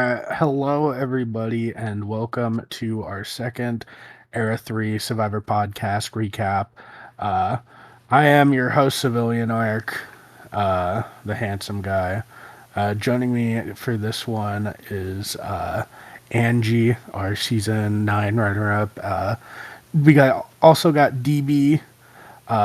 Hello, everybody, and welcome to our second Era 3 Survivor podcast recap. Uh, I am your host, Civilian Arc, the handsome guy. Joining me for this one is Angie, our season 9 runner up. We also got DB,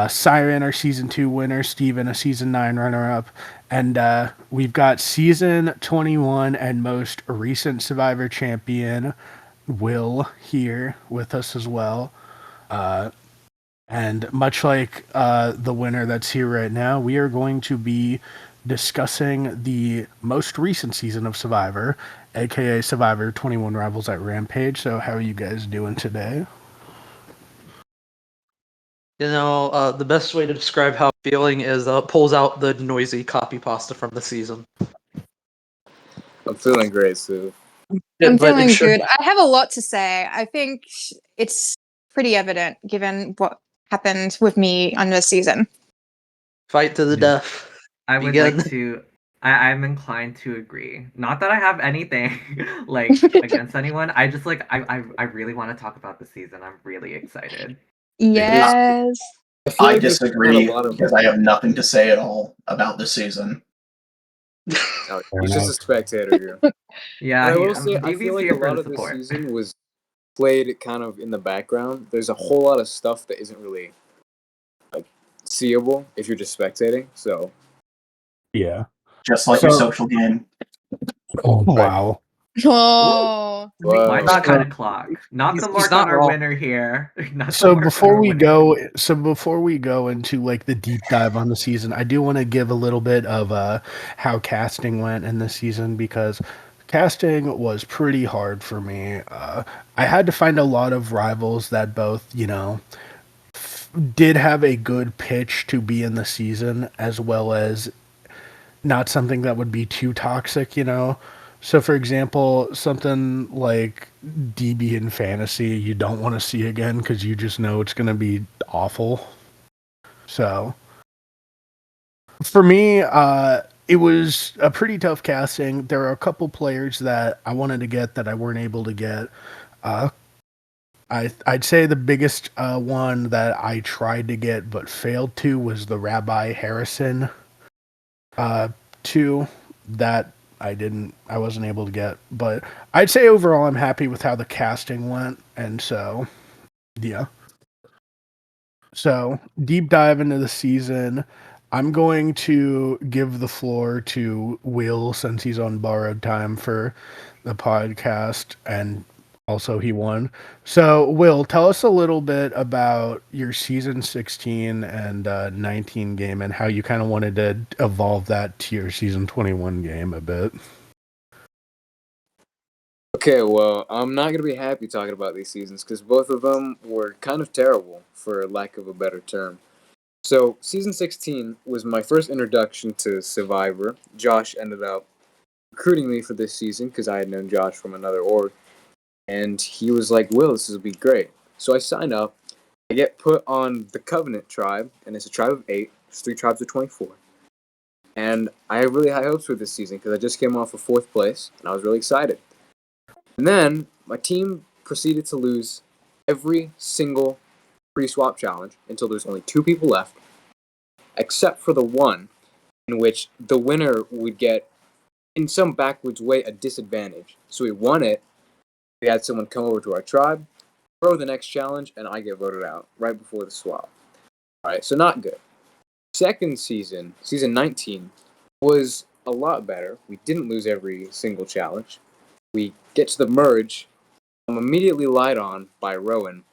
Siren, our season 2 winner, Steven, a season 9 runner up, and we've got season 21 and most recent Survivor champion, Will, here with us as well. And much like the winner that's here right now, we are going to be discussing the most recent season of Survivor, aka Survivor 21 Rivals at Rampage. So, how are you guys doing today? The best way to describe how I'm feeling is pulls out the noisy copy pasta from the season. I'm feeling great, Sue. I'm feeling good. I have a lot to say. I think it's pretty evident given what happened with me on this season. Fight to the death. I would Begin. like to. I'm inclined to agree. Not that I have anything like against anyone. I just I really want to talk about the season. I'm really excited. Yes. I disagree because I have nothing to say at all about this season. No, he's just a spectator here. Yeah, I will say, I DB's feel like here a for lot the of this support. season was played kind of in the background. There's a whole lot of stuff that isn't really like seeable if you're just spectating. So Yeah. Just like your social game. Oh, wow. Oh. Mind that kind of clock. Not the mark on our wrong. winner here. So before we go into like the deep dive on the season, I do want to give a little bit of how casting went in this season because casting was pretty hard for me. I had to find a lot of rivals that both, did have a good pitch to be in the season as well as not something that would be too toxic. So, for example, something like DB in fantasy, you don't want to see again because you just know it's going to be awful. So, for me, it was a pretty tough casting. There are a couple players that I wanted to get that I weren't able to get. I'd say the biggest one that I tried to get but failed to was the Rabbi Harrison 2 that I wasn't able to get, but I'd say overall I'm happy with how the casting went, and so yeah. So deep dive into the season. I'm going to give the floor to Will since he's on borrowed time for the podcast and also he won. So Will, tell us a little bit about your season 16 and 19 game and how you kind of wanted to evolve that to your season 21 game a bit. Okay, well, I'm not going to be happy talking about these seasons because both of them were kind of terrible, for lack of a better term. So, season 16 was my first introduction to Survivor. Josh ended up recruiting me for this season because I had known Josh from another org. And he was like, Will, this will be great. So I sign up. I get put on the Covenant tribe, and it's a tribe of 8. There's 3 tribes of 24. And I have really high hopes for this season because I just came off of 4th place, and I was really excited. And then my team proceeded to lose every single pre-swap challenge until there's only 2 people left, except for the one in which the winner would get, in some backwards way, a disadvantage. So we won it. We had someone come over to our tribe, throw the next challenge, and I get voted out right before the swap. Alright, so not good. Second season, season 19, was a lot better. We didn't lose every single challenge. We get to the merge. I'm immediately lied on by Rowan.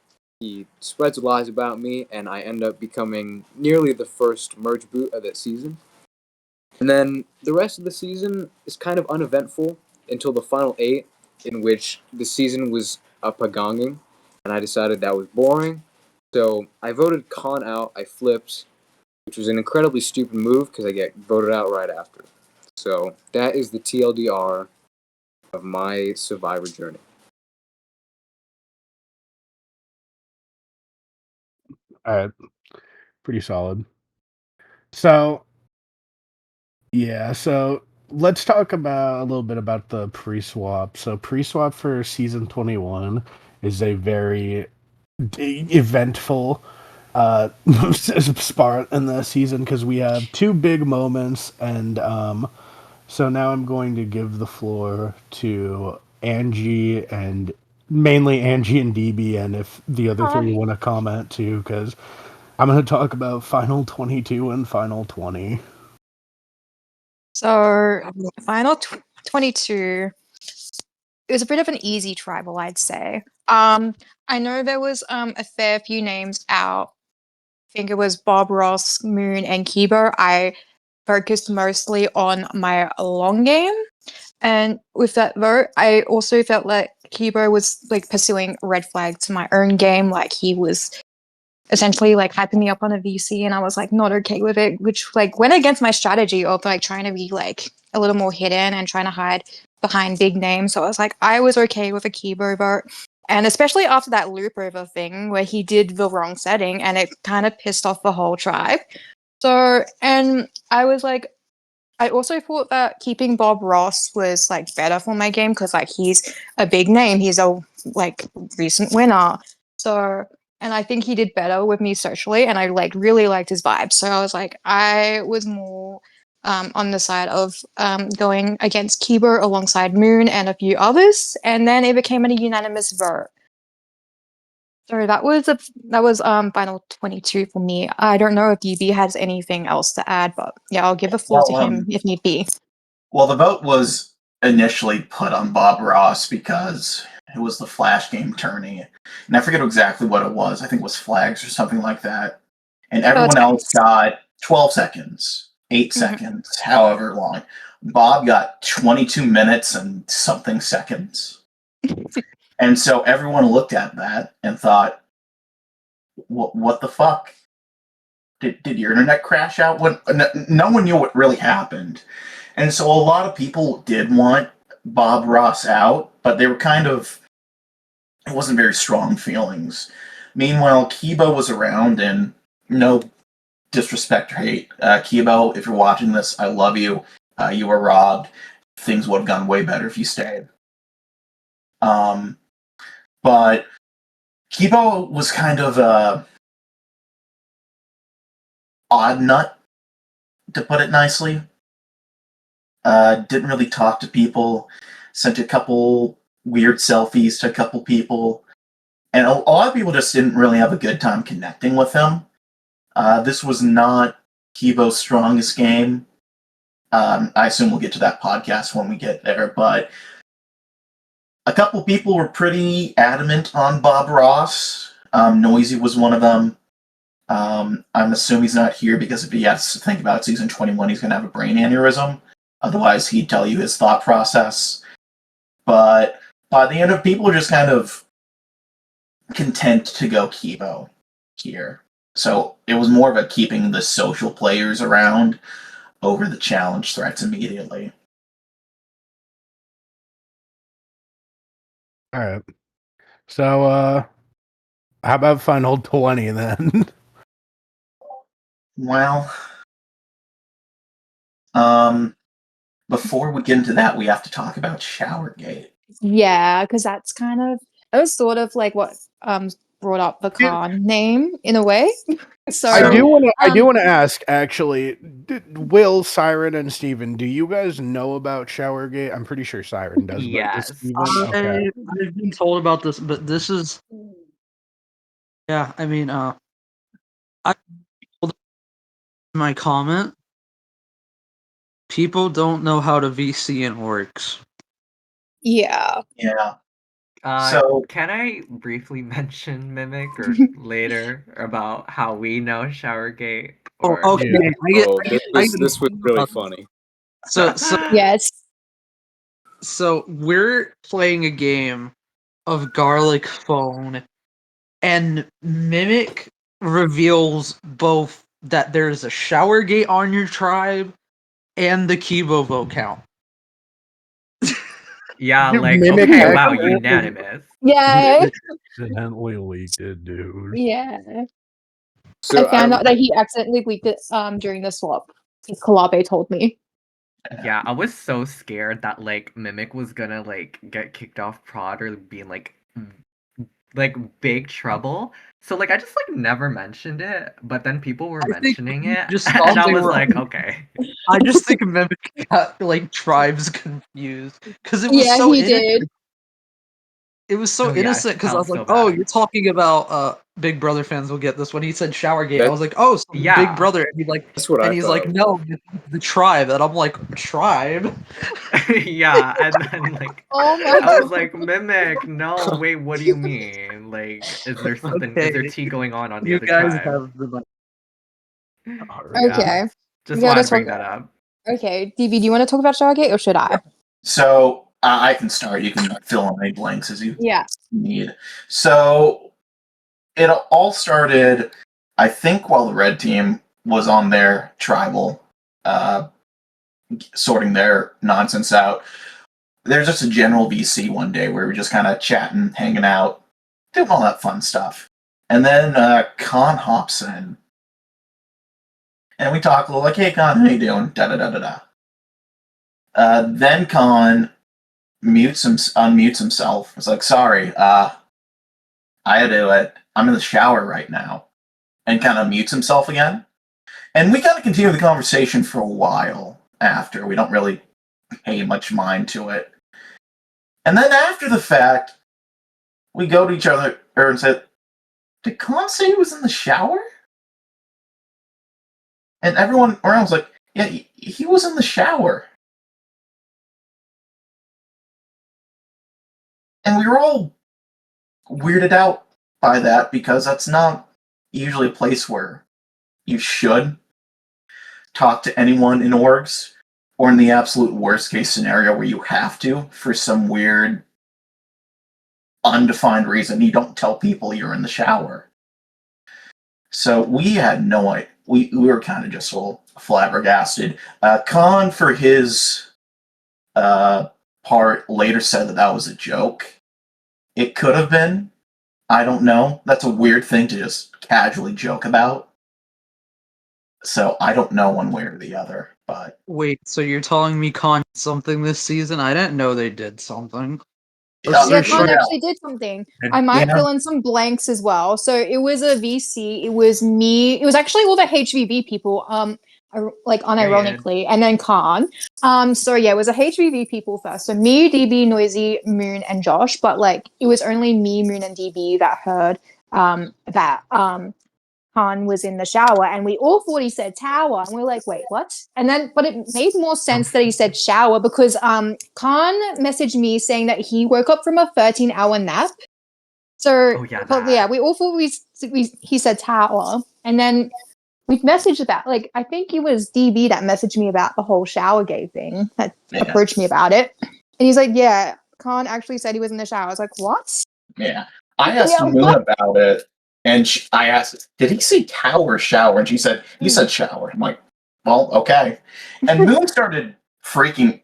He spreads lies about me, and I end up becoming nearly the first merge boot of that season. And then the rest of the season is kind of uneventful until the final 8, in which the season was a pagonging, and I decided that was boring. So I voted Khan out. I flipped, which was an incredibly stupid move because I get voted out right after. So that is the TLDR of my Survivor journey. Pretty solid. So yeah, so let's talk about a little bit about the pre-swap. So pre-swap for season 21 is a very eventful spot in the season because we have two big moments, and so now I'm going to give the floor to Angie and mainly Angie and DB, and if the other three want to comment too, because I'm going to talk about Final 22 and Final 20. So, final 22. It was a bit of an easy tribal, I'd say. I know there was a fair few names out. I think it was Bob Ross, Moon, and Kibo. I focused mostly on my long game. And with that vote, I also felt like Kibo was like pursuing red flag to my own game. Like he was essentially like hyping me up on a VC, and I was like not okay with it, which like went against my strategy of like trying to be like a little more hidden and trying to hide behind big names. So I was like, I was okay with a Kibo vote. And especially after that loop over thing where he did the wrong setting and it kind of pissed off the whole tribe. So, and I was like, I also thought that keeping Bob Ross was like better for my game because like he's a big name. He's a like recent winner. So and I think he did better with me socially and I like really liked his vibe. So I was like I was more on the side of going against Kibo alongside Moon and a few others, and then it became a unanimous vote. So that was final 22 for me. I don't know if DB has anything else to add, but yeah, I'll give the floor to him if need be. Well, the vote was initially put on Bob Ross because it was the Flash game tourney, and I forget exactly what it was. I think it was flags or something like that. And everyone else got 12 seconds, 8 seconds, however long. Bob got 22 minutes and something seconds. And so everyone looked at that and thought, what the fuck? Did your internet crash out? No one knew what really happened. And so a lot of people did want Bob Ross out, but they were it wasn't very strong feelings. Meanwhile, Kibo was around, and no disrespect or hate. Kibo, if you're watching this, I love you. You were robbed. Things would have gone way better if you stayed. But Kibo was kind of a odd nut, to put it nicely. Didn't really talk to people. Sent a couple weird selfies to a couple people. And a lot of people just didn't really have a good time connecting with him. This was not Kibo's strongest game. I assume we'll get to that podcast when we get there, but a couple people were pretty adamant on Bob Ross. Noisy was one of them. I'm assuming he's not here because if he has to think about season 21, he's going to have a brain aneurysm. Otherwise, he'd tell you his thought process. But by the end of people are just kind of content to go Kibo here. So it was more of a keeping the social players around over the challenge threats immediately. All right. So, how about Final 20 then? Well, before we get into that, we have to talk about Showergate. Yeah, because that was sort of like what brought up the car name in a way. So I do want to ask actually, Will, Siren, and Steven, do you guys know about Showergate? I'm pretty sure Siren does. Yes. But Steven, okay. I've been told about this, but this is yeah. I mean, I my comment. People don't know how to VC in orcs. yeah. Yeah. So can I briefly mention Mimic or later about how we know Showergate? Oh, Or... okay. Yeah. This was really funny. So Yes. So we're playing a game of Garlic Phone, and Mimic reveals both that there's a Showergate on your tribe and the Kibo vote count. Yeah, Dude, like, Mimic okay, X- wow, unanimous. Yeah. Accidentally leaked it, dude. Yeah. So I found out that he accidentally leaked it during the swap. Kalabe told me. Yeah, I was so scared that like Mimic was gonna like get kicked off prod or be in like big trouble. So like I just like never mentioned it, but then people were I think mentioning you it, just and thought I they was were. like, okay. I just think Mimic got like tribes confused because it was Yeah, so he innocent. did. It was so Oh yeah, innocent I because I felt was like, so "Oh, bad. you're talking about Big Brother fans will get this." When he said Showergate, I That- was like, "Oh, so Big Yeah. Brother." That's what I He's thought. like, "No, the tribe," and I'm like, "Tribe." Yeah, and then like Oh my I was god. like, Mimic, no, wait, what do you mean? Like, is there Okay, tea going on the you other guys tribe? have the mic. Alright. Yeah. Okay. We Just gotta wanted to talk bring that up. Okay, DB, do you want to talk about Showergate or should I? So I can start. You can fill in any blanks as you Yeah. need. So it all started, I think, while the red team was on their tribal, uh, sorting their nonsense out. There's just a general VC one day where we were just kind of chatting, hanging out, doing all that fun stuff. And then Khan hops in, and we talk a little like, "Hey, Khan, how you doing?" Da da da da da. Then Khan unmutes himself. It's like, "Sorry, I had to. I'm in the shower right now," and kind of mutes himself again. And we kind of continue the conversation for a while after. We don't really pay much mind to it. And then after the fact, we go to each other and say, "Did Khan say he was in the shower?" And everyone around was like, "Yeah, he was in the shower." And we were all weirded out by that because that's not usually a place where you should talk to anyone in orgs, or in the absolute worst case scenario where you have to for some weird undefined reason. You don't tell people you're in the shower. So we had no idea. We were kind of just a little flabbergasted. Khan, for his part, later said that was a joke. It could have been. I don't know. That's a weird thing to just casually joke about. So I don't know one way or the other. But Wait, so you're telling me Con did something this season? I didn't know they did something. yeah, Yeah, So Khan sure. actually did something. I yeah, might fill in some blanks as well. So it was a VC. It was me. It was actually all the HVV people. Like Period. unironically, and then Khan. So yeah, it was a HVV people first. So me, DB, Noisy, Moon, and Josh. But like, it was only me, Moon, and DB that heard that Khan was in the shower, and we all thought he said tower, and we are like, wait, what? And then, but it made more sense that he said shower because Khan messaged me saying that he woke up from a 13-hour nap. So, Oh yeah, but yeah, that. we all thought he said tower, and then we messaged about like I think it was DB that messaged me about the whole shower gay thing that yeah, approached me about it, and he's like, yeah, Khan actually said he was in the shower. I was like, what? yeah. I asked Yeah, Moon what? about it, and I asked, "Did he say tower or shower?" And she said, "He Hmm. said shower." I'm like, "Well, okay." And Moon started freaking.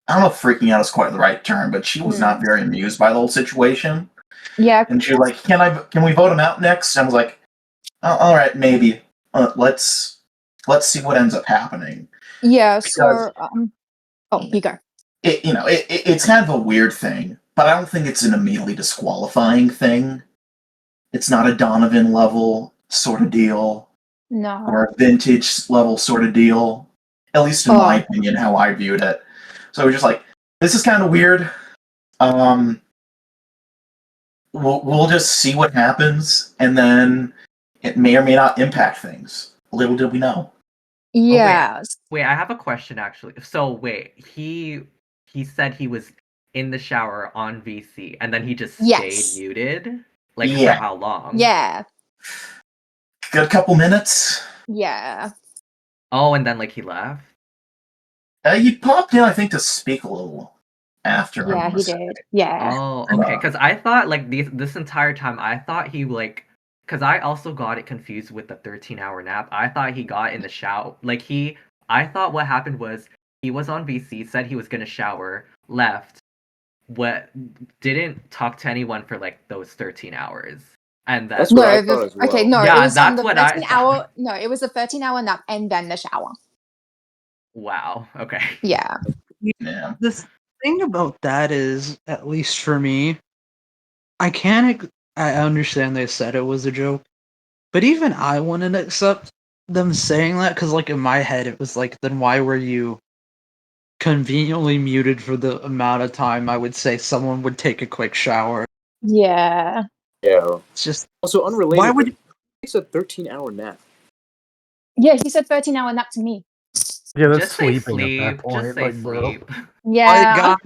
I don't know if freaking out is quite the right term, but she was not very amused by the whole situation. Yeah, And she was like, Can we vote him out next?" And I was like, "Oh, all right, maybe. Let's see what ends up happening." yeah. Because So, oh, you go. it's kind of a weird thing, but I don't think it's an immediately disqualifying thing. It's not a Donovan level sort of deal No. or a vintage level sort of deal. At least in my opinion, how I viewed it. So I was just like, this is kind of weird. Um, we'll just see what happens, and then it may or may not impact things. Little did we know. Yeah. Wait, I have a question actually. So wait, he said he was in the shower on VC and then he just stayed Yes. muted? Like for Yeah, how long? Yeah. good couple minutes. Yeah. Oh, and then like he left? You popped in, I think, to speak a little after. I Yeah, want he to say. did. Yeah. Oh, okay. Because I thought like this entire time I thought he like because I also got it confused with the 13-hour nap. I thought he got in the shower. I thought what happened was he was on VC, said he was gonna shower, left, what didn't talk to anyone for like those 13 hours. And then That's what I No, thought as well. okay, no, it yeah, was that's the what I 13 thought. hour no, it was the 13-hour nap and then the shower. Wow. Okay. Yeah. Yeah. The thing about that is, at least for me, I understand they said it was a joke, but even I wouldn't accept them saying that because, like, in my head, it was like, then why were you conveniently muted for the amount of time I would say someone would take a quick shower? Yeah. Yeah. It's just, Also unrelated. why would It's a 13-hour nap. Yeah, he said 13-hour nap to me. Yeah, that's Just say sleeping at that sleep. point, Just say like, bro. sleep. Yeah. God,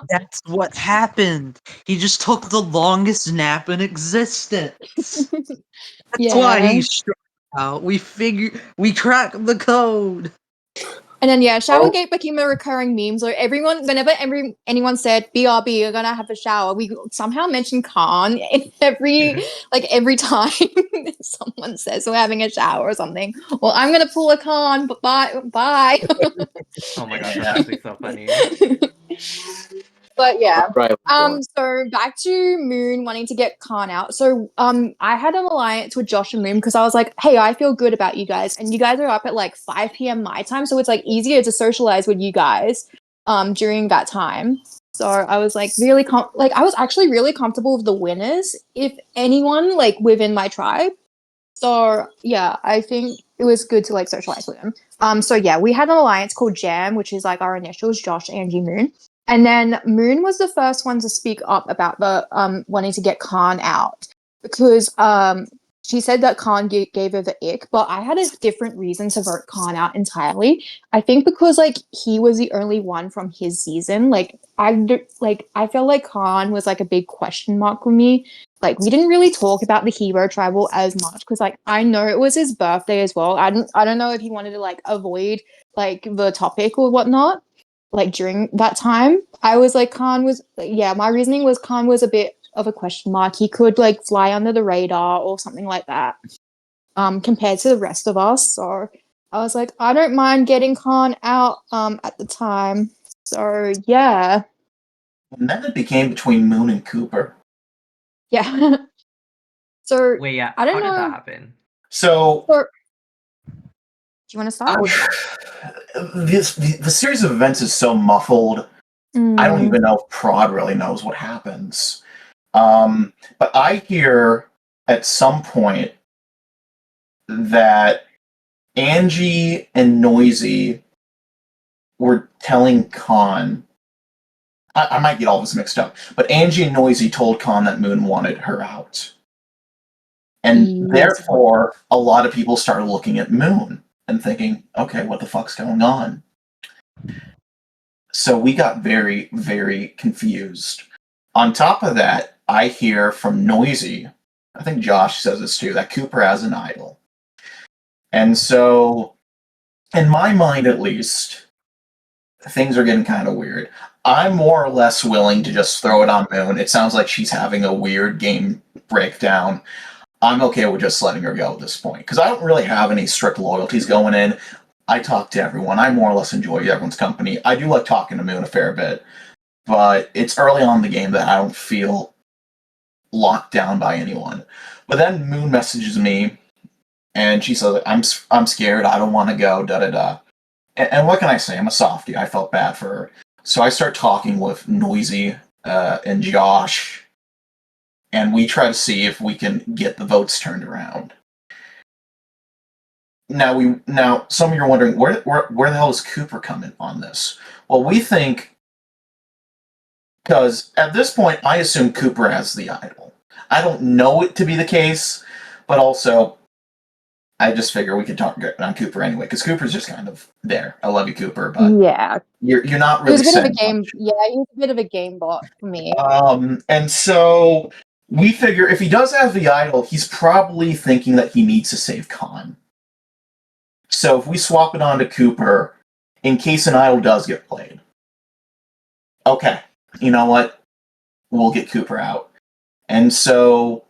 that's what happened. He just took the longest nap in existence. That's why Yeah. he's struck out. We cracked the code. And then Oh. Showergate became a recurring meme. So whenever anyone said BRB, you're gonna have a shower, we somehow mentioned Khan in every time someone says we're having a shower or something. Well, I'm gonna pull a Khan, but bye. Oh my god, that's Yeah. actually so funny. But yeah. Right. So back to Moon wanting to get Khan out. So I had an alliance with Josh and Moon because I was like, hey, I feel good about you guys. And you guys are up at like 5 p.m. my time. So it's like easier to socialize with you guys during that time. So I was like I was actually really comfortable with the winners, if anyone, like within my tribe. So yeah, I think it was good to like socialize with them. So yeah, we had an alliance called Jam, which is like our initials, Josh, Angie, Moon. And then Moon was the first one to speak up about the wanting to get Khan out because she said that Khan gave her the ick, but I had a different reason to vote Khan out entirely. I think because like he was the only one from his season. I felt like Khan was like a big question mark for me. Like we didn't really talk about the hero tribal as much because like I know it was his birthday as well. I don't know if he wanted to like avoid like the topic or whatnot. Like during that time, I was like my reasoning was Khan was a bit of a question mark. He could like fly under the radar or something like that. Compared to the rest of us. So I was like, I don't mind getting Khan out at the time. So yeah. And then it became between Moon and Cooper. Yeah. So Wait, yeah. I don't How did that know. happen? So Do you want to start? the series of events is so muffled. I don't even know if Prod really knows what happens. But I hear at some point that Angie and Noisy were telling Khan. I might get all this mixed up, but Angie and Noisy told Khan that Moon wanted her out. And Yes. therefore, a lot of people started looking at Moon and thinking, okay, what the fuck's going on? So we got very, very confused. On top of that, I hear from Noisy, I think Josh says this too, that Cooper has an idol. And so, in my mind at least, things are getting kind of weird. I'm more or less willing to just throw it on Moon. It sounds like she's having a weird game breakdown. I'm okay with just letting her go at this point because I don't really have any strict loyalties going in. I talk to everyone. I more or less enjoy everyone's company. I do like talking to Moon a fair bit, but it's early on in the game that I don't feel locked down by anyone. But then Moon messages me, and she says, "I'm scared. I don't want to go." Da da da. And what can I say? I'm a softie. I felt bad for her, so I start talking with Noisy and Josh, and we try to see if we can get the votes turned around. Now some of you are wondering where the hell is Cooper coming on this? Well, we think because at this point I assume Cooper has the idol. I don't know it to be the case, but also I just figure we could talk on Cooper anyway because Cooper's just kind of there. I love you, Cooper, but Yeah. you're not He really was a bit of a saying game. much. Yeah, he was a bit of a game bot for me. And so we figure if he does have the idol, he's probably thinking that he needs to save Khan. So if we swap it on to Cooper, in case an idol does get played, okay, you know what? We'll get Cooper out. And so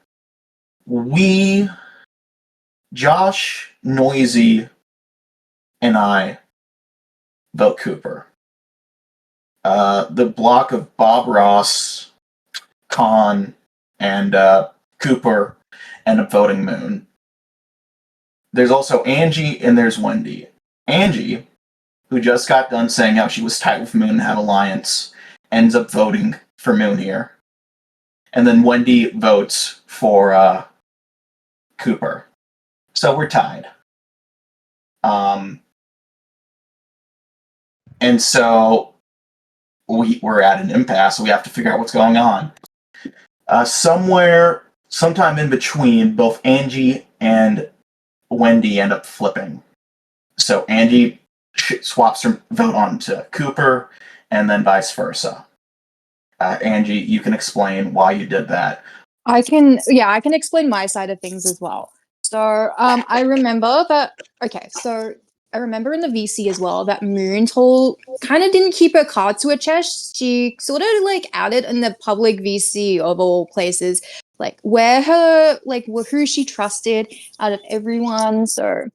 Josh, Noisy, and I vote Cooper. The block of Bob Ross, Khan, and Cooper end up voting Moon. There's also Angie and there's Wendy. Angie who just got done saying how she was tight with Moon and had alliance, ends up voting for Moon here. And then Wendy votes for Cooper. So we're tied. And so we're at an impasse. So we have to figure out what's going on. Sometime in between, both Angie and Wendy end up flipping. So Angie swaps her vote on to Cooper, and then vice versa. Angie, you can explain why you did that. I can explain my side of things as well. So I remember that. Okay, so I remember in the VC as well that Moon kind of didn't keep her cards to her chest. She sort of like outed in the public VC of all places, like who she trusted out of everyone. So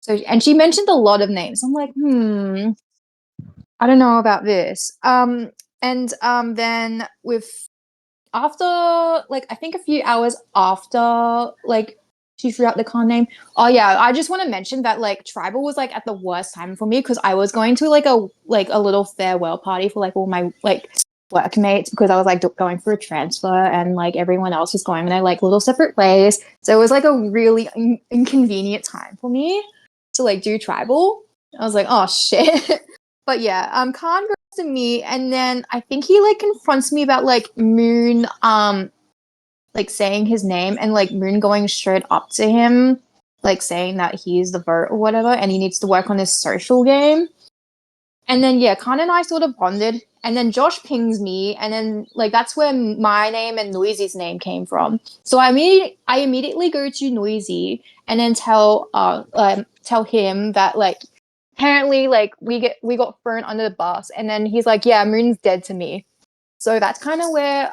and she mentioned a lot of names. I'm like, I don't know about this. Then with after like I think a few hours after like she threw out the con name. Oh yeah, I just want to mention that like tribal was like at the worst time for me because I was going to like a little farewell party for like all my like workmates because I was like going for a transfer and like everyone else was going their like little separate ways. So it was like a really inconvenient time for me to like do tribal. I was like, oh shit. But yeah, Khan goes to me, and then I think he like confronts me about like Moon, like saying his name, and like Moon going straight up to him, like saying that he's the vert or whatever, and he needs to work on his social game. And then yeah, Khan and I sort of bonded, and then Josh pings me, and then like that's where my name and Noisy's name came from. So I immediately go to Noisy and then tell him that like apparently like we got thrown under the bus, and then he's like, yeah, Moon's dead to me. So that's kind of where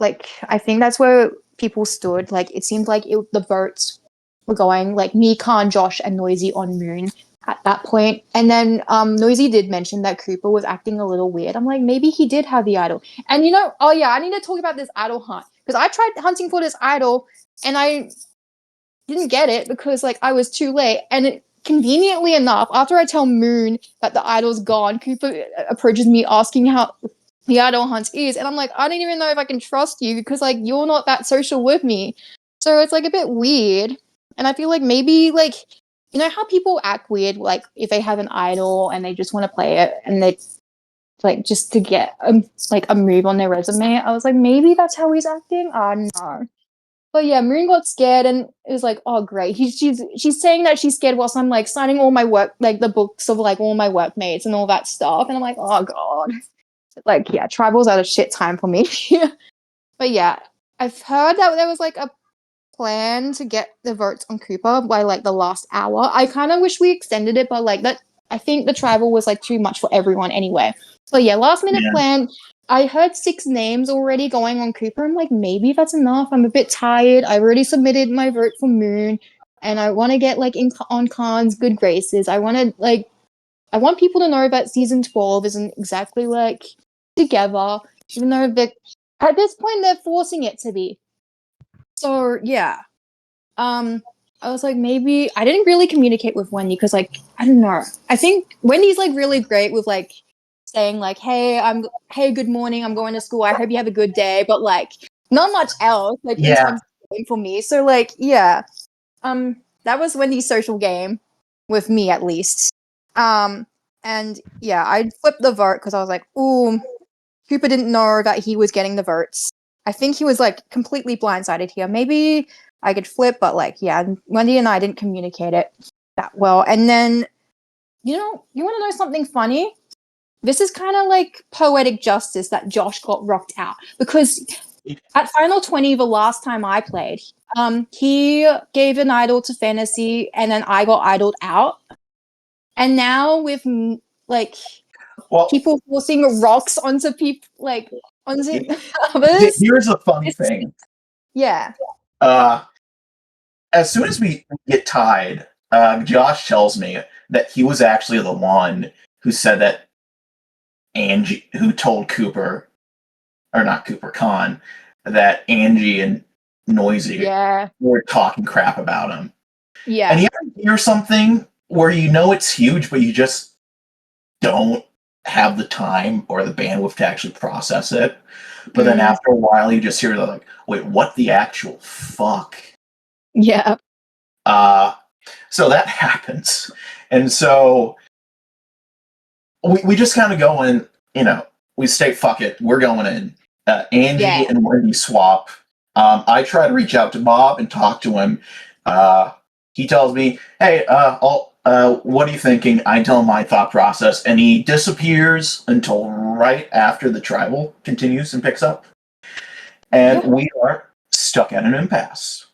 like I think that's where people stood. Like it seemed like the votes were going like me, Khan, Josh, and Noisy on Moon at that point. And then Noisy did mention that Cooper was acting a little weird. I'm like, maybe he did have the idol. And oh yeah, I need to talk about this idol hunt because I tried hunting for this idol and I didn't get it because like I was too late. And conveniently enough, after I tell Moon that the idol's gone, Cooper approaches me asking how the idol hunt is, and I'm like, I don't even know if I can trust you because like you're not that social with me. So it's like a bit weird. And I feel like maybe like you know how people act weird like if they have an idol and they just want to play it and they like just to get like a move on their resume. I was like, maybe that's how he's acting. No. But yeah, Moon got scared and it was like, oh great. She's saying that she's scared whilst I'm like signing all my work, like the books of like all my workmates and all that stuff. And I'm like, oh god. Like yeah, tribal's at a shit time for me. But yeah, I've heard that there was like a plan to get the votes on Cooper by like the last hour. I kind of wish we extended it, but like that, I think the tribal was like too much for everyone anyway. So yeah, last minute plan. I heard 6 names already going on Cooper. I'm like, maybe that's enough. I'm a bit tired. I've already submitted my vote for Moon, and I want to get like on Khan's good graces. I want people to know that season 12 isn't exactly like together, even though at this point they're forcing it to be. So yeah, I was like, maybe I didn't really communicate with Wendy because like I don't know. I think Wendy's like really great with like saying like, hey, good morning, I'm going to school. I hope you have a good day, but like not much else like in terms of game for me. So like yeah, that was Wendy's social game with me at least. And yeah, I flipped the vote because I was like, ooh, Cooper didn't know that he was getting the votes. I think he was like completely blindsided here. Maybe I could flip, but like, yeah, Wendy and I didn't communicate it that well. And then, you want to know something funny? This is kind of like poetic justice that Josh got rocked out because at Final 20, the last time I played, he gave an idol to Fantasy and then I got idoled out. And now with like people forcing rocks onto people, like onto others. Here's a fun thing. Yeah. As soon as we get tied, Josh tells me that he was actually the one who said that Angie, who told Cooper, or not Cooper, Khan, that Angie and Noisy were talking crap about him. Yeah. And you ever hear something where you know it's huge, but you just don't have the time or the bandwidth to actually process it. But then after a while, you just hear like, wait, what the actual fuck? Yeah. So that happens. And so we just kind of go in, we say, fuck it, we're going in. Angie and Wendy swap. I try to reach out to Bob and talk to him. He tells me, hey, what are you thinking? I tell him my thought process, and he disappears until right after the tribal continues and picks up. And we are stuck at an impasse.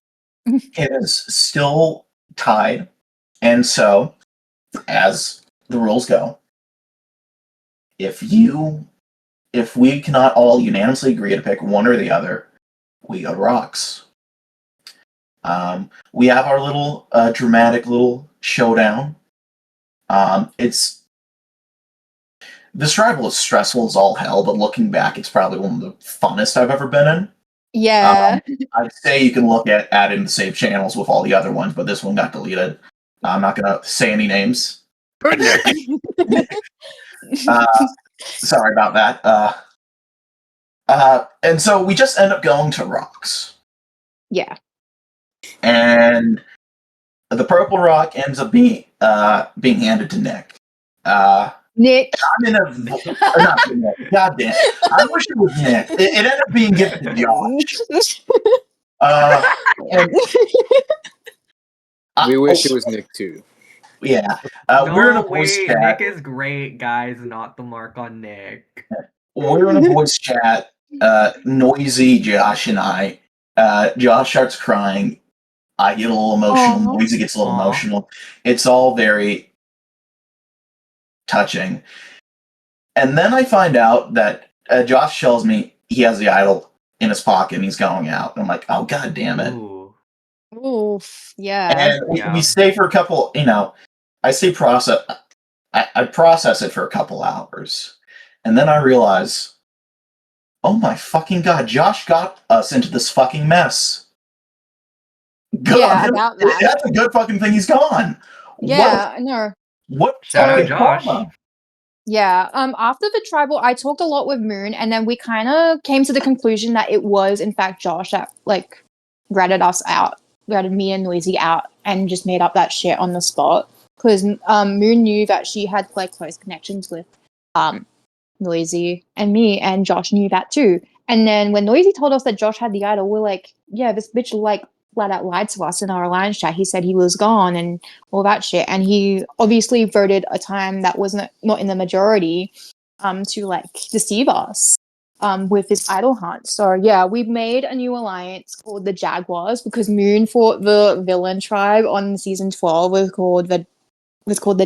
It is still tied. And so, as the rules go, if we cannot all unanimously agree to pick one or the other, we go to rocks. We have our little dramatic little showdown. This tribal is stressful as all hell, but looking back, it's probably one of the funnest I've ever been in. Yeah. I'd say you can look at add in the save channels with all the other ones, but this one got deleted. I'm not going to say any names. Sorry about that. And so we just end up going to rocks. Yeah. And the purple rock ends up being handed to Nick. Nick. I'm in a not Nick. God damn! I wish it was Nick. It ended up being given to Josh. We wish it was Nick too. Yeah, No, we're in a voice chat. Nick is great, guys. Not the mark on Nick. We're in a voice chat. Noisy, Josh and I. Josh starts crying. I get a little emotional. Aww. Noisy gets a little emotional. It's all very touching. And then I find out that Josh tells me he has the idol in his pocket and he's going out. And I'm like, oh, god damn it. Ooh, yeah. And we stay for a couple, I say process. I process it for a couple hours. And then I realize, oh my fucking god, Josh got us into this fucking mess. God, about that. That's a good fucking thing he's gone. Yeah, I know. What Shout out Josh. karma? Yeah. After the tribal, I talked a lot with Moon, and then we kind of came to the conclusion that it was, in fact, Josh that ratted us out, ratted me and Noisy out, and just made up that shit on the spot. Because Moon knew that she had close connections with Noisy and me, and Josh knew that too. And then when Noisy told us that Josh had the idol, we're like, yeah, this bitch flat out lied to us in our alliance chat. He said he was gone and all that shit. And he obviously voted a time that wasn't not in the majority to deceive us with his idol hunt. So yeah, we made a new alliance called the Jaguars because Moon fought the villain tribe on season 12 was called the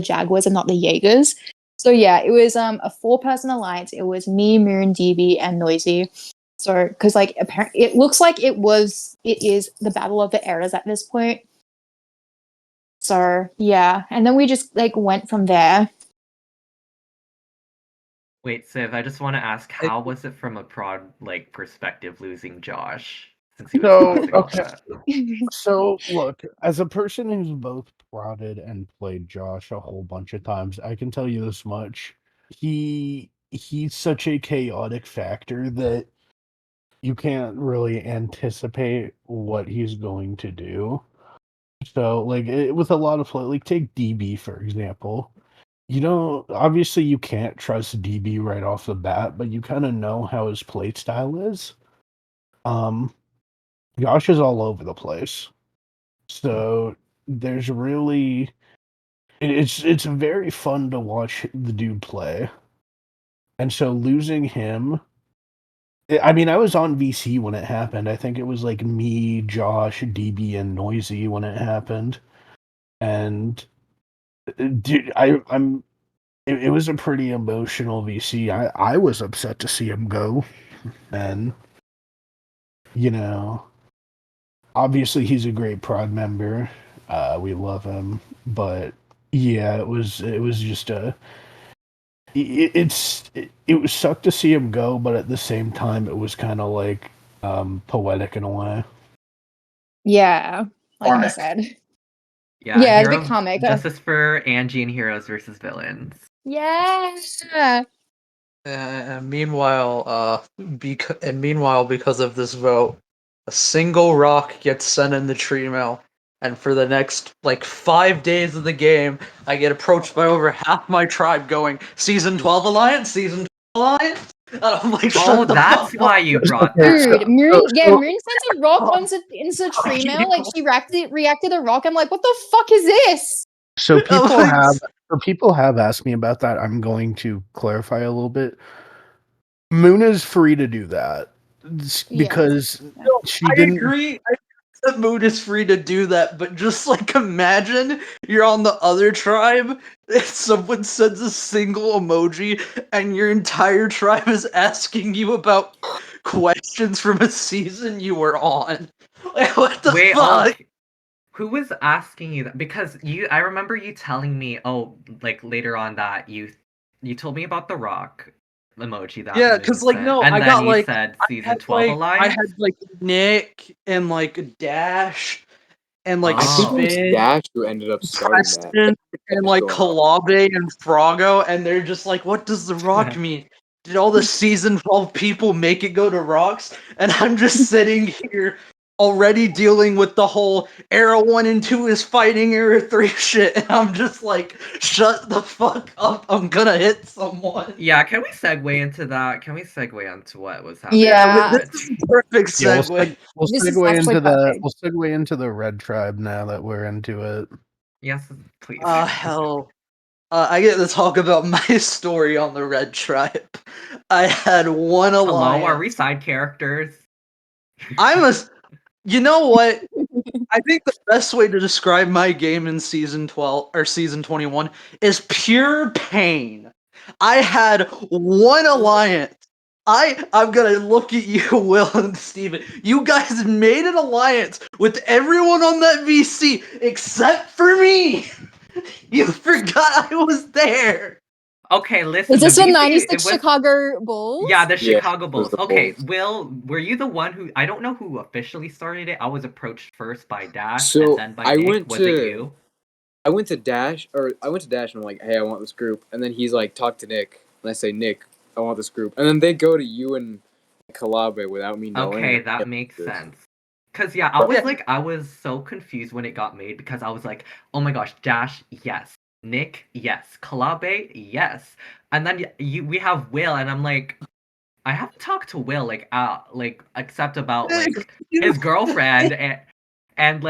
Jaguars and not the Jaegers. So yeah, it was a 4-person alliance. It was me, Moon, DB, and Noisy. So, because apparently it looks like it is the battle of the eras at this point. So yeah, and then we just went from there. Wait, Civ, I just want to ask, how was it from a prod perspective losing Josh? Since he was So look, as a person who's both prodded and played Josh a whole bunch of times, I can tell you this much: he's such a chaotic factor that you can't really anticipate what he's going to do. So, with a lot of play, take DB for example. Obviously you can't trust DB right off the bat, but you kind of know how his play style is. Josh is all over the place. So there's really it's very fun to watch the dude play. And so losing him, I mean, I was on VC when it happened. I think it was me, Josh, DB, and Noisy when it happened. And dude, it was a pretty emotional VC. I was upset to see him go. And obviously he's a great prod member. We love him, but yeah, it was just it was sucked to see him go, but at the same time, it was kind of poetic in a way. Yeah, like I said. Yeah, it's a bit comic. Justice for Angie and Heroes versus Villains. Yeah. Meanwhile, because of this vote, a single rock gets sent in the tree mail, and for the next 5 days of the game, I get approached by over half my tribe going, "Season 12 Alliance, Season 12 Alliance," and I'm like, Oh, "Shut the that's fuck why up!" you brought Okay, that. Dude, Moon, so- Moon sent a rock into the tree mail. Like she reacted a rock. I'm like, what the fuck is this? So people like, have asked me about that. I'm going to clarify a little bit. Moon is free to do that because No, she I didn't. agree. I think the mood is free to do that, but just imagine you're on the other tribe and someone sends a single emoji and your entire tribe is asking you about questions from a season you were on. Like, what the Wait, fuck? who was asking you that? Because I remember you telling me, later on that you told me about the rock emoji that Yeah, Moon because sent, no, and I then got you said I season had 12 I alliance. had Nick and Dash and Oh. I think it was Spin. Dash who ended up starting that. Preston and Dash going off. Kalabe and Frogo, and they're just like, "What does the rock mean? Did all the season 12 people make it go to rocks?" And I'm just sitting here already dealing with the whole Era 1 and 2 is fighting Era 3 shit, and I'm just like, shut the fuck up, I'm gonna hit someone. Yeah, can we segue into that? Can we segue into what was happening? Yeah. This is a perfect Yeah, segue. we'll This is segue actually into perfect. we'll segue into the red tribe now that we're into it. Yes, please. Hell. I get to talk about my story on the Red Tribe. I had one alliance. Hello, are we side characters? You know what? I think the best way to describe my game in season 12 or season 21 is pure pain. I had one alliance. I'm gonna look at you, Will and Steven. You guys made an alliance with everyone on that VC except for me. You forgot I was there. Okay, listen. Is this the the VC, 96 Chicago Bulls? Yeah, the Yeah, Chicago it was Bulls. the Okay, Bulls. Will, were you the one who? I don't know who officially started it. I was approached first by Dash and So then by I Nick. went Was it to you? I went to Dash and I'm like, hey, I want this group, and then he's like, talk to Nick, and I say, Nick, I want this group, and then they go to you and Kalabe without me knowing. Okay, and that yeah, makes this. sense. Cause yeah, Yeah. I was so confused when it got made because I was like, oh my gosh, Dash, yes, Nick, yes, Kalabe, yes, and then we have Will, and I'm like, I haven't talked to Will except about his girlfriend and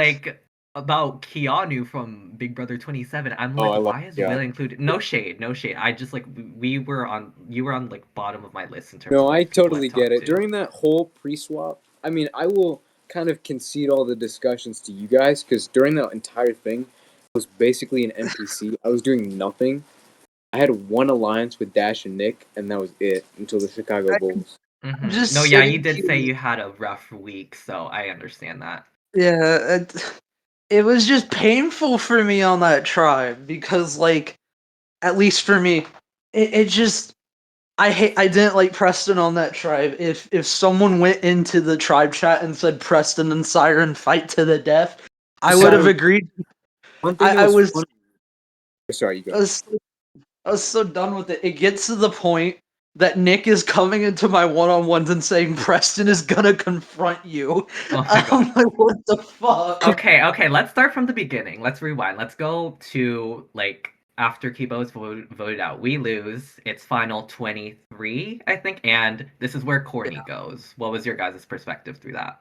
about Keanu from Big Brother 27. I'm Oh, like, I love why is Will yeah. included? No shade, no shade. I just you were on bottom of my list in terms No, of I people I've totally get talked it. to. During that whole pre-swap, I mean, I will kind of concede all the discussions to you guys because during that entire thing, I was basically an NPC. I was doing nothing. I had one alliance with Dash and Nick, and that was it until the Chicago Bulls. I'm Mm-hmm. just No, yeah, you sitting did say here. you had a rough week, so I understand that. Yeah, it was just painful for me on that tribe because, at least for me, it just I didn't like Preston on that tribe. If someone went into the tribe chat and said Preston and Siren fight to the death, I would have So, agreed. one thing that I was was funny. Sorry, you I go. was I was so done with it. It gets to the point that Nick is coming into my one-on-ones and saying Preston is gonna confront you. Oh my I'm gosh. like, what the fuck? Okay, let's start from the beginning. Let's rewind. Let's go to after Kibo's voted out. We lose. It's final 23, I think, and this is where Corny goes. What was your guys' perspective through that?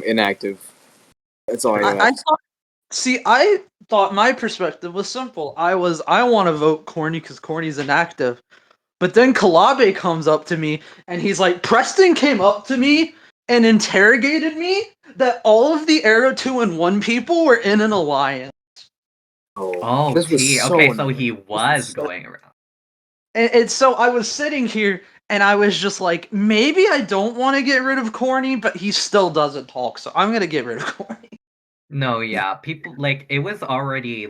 Inactive. That's all I got. I thought my perspective was simple. I want to vote Corny because Corny's inactive. But then Kalabe comes up to me and he's like, Preston came up to me and interrogated me that all of the Arrow 2 and 1 people were in an alliance. Oh, This was T. so Okay, so annoying. he This was so- going around. And so I was sitting here and I was just like, maybe I don't want to get rid of Corny, but he still doesn't talk, so I'm gonna get rid of Corny. No, yeah, people it was already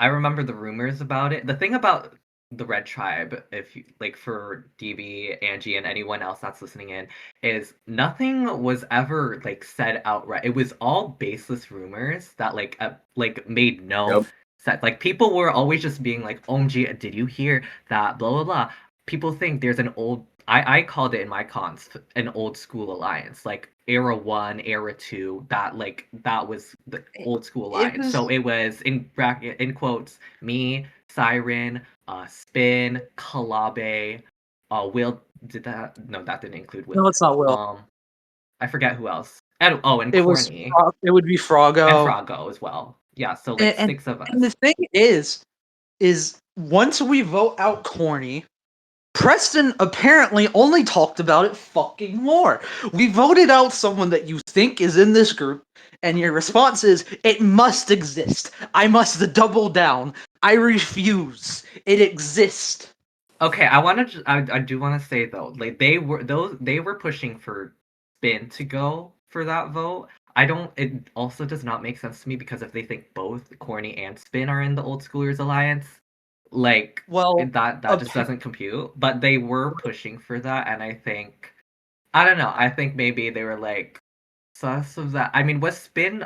I remember the rumors about it. The thing about the Red Tribe, if you for DB, Angie, and anyone else that's listening in, is nothing was ever said outright. It was all baseless rumors that made no Yep. said. Like people were always just being like, "OMG, did you hear that?" Blah blah blah. People think there's an old. I called it in my cons an old school alliance, like Era 1, Era 2. That was the old school It alliance. was So it was in quotes me, Siren, Spin, Kalabe, Will. Did that? No, that didn't include Will. no, it's not Will. I forget who else. And Corny It would be and Froggo. Froggo as well. Yeah, so like And 6 of us. and the thing is once we vote out Corny, Preston apparently only talked about it fucking more. We voted out someone that you think is in this group, and your response is, it must exist. I must double down. I refuse. It exists. Okay, I do want to say though, like they were pushing for Spin to go for that vote. It also does not make sense to me because if they think both Corny and Spin are in the Old Schoolers Alliance, like Well, that just doesn't compute. But they were pushing for that, and I think I don't know. I think maybe they were like sus of that. I mean, was Spin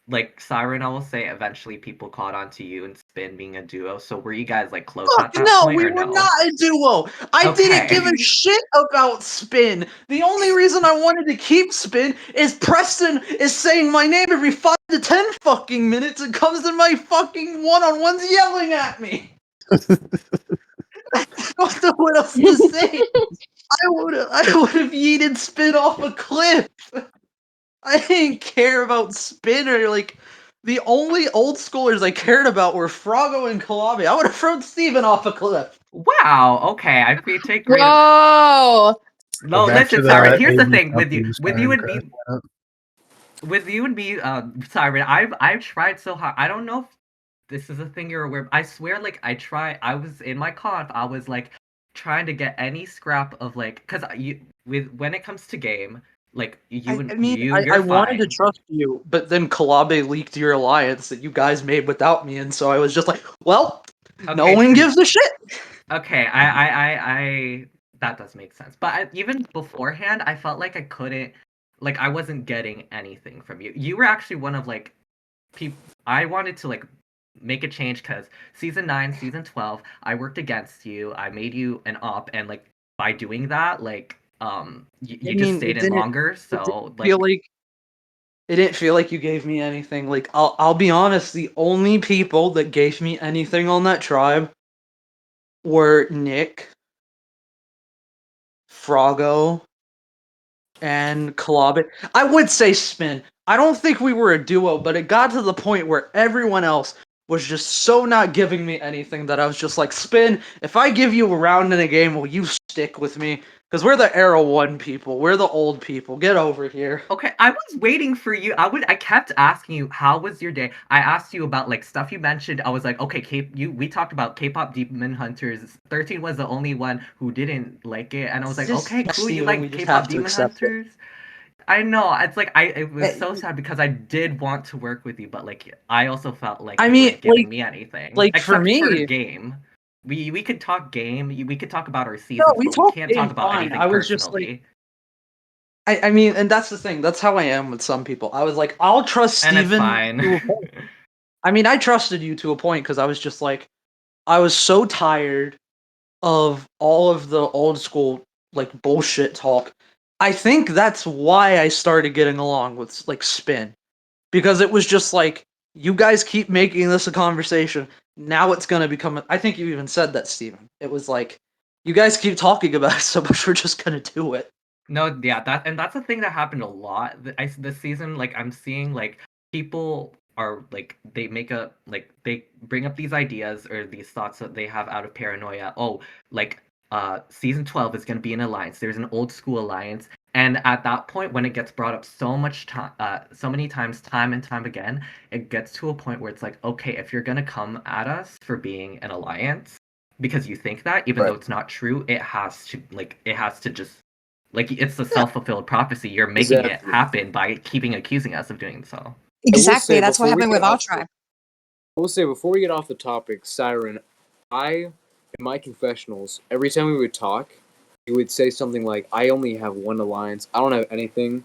like Siren? I will say eventually people caught on to you and Spin being a duo. So were you guys like close fuck at that no, point we or were no? not a duo. I didn't give a Okay. shit about Spin. The only reason I wanted to keep Spin is Preston is saying my name every 5 to 10 fucking minutes and comes in my fucking one-on-ones yelling at me. I don't know what else to say. I would have yeeted Spin off a cliff. I didn't care about Spin or like the only old schoolers I cared about were Froggo and Kalabi. I would have thrown Steven off a cliff. Wow. Okay. I take great. Whoa! No, Back to listen, the Siren. Here's the thing AEW with you Siren and crash. me. With you and me, Siren. I've tried so hard. I don't know if this is a thing you're aware of. I swear, like I was in my conf. I was like trying to get any scrap of like, cause when it comes to game, like I you're wanted to fine. trust you, but then Kalabe leaked your alliance that you guys made without me, and so I was just like, well, no Okay, one true. gives a shit. Okay, I that does make sense. But even beforehand, I felt like I couldn't, like I wasn't getting anything from you. You were actually one of like people I wanted to like make a change because season 9, season 12, I worked against you. I made you an op, and like by doing that, like you just stayed in longer. So Feel like like it didn't feel like you gave me anything. Like I'll be honest, the only people that gave me anything on that tribe were Nick, Froggo, and Kalabe. I would say Spin. I don't think we were a duo, but it got to the point where everyone else was just so not giving me anything that I was just like, Spin, if I give you a round in a game, will you stick with me? Because we're the Era 1 people. We're the old people. Get over here. okay, I was waiting for you. I kept asking you, how was your day? I asked you about like stuff you mentioned. I was like, okay, we talked about K-pop Demon Hunters. 13 was the only one who didn't like it, and I was like, Just okay, cool, you Steven, we like just have K-pop to Demon accept it. Hunters? I know. It's like it was so Eh, sad because I did want to work with you, but like I also felt like I you mean, weren't giving me anything like for except for me, game. We could talk game. We could talk about our no, seasons, we but we talked can't talk game about fine. anything I was just like, personally. I mean, and that's the thing. That's how I am with some people. I was like, I'll trust And it's Steven fine. to a point. I mean, I trusted you to a point because I was just like, I was so tired of all of the old school like bullshit talk. I think that's why I started getting along with like Spin because it was just like you guys keep making this a conversation. Now it's gonna become. I think you even said that, Steven. It was like you guys keep talking about it so much. We're just gonna do it. No, yeah, that's a thing that happened a lot. This season, like I'm seeing like people are like they bring up these ideas or these thoughts that they have out of paranoia. Oh, like season 12 is going to be an alliance. There's an old school alliance, and at that point when it gets brought up so much time so many times time and time again, it gets to a point where it's like, okay, if you're going to come at us for being an alliance because you think that even though it's not true, it has to just like it's a self-fulfilled prophecy. You're making it Exactly. happen by keeping accusing us of doing so. Exactly, say that's what before we happened get with our off the- tribe. I will say before we get off the topic, Siren, in my confessionals, every time we would talk, you would say something like, I only have one alliance, I don't have anything.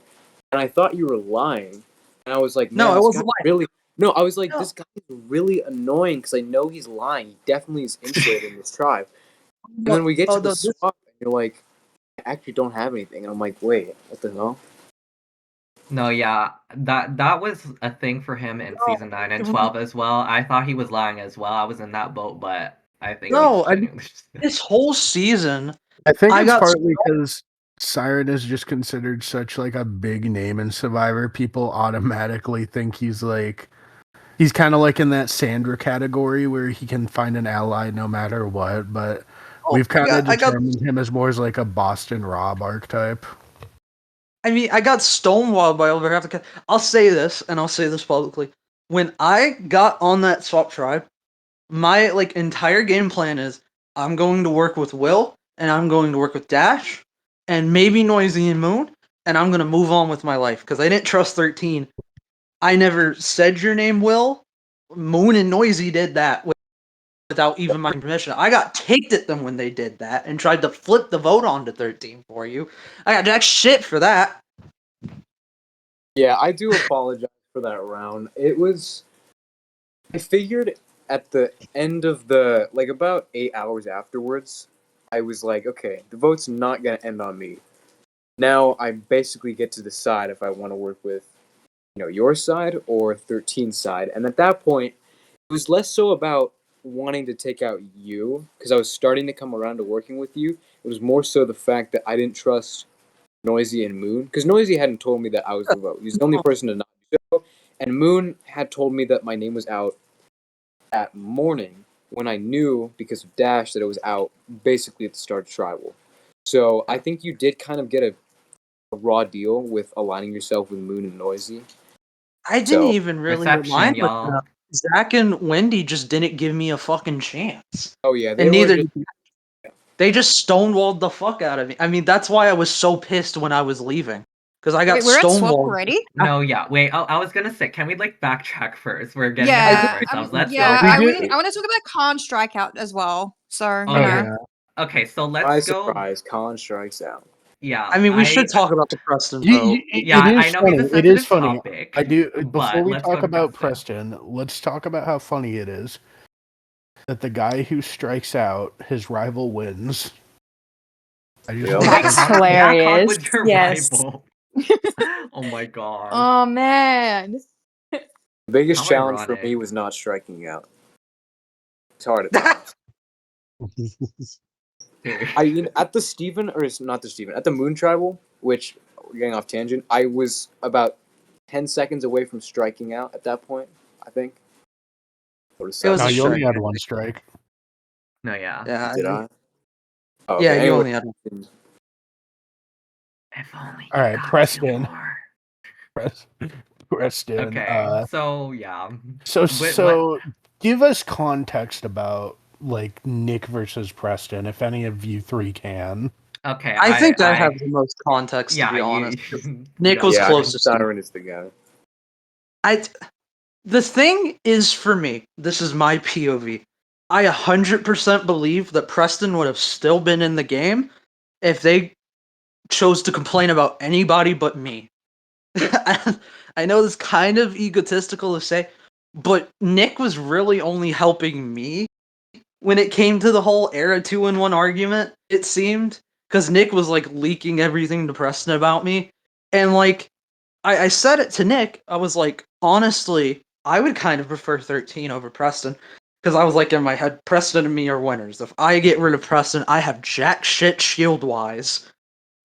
And I thought you were lying. And I was like, man, No, it this was guy lying. really No, I was like, this guy is really annoying because I know he's lying. He definitely is insulated in this tribe. And then we get to the swap, and you're like, I actually don't have anything. And I'm like, wait, what the hell? No, yeah, that was a thing for him in season 9 and 12 as well. I thought he was lying as well. I was in that boat, but I think No, he's genuinely this whole season, I think I it's got partly because Siren is just considered such like a big name in Survivor. People automatically think he's kind of like in that Sandra category where he can find an ally no matter what. But we've kind of I got determined him as more as like a Boston Rob archetype. I mean, I got stonewalled by over half the. I'll say this, and I'll say this publicly. When I got on that swap tribe, my like entire game plan is I'm going to work with Will, and I'm going to work with Dash, and maybe Noisy and Moon, and I'm gonna move on with my life because I didn't trust 13. I never said your name, Will. Moon and Noisy did that without even my permission. I got ticked at them when they did that and tried to flip the vote onto 13 for you. I got jack shit for that. Yeah, I do apologize for that round. It was. I figured at the end of the. Like, about 8 hours afterwards, I was like, okay, the vote's not going to end on me. Now I basically get to decide if I want to work with, your side or 13's side. And at that point, it was less so about wanting to take out you, because I was starting to come around to working with you. It was more so the fact that I didn't trust Noisy and Moon, because Noisy hadn't told me that I was the vote. He's the only person to not do so. And Moon had told me that my name was out that morning when I knew, because of Dash, that it was out basically at the start of Tribal. So I think you did kind of get a raw deal with aligning yourself with Moon and Noisy. I didn't So even really Perception, mind with y'all. that. Zach and Wendy just didn't give me a fucking chance. oh yeah, they And were neither just they just stonewalled the fuck out of me. I mean, that's why I was so pissed when I was leaving. Because I got Wait, we're at swap stonewalled. already? No, yeah. Wait, I was gonna say, can we like backtrack first? We're getting Yeah, ahead of ourselves. Let's yeah. go. We I want to talk about Khan strikeout as well. So Oh, you yeah. know, Okay, so let's surprise, go. surprise. Colin strikes out. Yeah, I mean, we should talk about the Preston vote. Yeah, It is I know funny. he's a It is sensitive funny. topic. I do. but Before we let's talk go to about Preston, let's talk about how funny it is that the guy who strikes out, his rival wins. I just Yep. Oh my That's god, hilarious. yeah, Con was your Yes. rival. Oh my god. oh man, The biggest How challenge for ironic. me was not striking out. It's hard at times. At the Steven, or it's not the Steven, at the Moon Tribal, which we're getting off tangent, I was about 10 seconds away from striking out at that point, I think. It was No, a you only strike. had one strike. No, yeah. Yeah, Did I? Oh, yeah, okay. you Anyway, only had one. If only All you right, got Preston. 2 more. Preston. Okay, so yeah. So give us context about like Nick versus Preston, if any of you three can. Okay, I think I have the most context, to be honest. Nick was yeah, I think closest to me. Siren is the guy. The thing is, for me, this is my POV. I 100% believe that Preston would have still been in the game if they chose to complain about anybody but me. I know this is kind of egotistical to say, but Nick was really only helping me when it came to the whole Era 2-in-1 argument, it seemed. Because Nick was like leaking everything to Preston about me. And like, I said it to Nick, I was like, honestly, I would kind of prefer 13 over Preston. Because I was like in my head, Preston and me are winners. If I get rid of Preston, I have jack shit shield wise.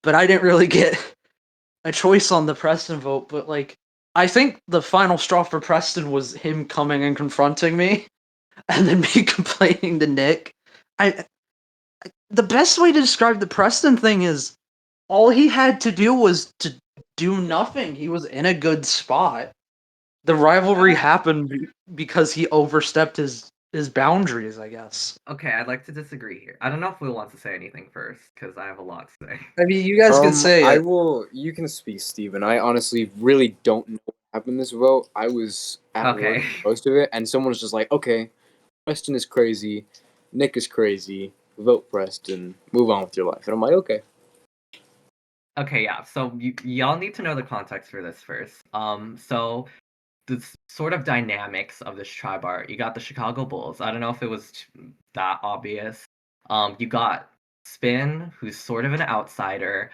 But I didn't really get a choice on the Preston vote. But like, I think the final straw for Preston was him coming and confronting me, and then me complaining to Nick. The best way to describe the Preston thing is all he had to do was to do nothing. He was in a good spot. The rivalry happened because he overstepped his boundaries, I guess. Okay, I'd like to disagree here. I don't know if Will wants to say anything first, because I have a lot to say. I mean, you guys can say I it. will. You can speak, Steven. I honestly really don't know what happened this vote. I was at Okay. work for most of it, and someone was just like, "Okay, Preston is crazy, Nick is crazy. Vote Preston. Move on with your life." And I'm like, "Okay." Okay, yeah. So y'all need to know the context for this first. So the sort of dynamics of this tribe are, you got the Chicago Bulls. I don't know if it was that obvious. You got Spin, who's sort of an outsider.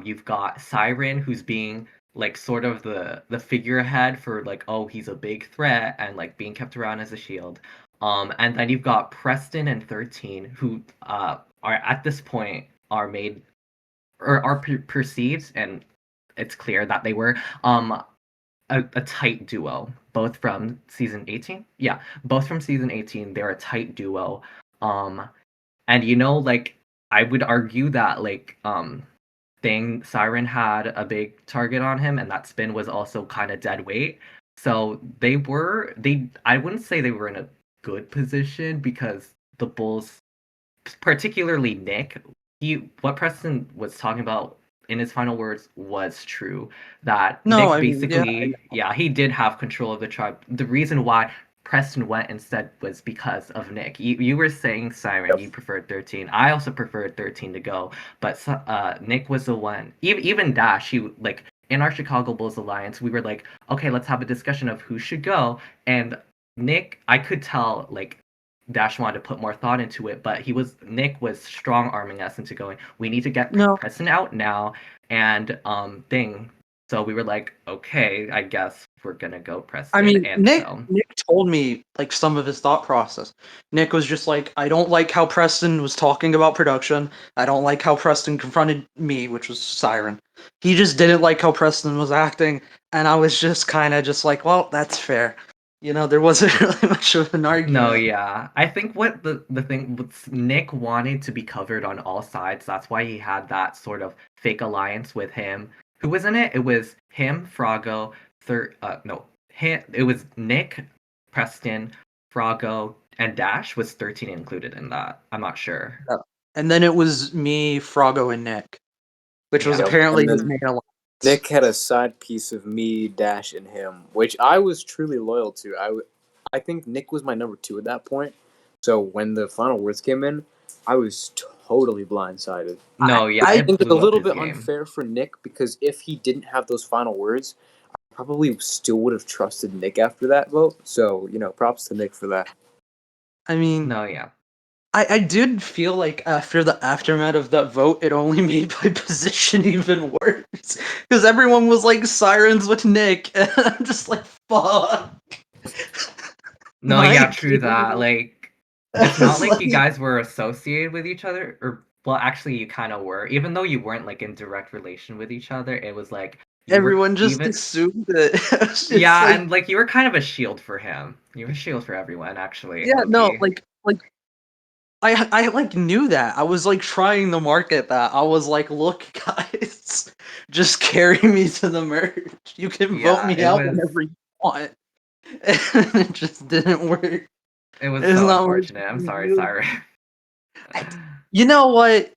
You've got Siren, who's being like sort of the figurehead for like, oh, he's a big threat and like being kept around as a shield. And then you've got Preston and 13, who are at this point are made or are perceived, and it's clear that they were a tight duo, both from season 18. Yeah, both from season 18. They're a tight duo. And like I would argue that Siren had a big target on him, and that Spin was also kind of dead weight. So I wouldn't say they were in a good position because the Bulls, particularly Nick, what Preston was talking about in his final words was true. That No, Nick I mean, basically, he did have control of the tribe. The reason why Preston went instead was because of Nick. You were saying Siren, you preferred 13. I also preferred 13 to go, but Nick was the one. Even Dash, in our Chicago Bulls alliance, we were like, okay, let's have a discussion of who should go. And Nick, I could tell Dash wanted to put more thought into it, but Nick was strong arming us into going, we need to get No. Preston out now, and thing. So we were like, okay, I guess we're gonna go Preston. I mean, and Nick so Nick told me like some of his thought process. Nick was just like, I don't like how Preston was talking about production. I don't like how Preston confronted me, which was Siren. He just didn't like how Preston was acting, and I was just kind of just like, well, that's fair. There wasn't really much of an argument. No, yeah. I think what the thing was, Nick wanted to be covered on all sides. That's why he had that sort of fake alliance with him. Who was in it? It was him, Froggo, it was Nick, Preston, Froggo, and Dash. Was 13 included in that? I'm not sure. And then it was me, Froggo, and Nick, which was Yeah. apparently And then his main alliance. Nick had a side piece of me, Dash, and him, which I was truly loyal to. I think Nick was my number 2 at that point. So when the final words came in, I was totally blindsided. No, yeah, I it think it's a blew up little his bit game. unfair for Nick because if he didn't have those final words, I probably still would have trusted Nick after that vote. So, props to Nick for that. I mean, No, yeah. I did feel like after the aftermath of that vote, it only made my position even worse. Because everyone was like sirens with Nick, and I'm just like, fuck. No, yeah, true that. It's not like you like, guys were associated with each other, or well, actually, you kind of were. Even though you weren't in direct relation with each other, it was like you were everyone just even. assumed it. It's Yeah, like, and you were kind of a shield for him. You were a shield for everyone, actually. yeah, no, Low-key. I knew that. I was trying to market that. I was like, look, guys, just carry me to the merge. You can vote Yeah, me it out was. whenever you want. And it just didn't work. It was It's so not unfortunate. I'm working. sorry, Siren. You know what?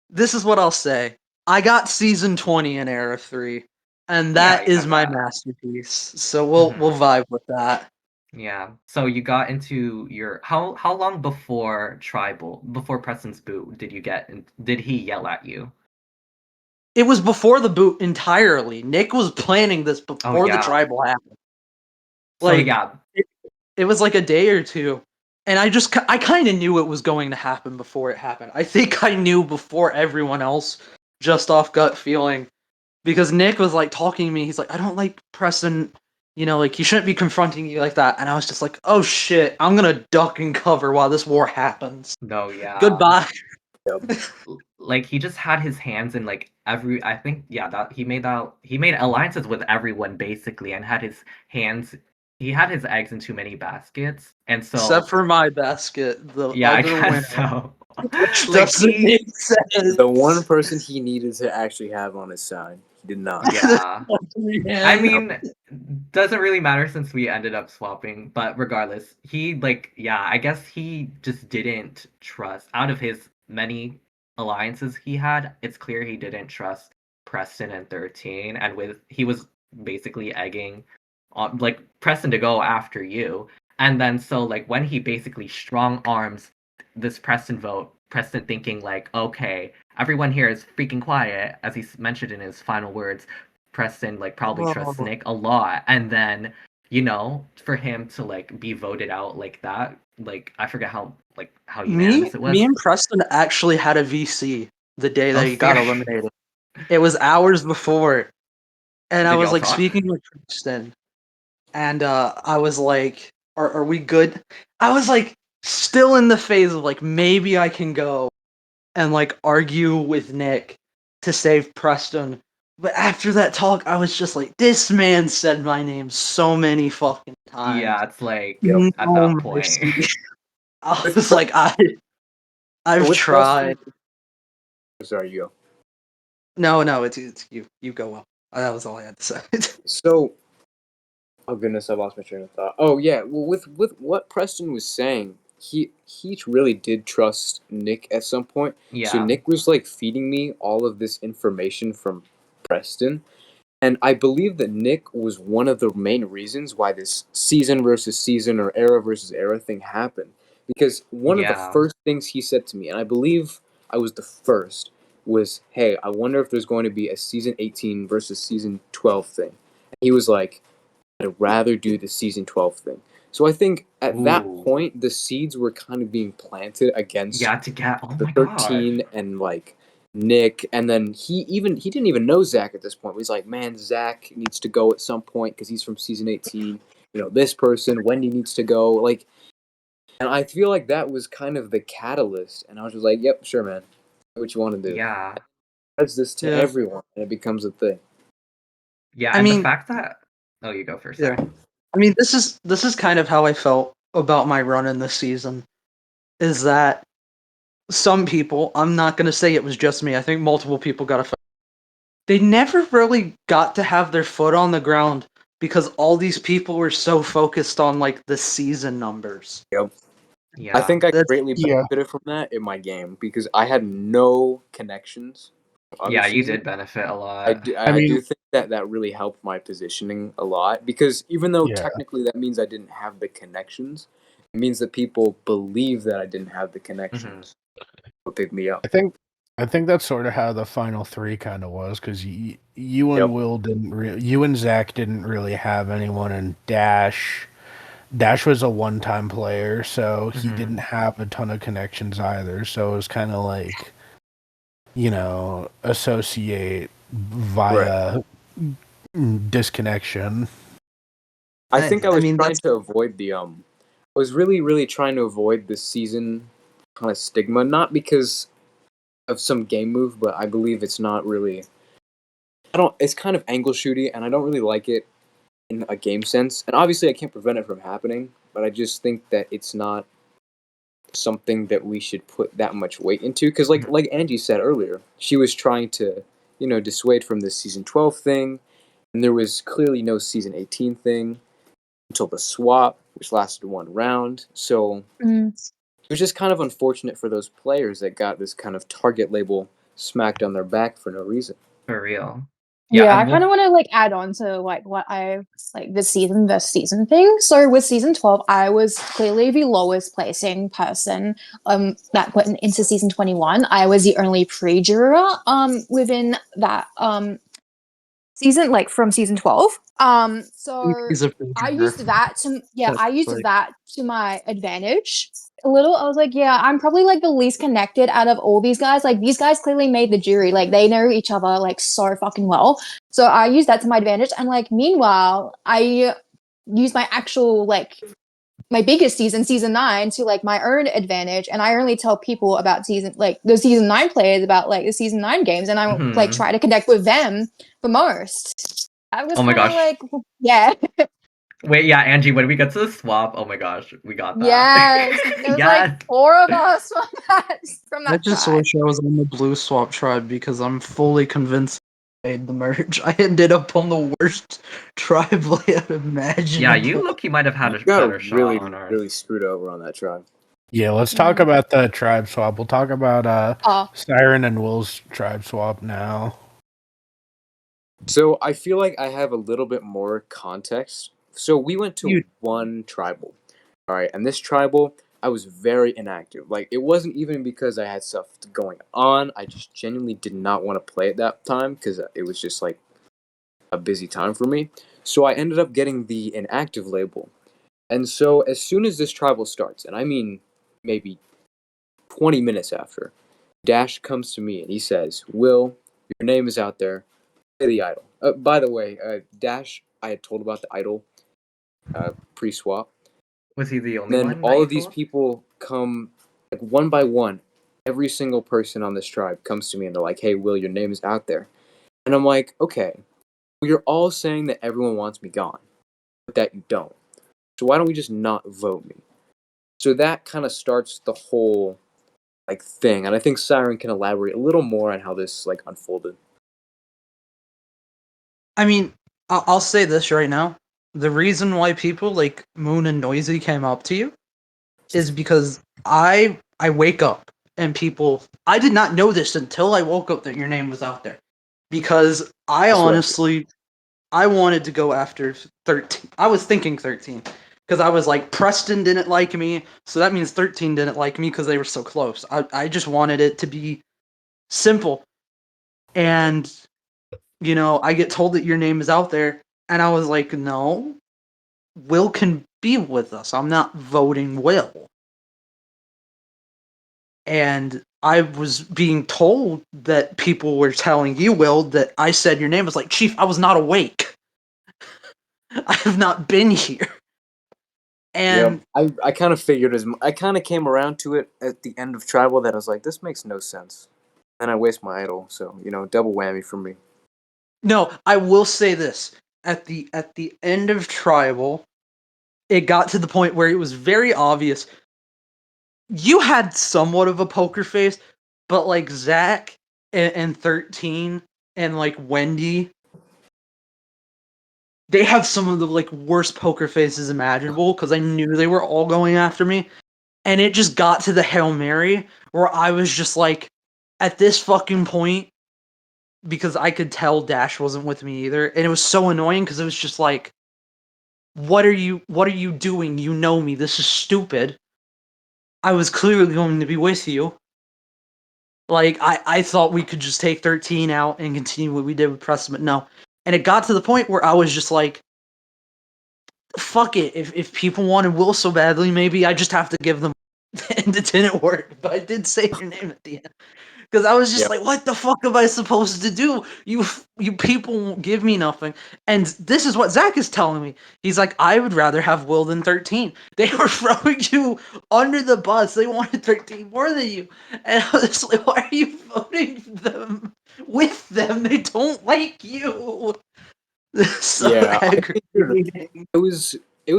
This is what I'll say. I got season 20 in Era 3, and Yeah, that you is got my that. masterpiece. So we'll vibe with that. Yeah. So you got into your how long before Preston's boot did you get? Did he yell at you? It was before the boot entirely. Nick was planning this Oh before the yeah. tribal happened. So yeah. It was like a day or two, and I kind of knew it was going to happen before it happened. I think I knew before everyone else, just off gut feeling, because Nick was talking to me. He's like, I don't like Preston. He shouldn't be confronting you like that. And I was just like, oh shit, I'm gonna duck and cover while this war happens. No, yeah. Goodbye. He just had his hands in every. I think that he made alliances with everyone basically, and had his hands. He had his eggs in too many baskets, and so Except for my basket, the yeah, I other winner. guess so. Which doesn't make sense. The one person he needed to actually have on his side, he did not. Yeah. Yeah. I mean, doesn't really matter since we ended up swapping, but regardless, he I guess he just didn't trust out of his many alliances he had, it's clear he didn't trust Preston and 13, and he was basically egging on Preston to go after you. And then so when he basically strong arms this Preston vote, Preston thinking okay, everyone here is freaking quiet, as he mentioned in his final words. Preston probably trusts Nick a lot, and then for him to like be voted out like that, like I forget how Me, unanimous it was. me and Preston actually had a VC the day that Oh, he got fair. eliminated. It was hours before, and I Did was y'all like talk? speaking with Preston, and I was like, "Are we good?" I was like still in the phase of like maybe I can go and like argue with Nick to save Preston. But after that talk, I was just like, this man said my name so many fucking times. Yeah, it's like Yep. at No that point. mercy. I With was Pre- like, I've with tried. Preston, sorry, you go. No, it's you. You go well. That was all I had to say. So, oh goodness, I lost my train of thought. Oh yeah, well, with what Preston was saying, he really did trust Nick at some point. So Yeah. Nick was like feeding me all of this information from Preston, and I believe that Nick was one of the main reasons why this season versus season or era versus era thing happened. Because one of the Yeah. first things he said to me, and I believe I was the first, was, "Hey, I wonder if there's going to be a season 18 versus season 12 thing." And he was like, "I'd rather do the season 12 thing." So I think at that Ooh. point, the seeds were kind of being planted against Yeah, to get oh the my gosh. 13 and like Nick, and then he didn't even know Zach at this point. He's like, man, Zach needs to go at some point because he's from season 18. This person, Wendy needs to go. Like, and I feel like that was kind of the catalyst. And I was just like, yep, sure, man, do what you want to do. Yeah. Does this to Yeah. everyone, and it becomes a thing. Yeah, I and the mean, fact that oh, you go first. yeah. Sorry. I mean, this is kind of how I felt about my run in this season. Is that some people? I'm not gonna say it was just me. I think multiple people got affected. They never really got to have their foot on the ground because all these people were so focused on like the season numbers. Yep. Yeah. I think I That's greatly Yeah. benefited from that in my game because I had no connections. Other Yeah, you seasons. did benefit a lot. I I do mean, think that really helped my positioning a lot because even though yeah. technically that means I didn't have the connections, it means that people believe that I didn't have the connections. Will pick me up. I think that's sort of how the final three kind of was because you and Yep. Will didn't you and Zach didn't really have anyone, and Dash was a one-time player, so he Mhm. didn't have a ton of connections either. So it was kind of like, associate via disconnection. I think I was mean, trying that's to avoid I was really really trying to avoid this season kind of stigma, not because of some game move, but I believe it's not really. I don't. It's kind of angle shooty, and I don't really like it in a game sense. And obviously, I can't prevent it from happening, but I just think that it's not something that we should put that much weight into. Because, like Angie said earlier, she was trying to, dissuade from this season 12 thing, and there was clearly no season 18 thing until the swap, which lasted one round. So it was just kind of unfortunate for those players that got this kind of target label smacked on their back for no reason. For real. Yeah, I and kind of want to like add on to like what I like the season versus season thing. So with season 12, I was clearly the lowest placing person that went into season 21. I was the only pre-juror within that season, like from season 12. So he's a I figure. used that to That's I used like- that to my advantage a little. I was like, yeah, I'm probably like the least connected out of all these guys. Like these guys clearly made the jury. Like they know each other like so fucking well. So I used that to my advantage. And like meanwhile, I used my actual like my biggest season 9 to like my own advantage, and I only tell people about the season 9 players about like the season 9 games, and I like try to connect with them the most. I was Oh my kind of gosh. like, yeah. Wait, yeah, Angie, when we get to the swap, oh my gosh, we got that. Yes, there's like 4 of us from I that just tribe. wish I was on the blue swap tribe because I'm fully convinced I made the merge. I ended up on the worst tribe layout imaginable. Yeah, you look, you might have had You a got better really, shot on ours. really screwed over on that tribe. Yeah, let's talk about the tribe swap. We'll talk about Siren and Will's tribe swap now. So I feel like I have a little bit more context. So we went to one tribal, all right, and this tribal I was very inactive. Like it wasn't even because I had stuff going on. I just genuinely did not want to play at that time because it was just like a busy time for me. So I ended up getting the inactive label. And so as soon as this tribal starts, and I mean maybe 20 minutes after, Dash comes to me and he says, Will, your name is out there. Play the idol. By the way, Dash, I had told about the idol pre-swap. Was he the only Then one that all you of these told? people come, like, one by one. Every single person on this tribe comes to me and they're like, hey, Will, your name is out there. And I'm like, okay, well, you're all saying that everyone wants me gone, but that you don't. So why don't we just not vote me? So that kind of starts the whole like thing, and I think Siren can elaborate a little more on how this like unfolded. I mean, I'll say this right now. The reason why people like Moon and Noisy came up to you is because I wake up and people I did not know this until I woke up that your name was out there. Because I That's what I honestly I wanted to go after 13. I was thinking 13 because I was like Preston didn't like me, so that means 13 didn't like me because they were so close. I just wanted it to be simple. And I get told that your name is out there, and I was like, no, Will can be with us. I'm not voting Will. And I was being told that people were telling you, Will, that I said your name. I was like, Chief, I was not awake. I have not been here. Yeah, And I kind of figured I kind of came around to it at the end of Tribal that I was like, this makes no sense. And I waste my idol, so double whammy for me. no, I will say this. At the end of Tribal, it got to the point where it was very obvious. You had somewhat of a poker face, but like Zach and 13 and like Wendy, they have some of the like worst poker faces imaginable because I knew they were all going after me. And it just got to the Hail Mary where I was just like, at this fucking point, because I could tell Dash wasn't with me either. And it was so annoying because it was just like, what are you doing? You know me. This is stupid. I was clearly going to be with you. Like, I thought we could just take 13 out and continue what we did with Preston, but no. And it got to the point where I was just like, fuck it. If people wanted Will so badly, maybe I just have to give them. And it didn't work, but I did say your name at the end. Because I was just Yep. like, what the fuck am I supposed to do? You people won't give me nothing. And this is what Zach is telling me. He's like, I would rather have Will than 13. They were throwing you under the bus. They wanted 13 more than you. And I was like, why are you voting them with them? They don't like you. So Yeah, I figured aggravating. it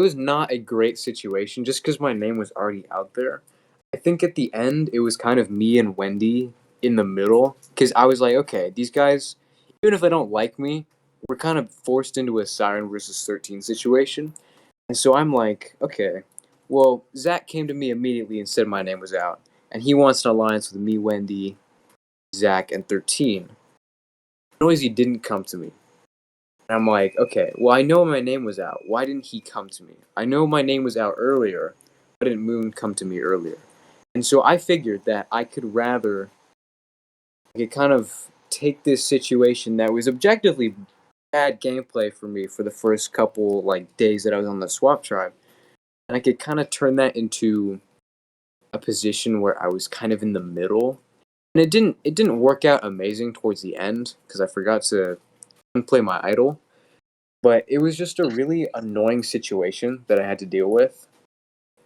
was not a great situation just because my name was already out there. I think at the end it was kind of me and Wendy in the middle because I was like, okay, these guys, even if they don't like me, we're kind of forced into a Siren versus 13 situation. And so I'm like, okay, well, Zach came to me immediately and said my name was out, and he wants an alliance with me, Wendy, Zach, and 13. Noisy didn't come to me. And I'm like, okay, well, I know my name was out. Why didn't he come to me? I know my name was out earlier. Why didn't Moon come to me earlier? And so I figured that I could kind of take this situation that was objectively bad gameplay for me for the first couple like days that I was on the swap tribe, and I could kind of turn that into a position where I was kind of in the middle. And it didn't work out amazing towards the end because I forgot to unplay my idol. But it was just a really annoying situation that I had to deal with,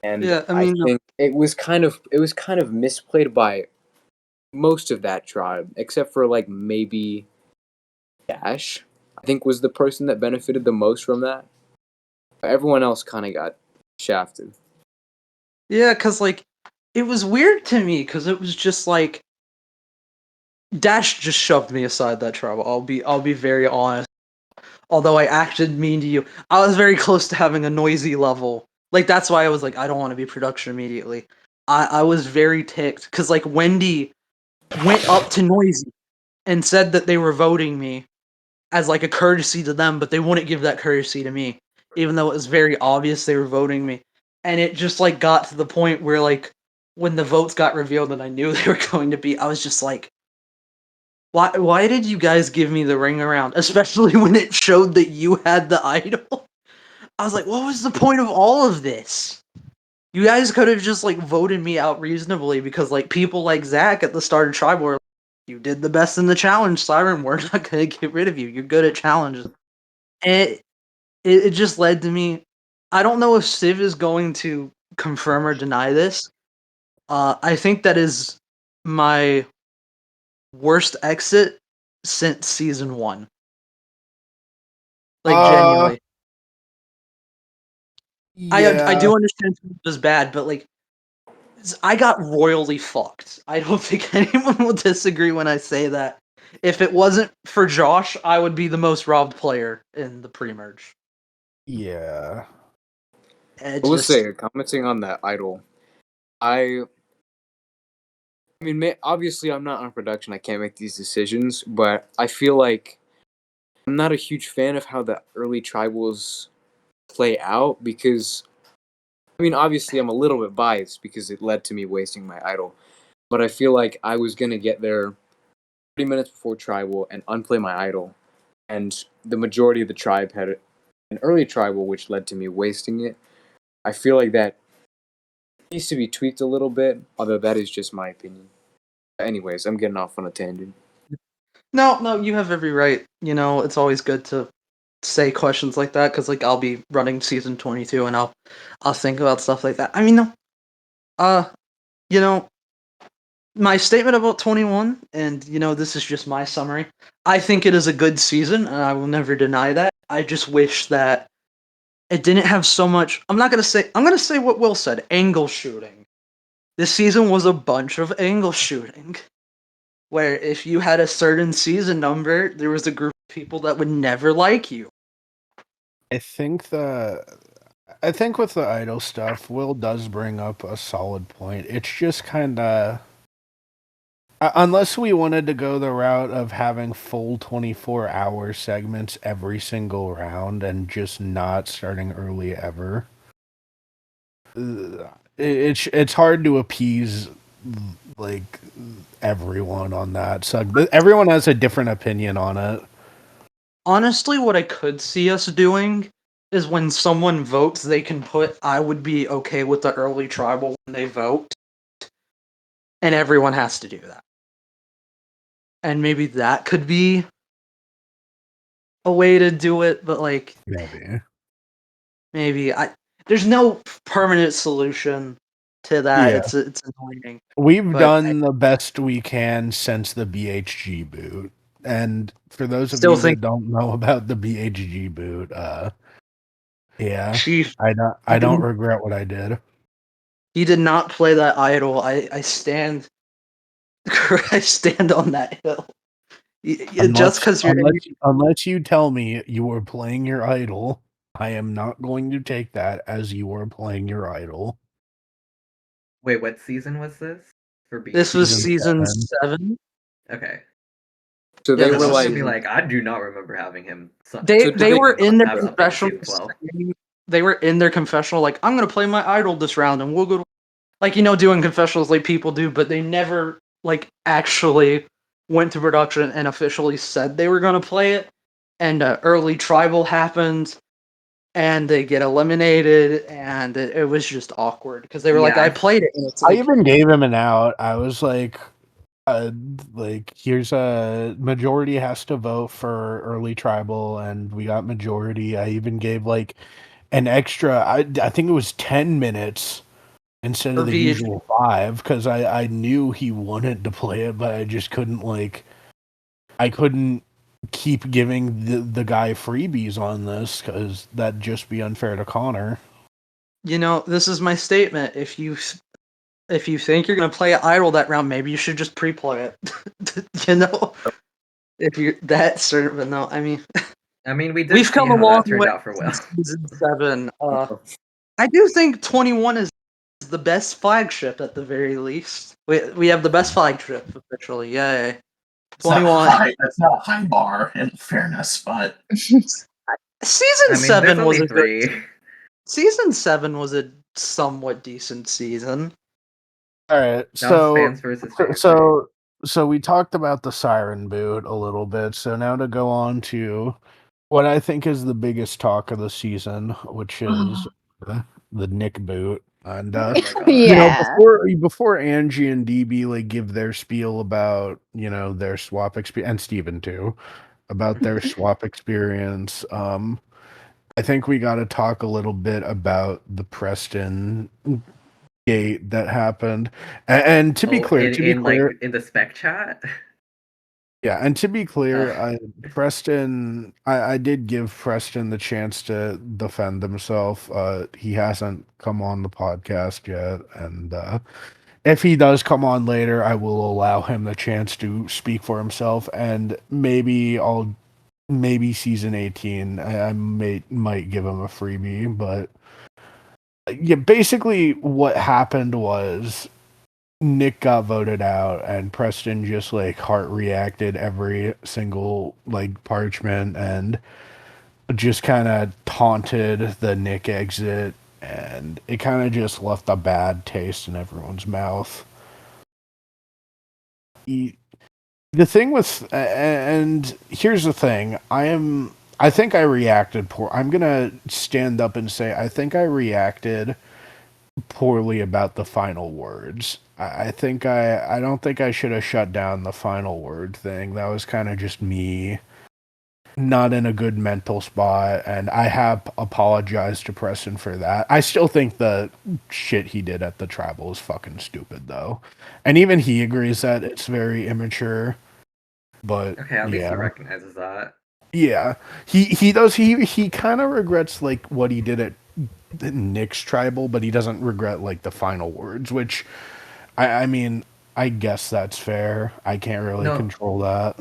and Yeah, I I mean, think it was kind of misplayed by most of that tribe, except for like maybe Dash. I think was the person that benefited the most from that. Everyone else kind of got shafted. yeah, because like, it was weird to me because it was just like, Dash just shoved me aside that trouble. I'll be very honest. Although I acted mean to you, I was very close to having a noisy level. Like that's why I was like, I don't want to be production immediately. I was very ticked because like Wendy went up to Noisy and said that they were voting me as like a courtesy to them, but they wouldn't give that courtesy to me, even though it was very obvious they were voting me. And it just like got to the point where like when the votes got revealed and I knew they were going to be, I was just like, Why did you guys give me the ring around? Especially when it showed that you had the idol. I was like, what was the point of all of this? You guys could have just like voted me out reasonably because like people like Zach at the start of Tribal were like, you did the best in the challenge, Siren. We're not gonna get rid of you. You're good at challenges. And it just led to me. I don't know if Civ is going to confirm or deny this. I think that is my worst exit since season 1. Like genuinely. I Yeah. do understand it was bad, but like I got royally fucked. I don't think anyone will disagree when I say that. If it wasn't for Josh, I would be the most robbed player in the pre-merge. Yeah. I will say, commenting on that idol, I mean, obviously, I'm not on production. I can't make these decisions, but I feel like I'm not a huge fan of how the early tribals play out because, I mean, obviously, I'm a little bit biased because it led to me wasting my idol. But I feel like I was gonna get there 30 minutes before tribal and unplay my idol, and the majority of the tribe had an early tribal, which led to me wasting it. I feel like that needs to be tweaked a little bit, although that is just my opinion. Anyways, I'm getting off on a tangent. No, you have every right. You know, it's always good to say questions like that because, like, I'll be running season 22 and I'll think about stuff like that. I mean, no, you know, my statement about 21, and you know, this is just my summary. I think it is a good season, and I will never deny that. I just wish that it didn't have so much. I'm not gonna say. I'm gonna say what Will said. Angle shooting. This season was a bunch of angle shooting, where if you had a certain season number, there was a group of people that would never like you. I think with the idol stuff, Will does bring up a solid point. It's just kind of unless we wanted to go the route of having full 24-hour segments every single round and just not starting early ever. It's hard to appease like everyone on that. So everyone has a different opinion on it. Honestly, what I could see us doing is when someone votes, they can put, I would be okay with the early tribal when they vote. And everyone has to do that. And maybe that could be a way to do it, but like maybe there's no permanent solution to that. Yeah. It's annoying. We've But done the best we can since the BHG boot. And for those of still you think that don't know about the BHG boot, yeah, Chief I don't regret what I did. he did not play that idol. I stand I stand on that hill. Just because you're Unless you tell me you were playing your idol, I am not going to take that as you were playing your idol. Wait, what season was this for BHG? this was season Season 7. Okay. So Yeah, they this were I was is gonna be like, like, I do not remember having him. They So did they were in their have something in confessional. season 12. They were in their confessional like, I'm gonna play my idol this round, and we'll go to, like, you know, doing confessionals like people do, but they never like actually went to production and officially said they were gonna play it. And early tribal happened, and they get eliminated, and it was just awkward because they were like, I Yeah. played it, and it's I like, even gave him an out. I was like here's a majority has to vote for early tribal, and we got majority. I even gave like an extra. I think it was 10 minutes instead for of the VH. usual 5 because I knew he wanted to play it, but I just couldn't I couldn't keep giving the guy freebies on this because that'd just be unfair to Connor. You know, this is my statement. If you think you're gonna play idol that round, maybe you should just pre-play it. You know, if you're that certain. But no, I mean, I mean, we did we've see come a how long that turned way out for Will. since season 7. I do think 21 is the best flagship at the very least. We have the best flagship officially. Yay! It's not 21. high. That's not a high bar, in fairness, but Season I mean, there's 7 was only a good. 3. Season 7 was a somewhat decent season. All right, That was so fans versus so fans. so so we talked about the Siren boot a little bit. So now to go on to what I think is the biggest talk of the season, which is the Nick boot. And Oh my god. Yeah. before Angie and DB like give their spiel about their swap experience, and Steven too, about their swap experience, I think we got to talk a little bit about the Preston gate that happened. And to be Oh, clear, in the spec chat. yeah, and to be clear, Ugh. I did give Preston the chance to defend himself. He hasn't come on the podcast yet, and if he does come on later, I will allow him the chance to speak for himself, and maybe season 18, I might give him a freebie, but yeah, basically what happened was Nick got voted out, and Preston just like heart reacted every single like parchment and just kind of taunted the Nick exit, and it kind of just left a bad taste in everyone's mouth. The thing with and here's the thing, I think I reacted poor. I'm gonna stand up and say I think I reacted poorly about the final words. I don't think I should have shut down the final word thing. That was kind of just me not in a good mental spot, and I have apologized to Preston for that. I still think the shit he did at the tribal is fucking stupid though. And even he agrees that it's very immature. But Okay, at least he yeah. recognizes that. Yeah. He does he kind of regrets like what he did at Nick's tribal, but he doesn't regret like the final words, which I mean, I guess that's fair. I can't really No, control that.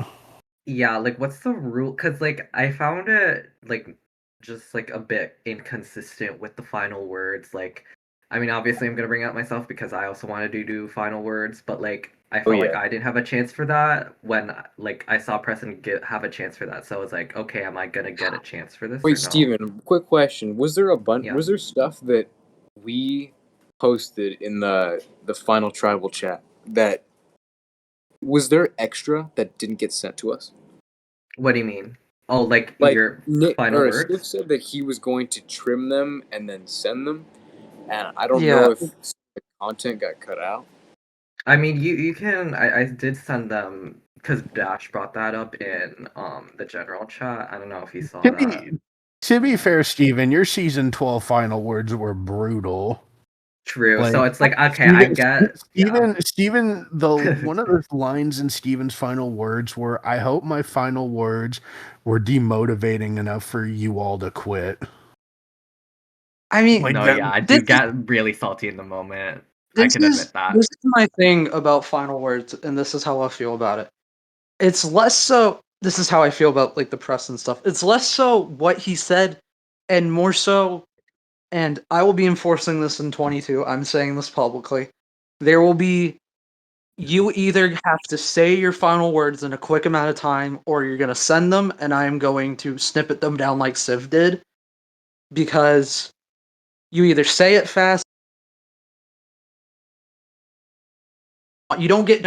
yeah, like what's the rule? Because like I found it like just like a bit inconsistent with the final words. Like, I mean, obviously I'm gonna bring out myself because I also wanted to do final words, but like I Oh felt like yeah. I didn't have a chance for that when like I saw Preston have a chance for that. So I was like, okay, am I gonna get a chance for this or Wait, no? Steven, quick question. Was there Yeah. was there stuff that we posted in the final tribal chat that was there extra that didn't get sent to us? What do you mean? Oh, like Like your Nick final or Stiff words? said that he was going to trim them and then send them, and I don't Yeah. know if the content got cut out. I mean, you can. I did send them because Dash brought that up in the general chat. I don't know if you saw To that. be fair, Steven, your season 12 final words were brutal. True. Like So it's like okay, I get yeah. Steven, the one of the lines in Steven's final words were, "I hope my final words were demotivating enough for you all to quit." I mean, Like No, that. yeah, I this do get really salty in the moment. I this can is admit that. this is my thing about final words, and this is how I feel about it. It's less so. This is how I feel about like the press and stuff. It's less so what he said, and more so. And I will be enforcing this in 22. I'm saying this publicly. There will be. You either have to say your final words in a quick amount of time, or you're gonna send them, and I am going to snippet them down like Civ did, because you either say it fast. You don't get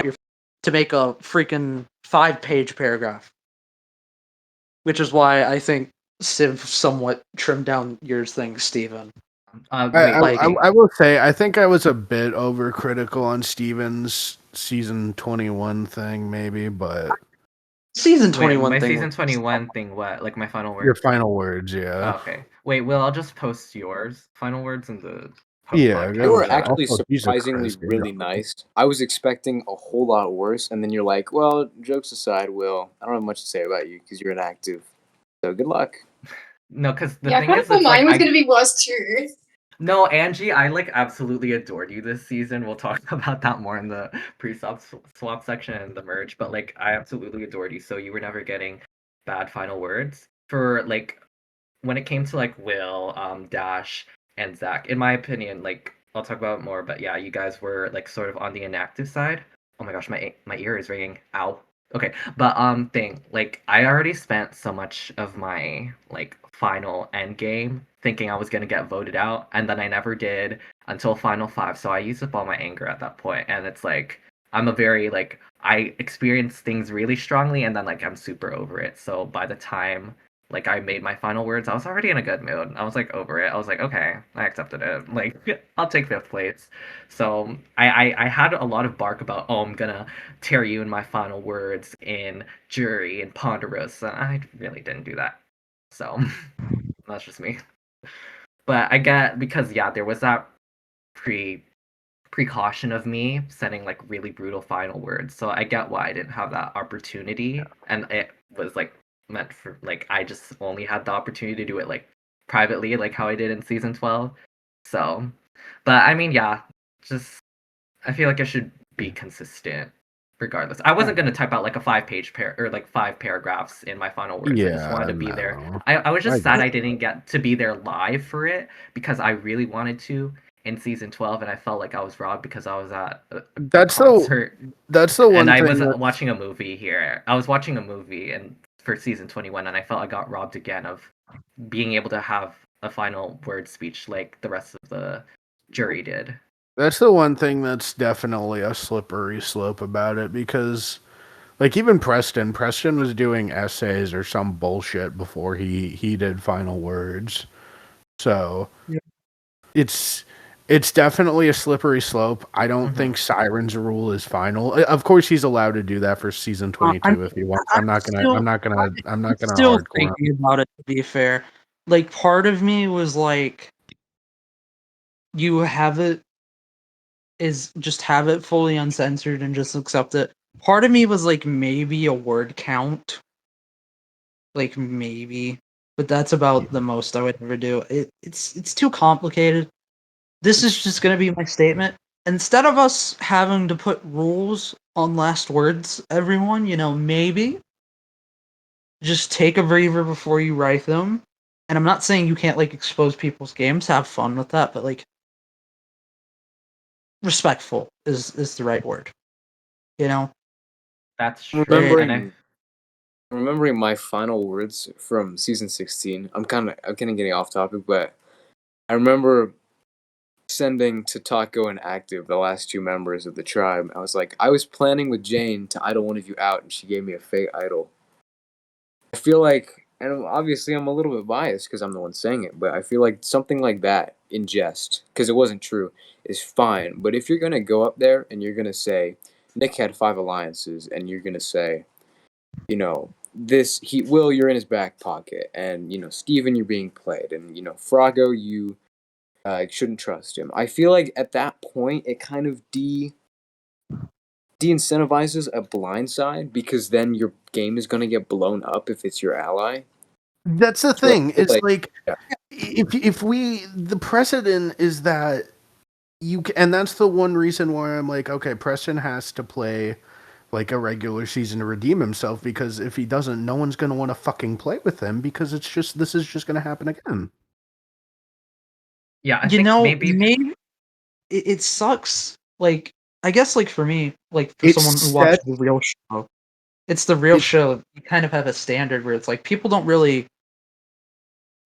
to make a freaking 5-page paragraph, which is why I think Civ somewhat trimmed down yours thing, Steven. Wait, Like, I will say I think I was a bit overcritical on Steven's season 21 thing, maybe, but season wait, 21 my thing season was 21 thing. What? Like my final your words? final words, Oh, yeah. okay. Wait, Will, I'll just post yours final words in the Yeah, They go podcast were ahead. chat. actually Also, Jesus surprisingly Christ, really nice. I was expecting a whole lot worse, and then you're like, "Well, jokes aside, Will, I don't have much to say about you because you're inactive. So good luck." No, because the Yeah, I thing kind of is, thought it's like mine was I gonna be worse too. No, Angie, I like absolutely adored you this season. We'll talk about that more in the pre-swap section and the merge, but like I absolutely adored you. So you were never getting bad final words for like when it came to like Will, Dash, and Zach. In my opinion, like I'll talk about it more, but yeah, you guys were like sort of on the inactive side. Oh my gosh, my ear is ringing. Ow. Okay, but thing like I already spent so much of my like final end game thinking I was gonna get voted out, and then I never did until final five. So I used up all my anger at that point, and it's like I'm a very like I experience things really strongly and then like I'm super over it. So by the time like I made my final words, I was already in a good mood. I was like over it. I was like, okay, I accepted it. Like I'll take fifth place. So I had a lot of bark about, oh, I'm gonna tear you in my final words in jury and ponderous. And I really didn't do that. So that's just me. But I get because yeah, there was that pre precaution of me setting like really brutal final words. So I get why I didn't have that opportunity, and it was like meant for like I just only had the opportunity to do it like privately, like how I did in season 12. So, but I mean, yeah, just I feel like I should be consistent regardless. I wasn't gonna type out like a 5-page pair or like 5 paragraphs in my final words. I just Yeah, wanted to be there. no. I was I just sad get I didn't get to be there live for it because I really wanted to in season 12 and I felt like I was robbed because I was at a that's the concert that's the and one I thing wasn't that's watching a movie here. I was watching a movie and for season 21 and I felt I got robbed again of being able to have a final word speech like the rest of the jury did. that's the one thing that's definitely a slippery slope about it because like even Preston was doing essays or some bullshit before he did final words. So Yeah. it's it's definitely a slippery slope. I don't Mhm. think Siren's rule is final. Of course, he's allowed to do that for season I'm 22 if he wants. I'm still I'm I'm not gonna still hardcore him. thinking about it, to be fair. Like, part of me was like, you have it is just have it fully uncensored and just accept it. Part of me was like, maybe a word count, like maybe, but that's about the most I would ever do. It's too complicated. This is just gonna be my statement. Instead of us having to put rules on last words, everyone, maybe just take a breather before you write them. And I'm not saying you can't like expose people's games, have fun with that, but like respectful is the right word. You know? That's true. It, And I Remembering my final words from season 16. I'm kind of getting off topic, but I remember sending to Taco and Active, the last two members of the tribe. I was like, I was planning with Jane to idle one of you out, and she gave me a fake idol. I feel like, and obviously I'm a little bit biased because I'm the one saying it, but I feel like something like that in jest, because it wasn't true, is fine. But if you're gonna go up there and you're gonna say Nick had 5 alliances, and you're gonna say, Will, you're in his back pocket, and Steven, you're being played, and Frago, you shouldn't trust him. I feel like at that point it kind of de-incentivizes a blind side because then your game is gonna get blown up if it's your ally. That's the So I thing. feel It's like like yeah. if we the precedent is that and that's the one reason why I'm like, okay, Preston has to play like a regular season to redeem himself because if he doesn't, no one's gonna want to fucking play with him because this is just gonna happen again. yeah, I think maybe maybe it sucks. Like, I guess, like for me, like for It's someone who set. watches the real show, it's the real It show. You kind of have a standard where it's like people don't really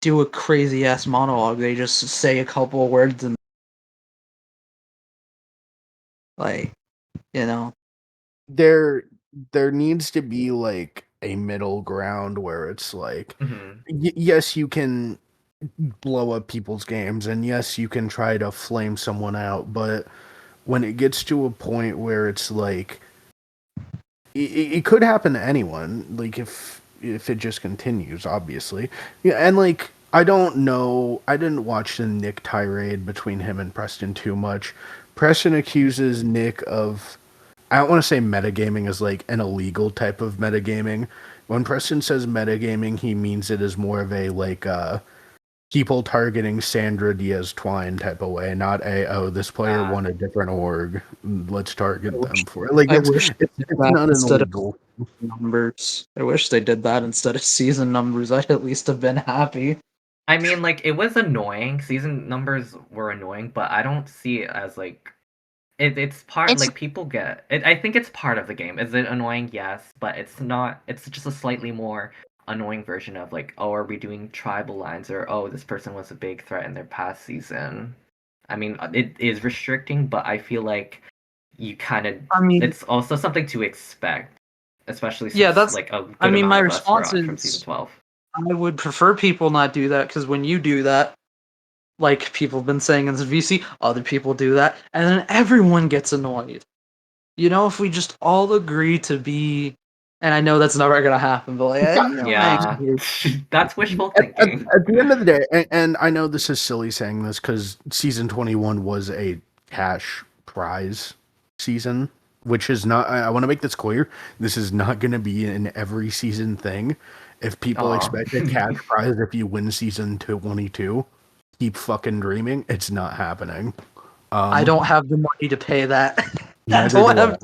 do a crazy ass monologue. They just say a couple of words and like, you know. there there needs to be like a middle ground where it's like mhm. yes, you can blow up people's games and yes, you can try to flame someone out, but when it gets to a point where it's like it could happen to anyone, like if it just continues, obviously. Yeah, and like I don't know, I didn't watch the Nick tirade between him and Preston too much. Preston accuses Nick of, I don't want to say metagaming as like an illegal type of metagaming. When Preston says metagaming, he means it as more of a like people targeting Sandra Diaz Twine type of way, not this player won a different org. Let's I target them wish, for it. Like I wish they did it's that not an instead of illegal. numbers. I wish they did that instead of season numbers. I'd at least have been happy. I mean, like it was annoying. Season numbers were annoying, but I don't see it as like it's part It's like people get it. I think it's part of the game. Is it annoying? Yes, but it's not. It's just a slightly more annoying version of like, oh, are we doing tribal lines or oh, this person was a big threat in their past season. I mean, it is restricting, but I feel like you kind of. I mean, It's also something to expect, especially since Yeah, that's- like a good I mean, amount my of us were response from is- season 12. I would prefer people not do that because when you do that, like people have been saying in the VC, other people do that, and then everyone gets annoyed. You know, if we just all agree to be, and I know that's never gonna happen, but like, Yeah, that's wishful At thinking. the end of the day, and I know this is silly saying this because season 21 was a cash prize season, which is not. I want to make this clear. This is not going to be an every season thing. If people Aw. expect a cash prize if you win season 22, keep fucking dreaming. It's not happening. I don't have the money to pay that. I Neither don't do have.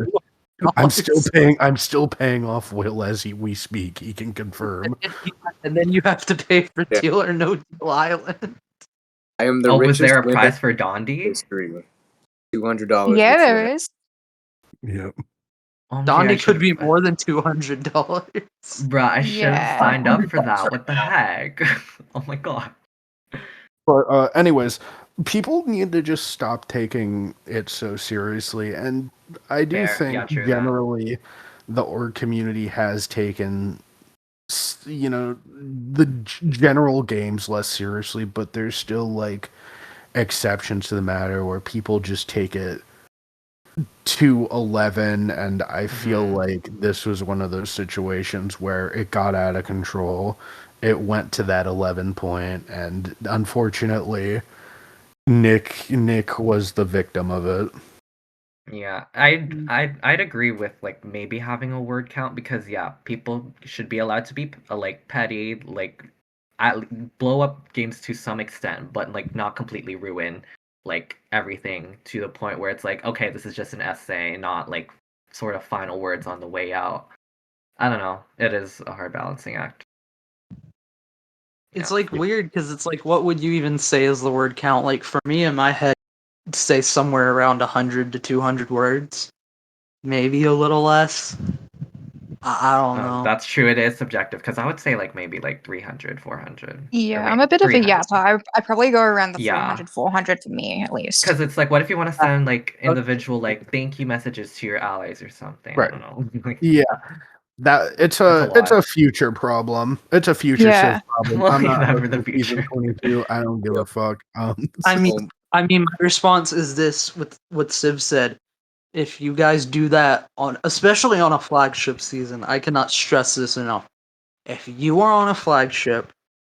I. I'm still paying. I'm still paying off Will as we speak. He can confirm. And then you have to pay for Yeah. Deal or No Deal Island. I am the Oh, was richest there a winner prize for in Dondi? history. $200. Yeah, which there is. Yep. Dondi could be more than $200. Bruh, I should have Yeah. signed up for that. $100 What the right now. heck? Oh my god. But anyways, people need to just stop taking it so seriously, and I do Fair. Yeah, think true that. generally the org community has taken the general games less seriously, but there's still like exceptions to the matter where people just take it to 11, and I feel like this was one of those situations where it got out of control. It went to that 11 point, and unfortunately Nick was the victim of it. Yeah, I'd agree with like maybe having a word count because yeah, people should be allowed to be like petty, like blow up games to some extent, but like not completely ruin like everything to the point where it's like, okay, this is just an essay, not like sort of final words on the way out. I don't know. It is a hard balancing act. It's Yeah. like weird because it's like, what would you even say is the word count? Like for me in my head, I'd say somewhere around 100 to 200 words, maybe a little less. I don't know. That's true. It is subjective because I would say like maybe like 300, 400. Yeah, Or I'm wait, a bit of a 300. yapper. I probably go around the Yeah. 300, 400 for me at least. Because it's like, what if you want to send like individual like thank you messages to your allies or something? Right. I don't know. Like, Yeah, that it's a a lot. future problem. It's a future Yeah. Civ problem. We'll I'm leave not that for the hosting season future. 22. I don't give a Yep. fuck. I mean, Um, my response is this with what Civ said. If you guys do that especially on a flagship season, I cannot stress this enough. If you are on a flagship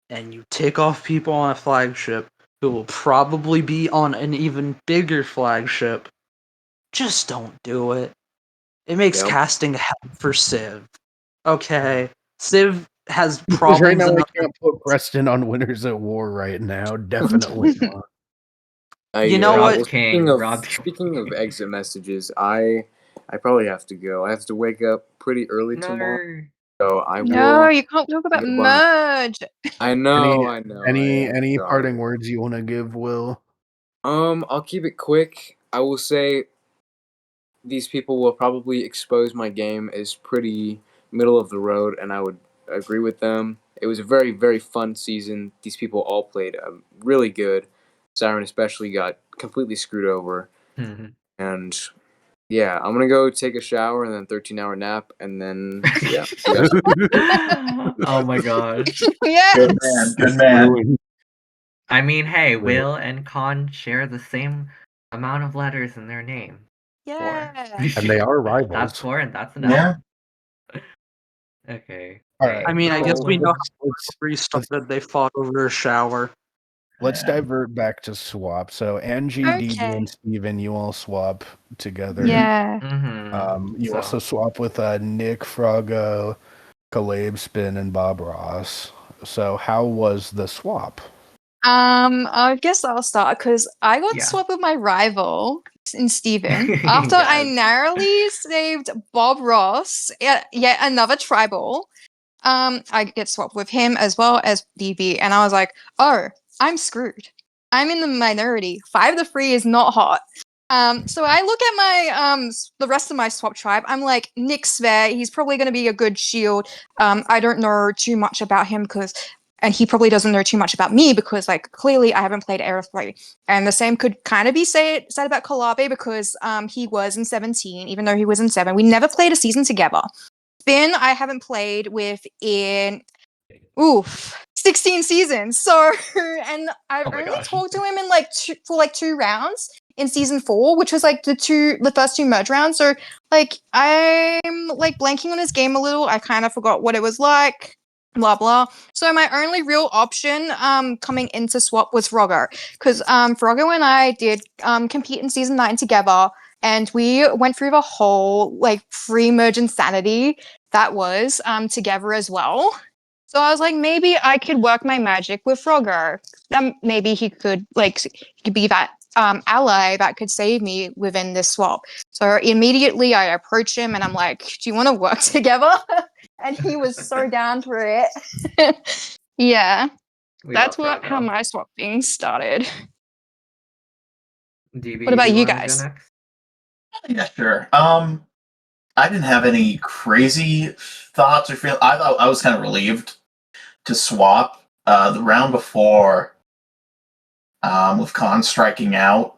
and you tick off people on a flagship who will probably be on an even bigger flagship, just don't do it. It makes Yep. casting hell for Civ. Okay, Civ has Because right problems. now I enough. can't put Preston on Winners at War right now. Definitely not. You know Rob what? King, Rob. Speaking of exit messages, I probably have to go. I have to wake up pretty early tomorrow, No. so I No, will. you can't talk about Goodbye. merge. I know. Any Sorry. parting words you want to give, Will? I'll keep it quick. I will say these people will probably expose my game as pretty middle of the road, and I would agree with them. It was a very, very fun season. These people all played really good. Siren especially got completely screwed over. And yeah, I'm gonna go take a shower and then 13-hour nap, and then yeah. Oh my gosh. Yes. Good man. Good man. I mean, hey, Will and Con share the same amount of letters in their name. Yeah. And they are rivals. That's 4 and that's an Yeah. Okay. All right. I mean, I guess we know Let's- how restarted. They fought over a shower. Let's Yeah. divert back to swap. So Angie, DJ, Okay. and Steven, you all swap together. Yeah. You So- also swap with Nick, Froggo, Caleb Spin, and Bob Ross. So how was the swap? I guess I'll start because I got Yeah. swapped with my rival in Steven after I Yes. narrowly saved Bob Ross, yet another tribal. I get swapped with him as well as DB, and I was like, oh, I'm screwed. I'm in the minority. 5-3 is not hot. So I look at my the rest of my swap tribe. I'm like, Nick Sver, he's probably going to be a good shield. I don't know too much about him because and he probably doesn't know too much about me because, like, clearly I haven't played Era 3. And the same could kind of be said about Kalabe because he was in 17, even though he was in 7. We never played a season together. Finn, I haven't played with in 16 seasons. So, and I've Oh my only gosh. talked to him in for 2 rounds in season 4, which was like the first 2 merge rounds. So, like, I'm like blanking on his game a little. I kind of forgot what it was like. Blah blah. So my only real option coming into swap was Froggo, because Froggo and I did compete in season 9 together, and we went through the whole like pre-merge insanity that was together as well. So I was like, maybe I could work my magic with Froggo. Maybe he could be that ally that could save me within this swap. So immediately I approached him and I'm like, do you want to work together? And he was so down for it. Yeah, We that's love how Froggo. my swapping started. DB, What about do you you want to go guys? next? Yeah, sure. I didn't have any crazy thoughts or feel. I thought I was kind of relieved to swap the round before with Khan striking out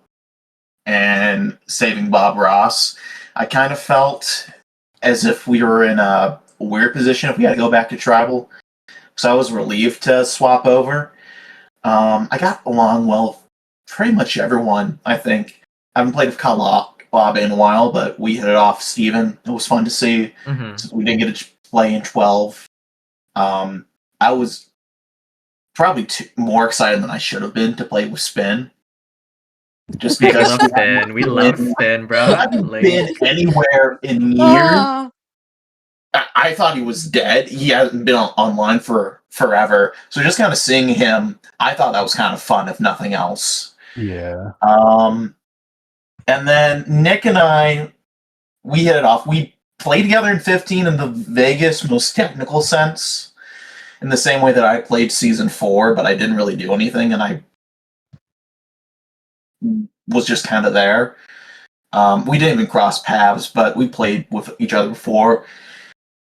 and saving Bob Ross. I kind of felt as if we were in a weird position if we had to go back to tribal. So I was relieved to swap over. I got along well with pretty much everyone, I think. I haven't played with Kalabe in a while, but we hit it off Steven. It was fun to see. Mm-hmm. We didn't get to play in 12. I was probably more excited than I should have been to play with Spin. Just We because love Spin. We love Spin, bro. I haven't Like, been anywhere in years. Ah, I thought he was dead. He hasn't been online for forever. So just kind of seeing him, I thought that was kind of fun, if nothing else. Yeah. And then Nick and I, we hit it off. We played together in 15 in the Vegas most technical sense, in the same way that I played season 4, but I didn't really do anything, and I was just kind of there. We didn't even cross paths, but we played with each other before.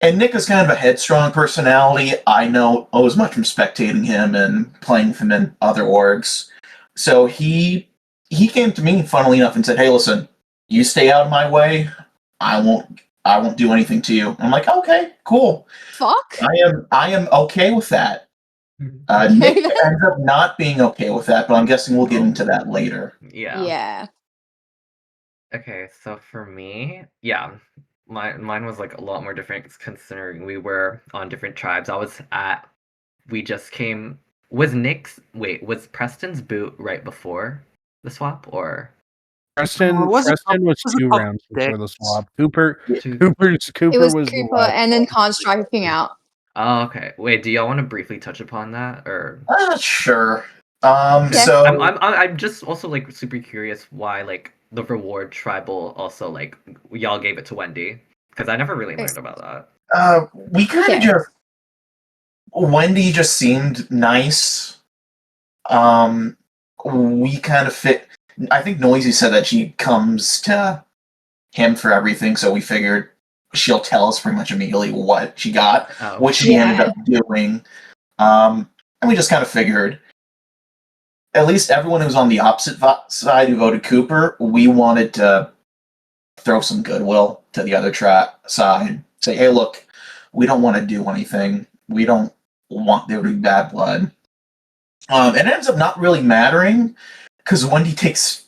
And Nick is kind of a headstrong personality. I know as much from spectating him and playing with him in other orgs. So he came to me, funnily enough, and said, "Hey, listen, you stay out of my way. I won't do anything to you." And I'm like, "Okay, cool. fuck. I am okay with that." Okay, Nick then. ends up not being okay with that, but I'm guessing we'll get into that later. yeah. Yeah. Okay, so for me, yeah, mine was like a lot more different considering we were on different tribes. We just came. Was Preston's boot right before the swap or? Preston was was a 2 couple rounds before the days. swap. Cooper Two- Cooper It was was the Cooper last and then one. Khan striking out. Oh, okay. Wait, do y'all want to briefly touch upon that or? Sure. Okay. So I'm just also like super curious why like the reward tribal also like y'all gave it to Wendy because I never really learned about that. we kind of Okay. just Wendy just seemed nice. We kind of fit. I think Noisy said that she comes to him for everything, so we figured she'll tell us pretty much immediately what she got, Oh, which she Yeah. ended up doing. And we just kind of figured, at least everyone who's on the opposite side who voted Cooper, we wanted to throw some goodwill to the other side. Say, hey, look, we don't want to do anything. We don't want there to be bad blood. It ends up not really mattering because Wendy takes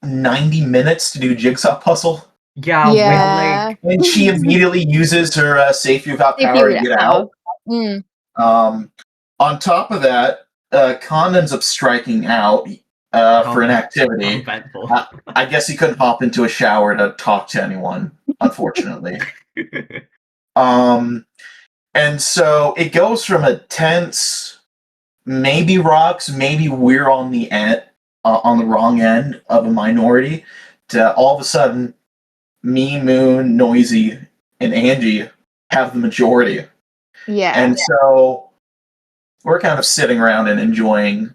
90 minutes to do jigsaw puzzle, yeah, Yeah. when, and she immediately uses her safety without Safety power to without get power. out. Mm. On top of that, Khan ends up striking out for an activity. Eventful. I guess he couldn't hop into a shower to talk to anyone, unfortunately. And so it goes from a tense, maybe rocks, maybe we're on the wrong end of a minority, to all of a sudden, me, Moon, Noisy, and Angie have the majority. Yeah. And so we're kind of sitting around and enjoying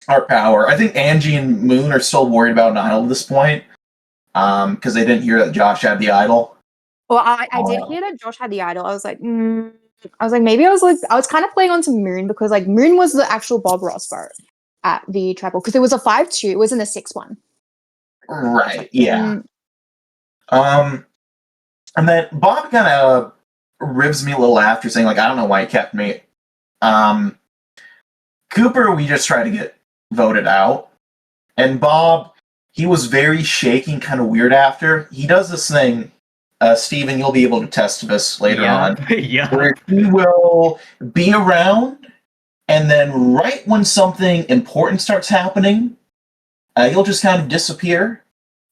our power. I think Angie and Moon are still worried about an idol at this point, because they didn't hear that Josh had the idol. Well, I did hear that Josh had the idol. I was like, I was like, maybe I was kind of playing onto Moon because like Moon was the actual Bob Ross vote at the tribal because it was a 5-2. It wasn't a 6-1. Right. Yeah. Mm, And then Bob kind of ribs me a little after, saying like, I don't know why he kept me. Cooper, we just tried to get voted out, and Bob, he was very shaky and kind of weird after. He does this thing. Steven, you'll be able to test this later on. Where he will be around, and then right when something important starts happening, he'll just kind of disappear.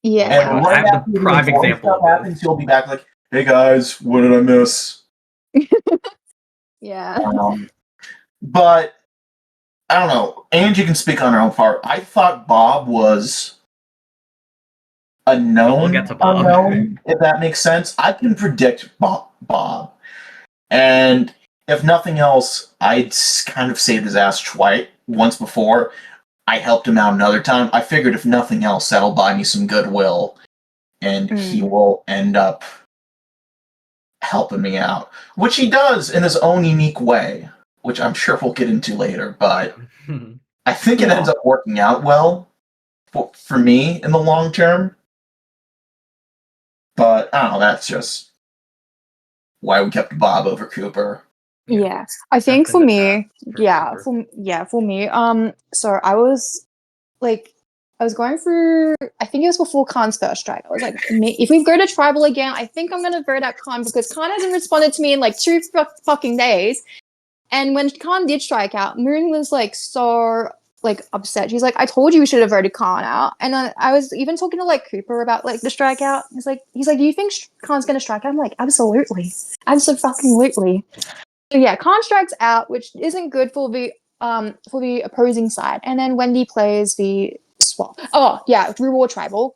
yeah. And right I have after the prime important example stuff of happens, this. he'll be back like, "Hey guys, what did I miss?" Yeah. But I don't know. Angie can speak on her own part. I thought Bob was a known We'll get to Bob. unknown, if that makes sense. I can predict Bob. And if nothing else, I'd kind of saved his ass once before. I helped him out another time. I figured if nothing else, that'll buy me some goodwill, and he will end up helping me out. Which he does in his own unique way, which I'm sure we'll get into later, but I think it ends up working out well for me in the long term. But I don't know, that's just why we kept Bob over Cooper. Yeah, I think for me, for me, so I was like, I was going through, I think it was before Khan's first strike. I was like, if we go to tribal again, I think I'm gonna vote out Khan because Khan hasn't responded to me in like 2 fucking days. And when Khan did strike out, Moon was like so like upset. She's like, I told you we should have voted Khan out. And I was even talking to like Cooper about like the strikeout. He's like, do you think Khan's gonna strike out? I'm like, absolutely, absolutely. So yeah, Khan strikes out, which isn't good for the opposing side. And then Wendy plays the swap. Oh yeah, reward tribal.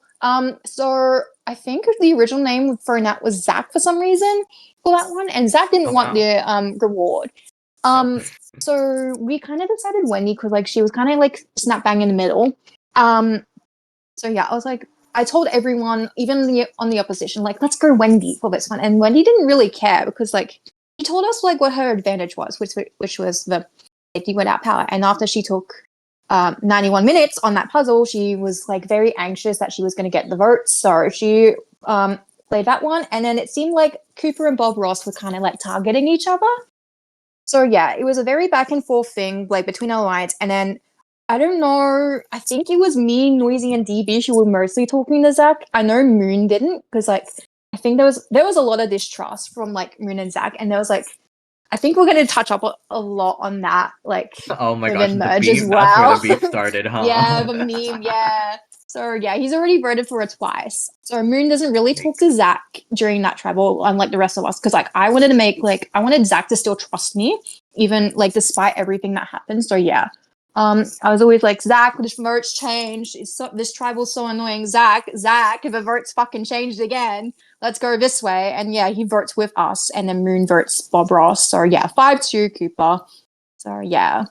So I think the original name for Nat was Zach for some reason for that one, and Zach didn't want the reward. So we kind of decided Wendy because like she was kind of like snap bang in the middle. So yeah, I was like, I told everyone, even on the opposition, like, let's go Wendy for this one. And Wendy didn't really care because like she told us like what her advantage was, which was the safety without power. And after she took 91 minutes on that puzzle, she was like very anxious that she was going to get the votes. So she played that one. And then it seemed like Cooper and Bob Ross were kind of like targeting each other. So yeah, it was a very back and forth thing, like between our lines. And then I don't know, I think it was me, Noisy, and DB who were mostly talking to Zach. I know Moon didn't, because like I think there was a lot of distrust from like Moon and Zach, and there was like I think we're gonna touch up a lot on that, like Oh my gosh, within the merge as beef. well. That's where the beef started, huh? Yeah, the meme, yeah. So yeah, he's already voted for it twice. So Moon doesn't really talk to Zach during that travel, unlike the rest of us, because like I wanted Zach to still trust me, even like despite everything that happened. So yeah. I was always like, Zach, this vote's changed. This tribal's so annoying. Zach, if the vote's fucking changed again, let's go this way. And yeah, he votes with us, and then Moon votes Bob Ross. So yeah, 5-2 Cooper. So yeah.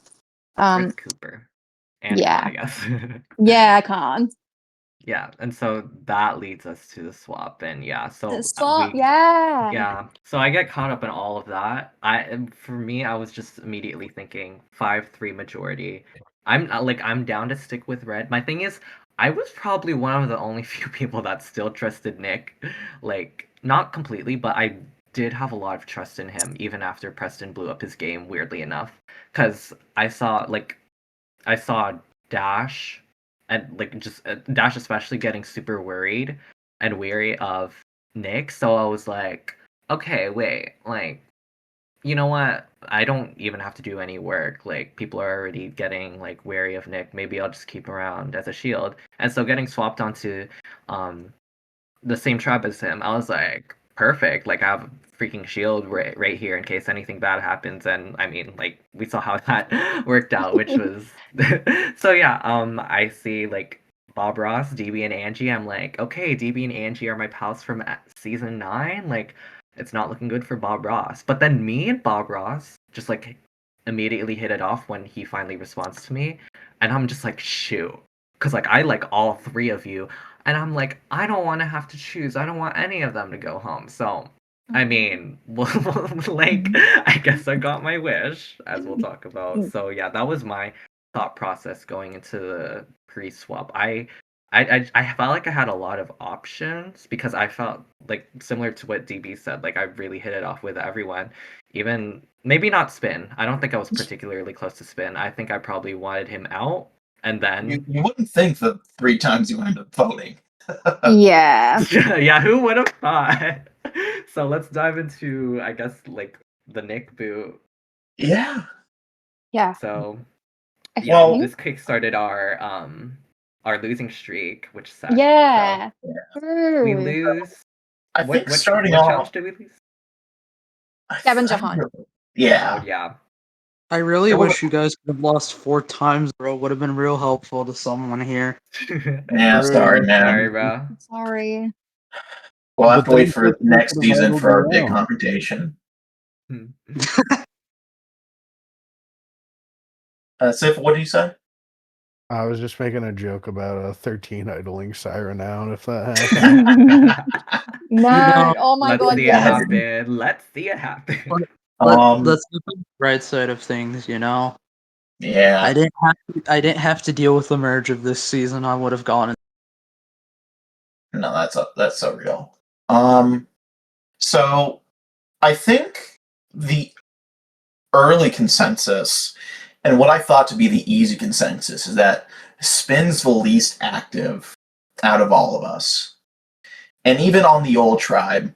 Cooper. And yeah. Khan, I guess. Yeah, I can't. Yeah, and so that leads us to the swap, and yeah, so The swap, yeah. So I get caught up in all of that. For me, I was just immediately thinking 5-3 majority. I'm down to stick with red. My thing is, I was probably one of the only few people that still trusted Nick, like not completely, but I did have a lot of trust in him even after Preston blew up his game. Weirdly enough, because I saw Dash and like just Dash especially getting super worried and weary of Nick. So I was like, okay, wait, like, you know what? I don't even have to do any work. Like people are already getting like wary of Nick. Maybe I'll just keep him around as a shield. And so getting swapped onto the same tribe as him, I was like, perfect. Like I have a freaking shield right here in case anything bad happens. And I mean, like we saw how that worked out, which was so yeah. I see like Bob Ross, DB, and Angie. I'm like, okay, DB and Angie are my pals from season 9. Like it's not looking good for Bob Ross. But then me and Bob Ross just like immediately hit it off when he finally responds to me, and I'm just like, shoot, because like I like all 3 of you. And I'm like, I don't want to have to choose. I don't want any of them to go home. So I mean, well, like, I guess I got my wish, as we'll talk about. So yeah, that was my thought process going into the pre-swap. I felt like I had a lot of options because I felt like similar to what DB said. Like I really hit it off with everyone, even maybe not Spin. I don't think I was particularly close to Spin. I think I probably wanted him out, and then You wouldn't think the 3 times you ended up voting. Yeah. yeah, who would have thought? So let's dive into, I guess, like the Nick boot. Yeah. Yeah. So I yeah, Well- this kickstarted our losing streak, which sucked. Yeah. So we True. lose. I think starting what off, challenge did we lose? Scavenger hunt. Yeah. Oh yeah. I really It was- wish you guys could have lost 4 times, bro. Would have been real helpful to someone here. Yeah, sorry, man. Sorry, bro. Sorry. We'll have But to wait then for Chris next could've season idled for our you big out. confrontation. Hmm. Sif, what did you say? I was just making a joke about a 13 idling Siren out if that happened. No. Oh my Let's god, see it yes. happen. Let's see it happen. Let's look at the right side of things, you know. Yeah. I didn't have to deal with the merge of this season. I would have gone. No, that's so real. So I think the early consensus and what I thought to be the easy consensus is that Spin's the least active out of all of us. And even on the old tribe,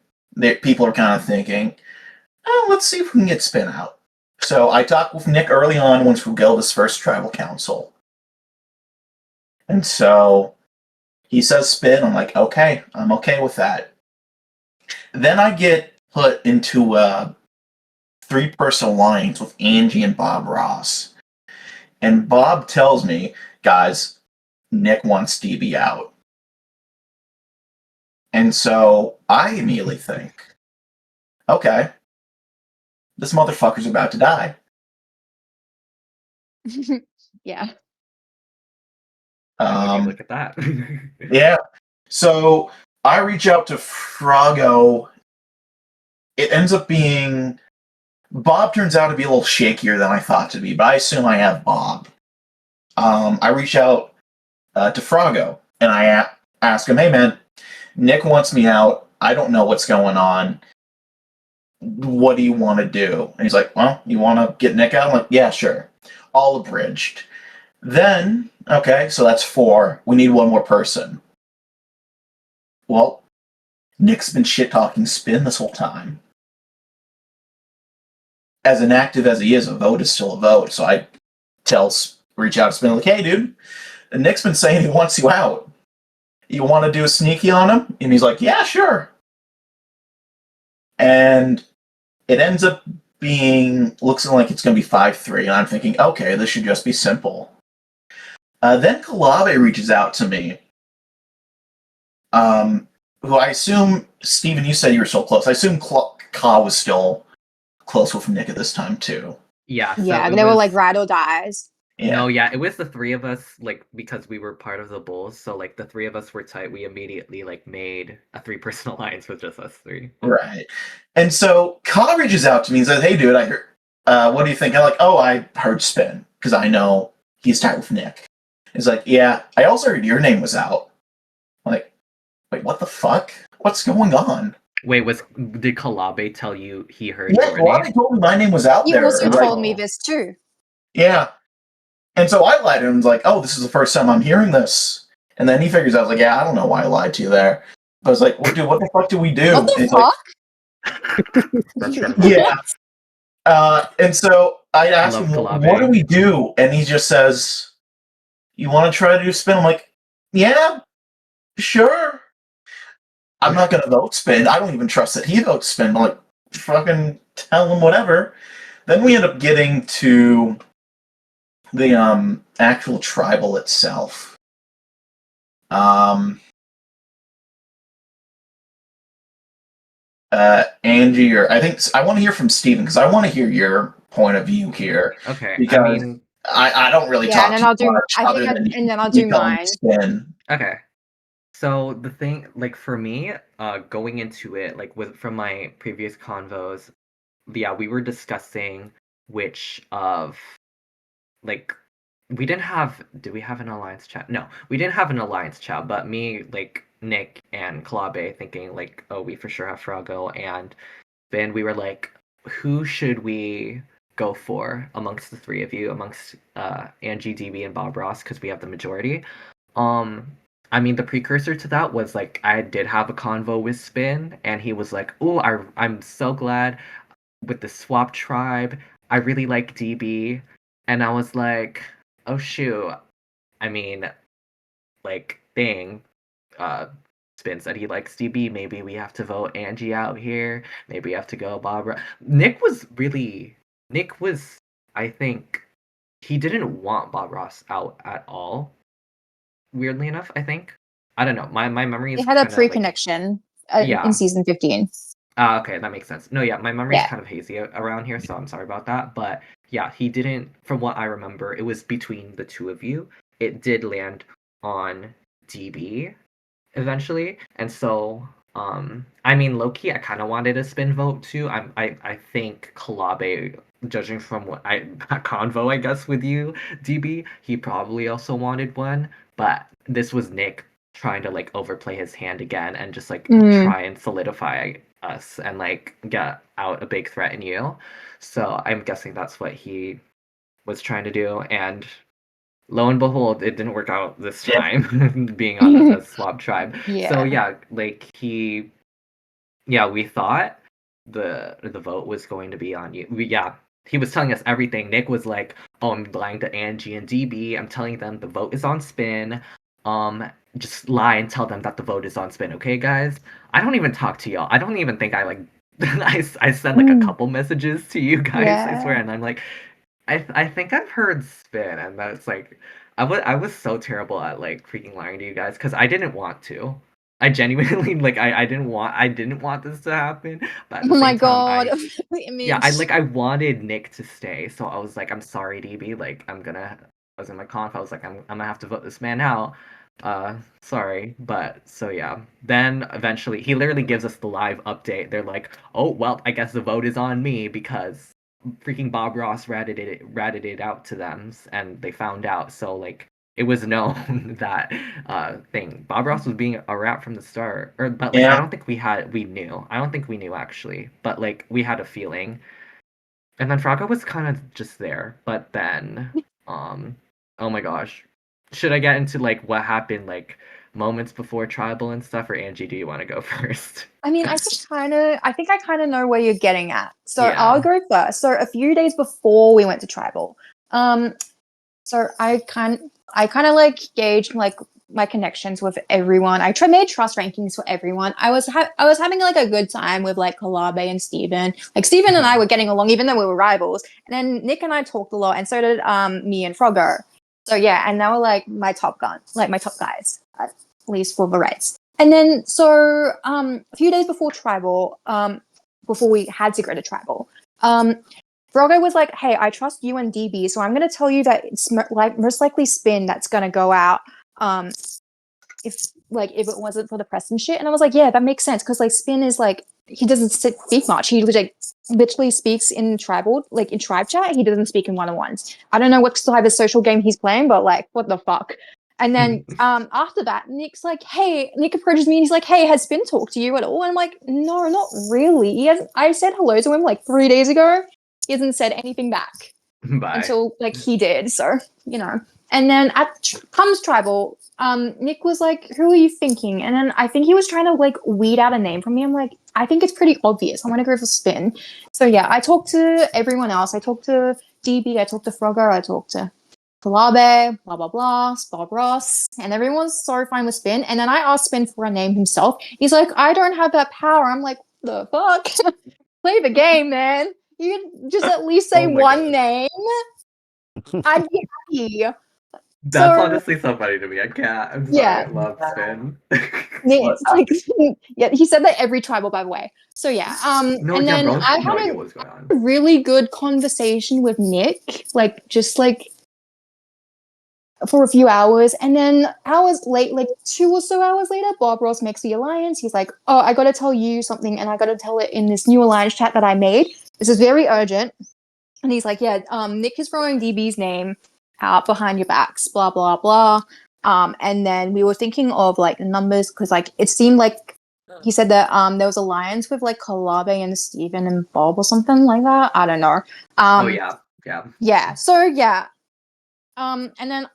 people are kind of thinking, oh, let's see if we can get Spin out. So I talked with Nick early on once we go this first tribal council. And so he says Spin. I'm like, okay, I'm okay with that. Then I get put into a 3-person alliance with Angie and Bob Ross. And Bob tells me, guys, Nick wants DB out. And so I immediately think, okay, this motherfucker's about to die. Yeah. How would you look at that? Yeah. So I reach out to Froggo. It ends up being Bob turns out to be a little shakier than I thought to be, but I assume I have Bob. I reach out to Froggo and I ask him, hey man, Nick wants me out. I don't know what's going on. What do you want to do? And he's like, well, you want to get Nick out? I'm like, yeah, sure. All abridged. Then, okay, so that's 4. We need one more person. Well, Nick's been shit-talking Spin this whole time. As inactive as he is, a vote is still a vote. So I reach out to Spin, like, hey, dude, Nick's been saying he wants you out. You want to do a sneaky on him? And he's like, yeah, sure. And it ends up looks like it's going to be 5-3. And I'm thinking, okay, this should just be simple. Then Kalave reaches out to me. Who I assume, Steven, you said you were so close. I assume Ka was still close with Nick at this time, too. Yeah. So Yeah, it they were was- like ride or dies. Yeah. No, yeah, it was the 3 of us, like, because we were part of the Bulls, so, like, the 3 of us were tight. We immediately, like, made a 3-person alliance with just us 3. Right. And so Ka reaches out to me and says, hey, dude, I heard, what do you think? I'm like, oh, I heard Spin, because I know he's tight with Nick. He's like, yeah, I also heard your name was out. I'm like, wait, what the fuck? What's going on? Wait, did Kalabe tell you he heard Yeah, your Kalave name? told me my name was out You there. also And told me this too. yeah. And so I lied to him and was like, oh, this is the first time I'm hearing this. And then he figures out, like, yeah, I don't know why I lied to you there. I was like, well, dude, what the fuck do we do? What the And he's fuck? like, yeah. And so I asked Love him, Kalave. what do we do? And he just says, you want to try to do Spin? I'm like, yeah, sure. I'm not going to vote Spin. I don't even trust that he votes Spin. I'm like, fucking tell him whatever. Then we end up getting to the actual tribal itself. Angie, or I think I want to hear from Steven because I want to hear your point of view here. Okay, Because I mean, I don't really Yeah, talk and then too I'll do. much I other think, than and then I'll you do telling mine. Spin. okay. So the thing, like for me, going into it, like with from my previous convos, yeah, we were discussing which of like we didn't have. Did we have an alliance chat? No, we didn't have an alliance chat. But me, like Nick and Kalabe, thinking like, oh, we for sure have Frago, and then we were like, who should we go for amongst the three of you, amongst Angie, DB, and Bob Ross, because we have the majority. Um, I mean, the precursor to that was like I did have a convo with Spin, and he was like, "Oh, I'm so glad with the swap tribe. I really like DB," and I was like, "Oh shoot." I mean, like, dang. Uh, Spin said he likes DB. Maybe we have to vote Angie out here. Maybe we have to go Barbara. Nick was, I think, he didn't want Bob Ross out at all. Weirdly enough, I think. I don't know. My memory They is had a kind of like pre-connection in yeah. season 15. Okay, that makes sense. No, yeah, my memory is Yeah. kind of hazy around here, so I'm sorry about that. But yeah, he didn't. From what I remember, it was between the two of you. It did land on DB eventually, and so I mean, Loki, I kind of wanted a spin vote too. I think Kalabe, judging from what I convo, I guess with you, DB, he probably also wanted one, but this was Nick trying to like overplay his hand again and just like try and solidify us and like get out a big threat in you. So I'm guessing that's what he was trying to do, and lo and behold, it didn't work out this time, being on a swap tribe. Yeah. So yeah, like we thought the vote was going to be on you. He was telling us everything. Nick was like, "Oh, I'm lying to Angie and DB. I'm telling them the vote is on Spin. Just lie and tell them that the vote is on Spin, okay, guys? I don't even talk to y'all. I don't even think I like." I sent like a couple messages to you guys. I swear, and I'm like, I think I've heard Spin, and that's like, I was so terrible at like freaking lying to you guys because I didn't want to. I genuinely like I didn't want this to happen, but at the Oh my same time god, the image. I wanted Nick to stay, so I was like, I'm sorry, DB, like I was in my conf, I was like, I'm gonna have to vote this man out. Sorry, but so yeah. Then eventually, he literally gives us the live update. They're like, oh well, I guess the vote is on me because freaking Bob Ross ratted it out to them, and they found out. So like, it was known that thing. Bob Ross was being a rat from the start, but like I don't think we knew. I don't think we knew actually, but like we had a feeling. And then Fraga was kind of just there, but then oh my gosh, should I get into like what happened like moments before tribal and stuff, or Angie, do you want to go first? I mean, I think I kind of know where you're getting at. So Yeah. I'll go first. So a few days before we went to tribal, so I kind of like gauged like my connections with everyone. I made trust rankings for everyone. I was having like a good time with like Kalabe and Steven. Like Steven and I were getting along even though we were rivals. And then Nick and I talked a lot, and so did me and Froggo. So yeah, and they were like my top guys, at least for the Reds. And then so a few days before tribal, before we had to go to tribal, Vrogo was like, "Hey, I trust you and DB, so I'm going to tell you that it's most likely Spin that's going to go out. If it wasn't for the press and shit." And I was like, "Yeah, that makes sense because like Spin is like he doesn't speak much. He literally speaks in tribal, like in tribe chat. He doesn't speak in one-on-ones. I don't know what type of social game he's playing, but like, what the fuck." And then after that, Nick approaches me and he's like, "Hey, has Spin talked to you at all?" And I'm like, "No, not really. I said hello to him like 3 days ago. He hasn't said anything back until like he did." So, you know. And then comes tribal, Nick was like, "Who are you thinking?" And then I think he was trying to like weed out a name from me. I'm like, I think it's pretty obvious. I want to go for Spin. So yeah, I talked to everyone else. I talked to DB, I talked to Frogger, I talked to Kalabe, blah blah blah, Bob Ross, and everyone's so fine with Spin. And then I asked Spin for a name himself. He's like, "I don't have that power." I'm like, the fuck? Play the game, man. You can just at least say one name. I'd be happy. That's honestly so funny to me. I can't. I'm sorry. Yeah. I love Spin. Yeah, he said that every tribal, by the way. So yeah. Then I had idea what's going on. a really good conversation with Nick. Like just like for a few hours, and then hours late, like 2 or so hours later, Bob Ross makes the alliance. He's like, "Oh, I got to tell you something, and I got to tell it in this new alliance chat that I made. This is very urgent." And he's like, "Yeah, Nick is throwing DB's name out behind your backs, blah blah blah." And then we were thinking of like numbers because like it seemed like he said that there was alliance with like Kalabe and Steven and Bob or something like that. I don't know. Oh yeah. Yeah. So yeah. And then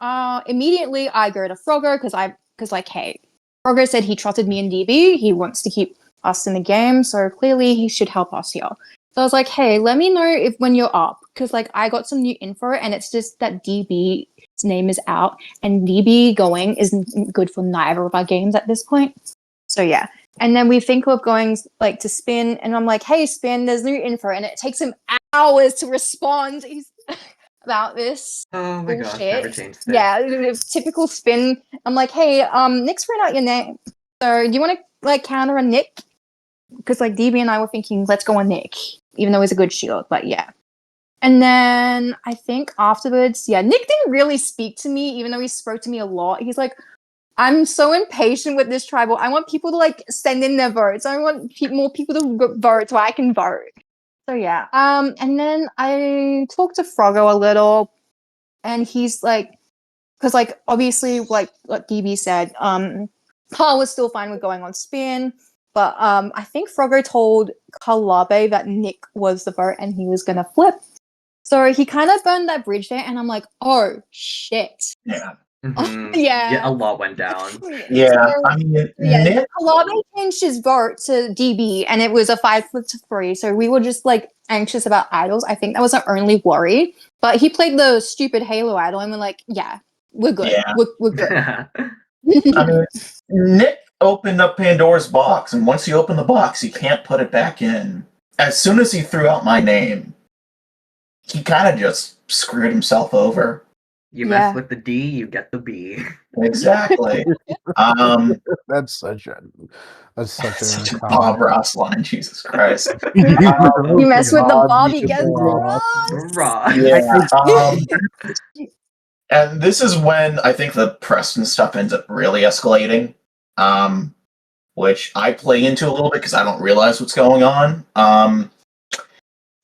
immediately I go to Frogger because like, hey, Frogger said he trusted me in DB. He wants to keep us in the game, so clearly he should help us here. So I was like, hey, let me know if when you're up, because like I got some new info, and it's just that DB's name is out, and DB going isn't good for neither of our games at this point. So yeah. And then we think of going like to Spin, and I'm like, hey, Spin, there's new info, and it takes him hours to respond. He's about this. Oh my gosh, Bullshit. never changed it. Yeah, it's typical Spin. I'm like, hey, Nick's read out your name. So do you want to like counter a Nick? Because like DB and I were thinking, let's go on Nick, even though he's a good shield. But yeah. And then I think afterwards, yeah, Nick didn't really speak to me, even though he spoke to me a lot. He's like, I'm so impatient with this tribal. I want people to like send in their votes. I want more people to vote so I can vote. So yeah. And then I talked to Froggo a little, and he's like, because like obviously like what DB said, Paul was still fine with going on Spin, but I think Froggo told Kalabe that Nick was the vote and he was gonna flip. So he kind of burned that bridge there, and I'm like, oh shit. Yeah. Mhm. Yeah. A lot went down. Yeah. So, I mean, yeah, Nick. Kalabe changed his vote to DB, and it was a 5-3. So we were just like anxious about idols. I think that was our only worry. But he played the stupid Halo idol, and we're like, yeah, we're good. Yeah. We're good. I mean, Nick opened up Pandora's box, and once you open the box, you can't put it back in. As soon as he threw out my name, he kind of just screwed himself over. You Yeah. mess with the D, you get the B. Exactly. That's such a Such a Bob Ross line, Jesus Christ. You mess with the Bobby, you get get Ross. Raw. Yeah. And this is when I think the Preston stuff ends up really escalating, which I play into a little bit because I don't realize what's going on.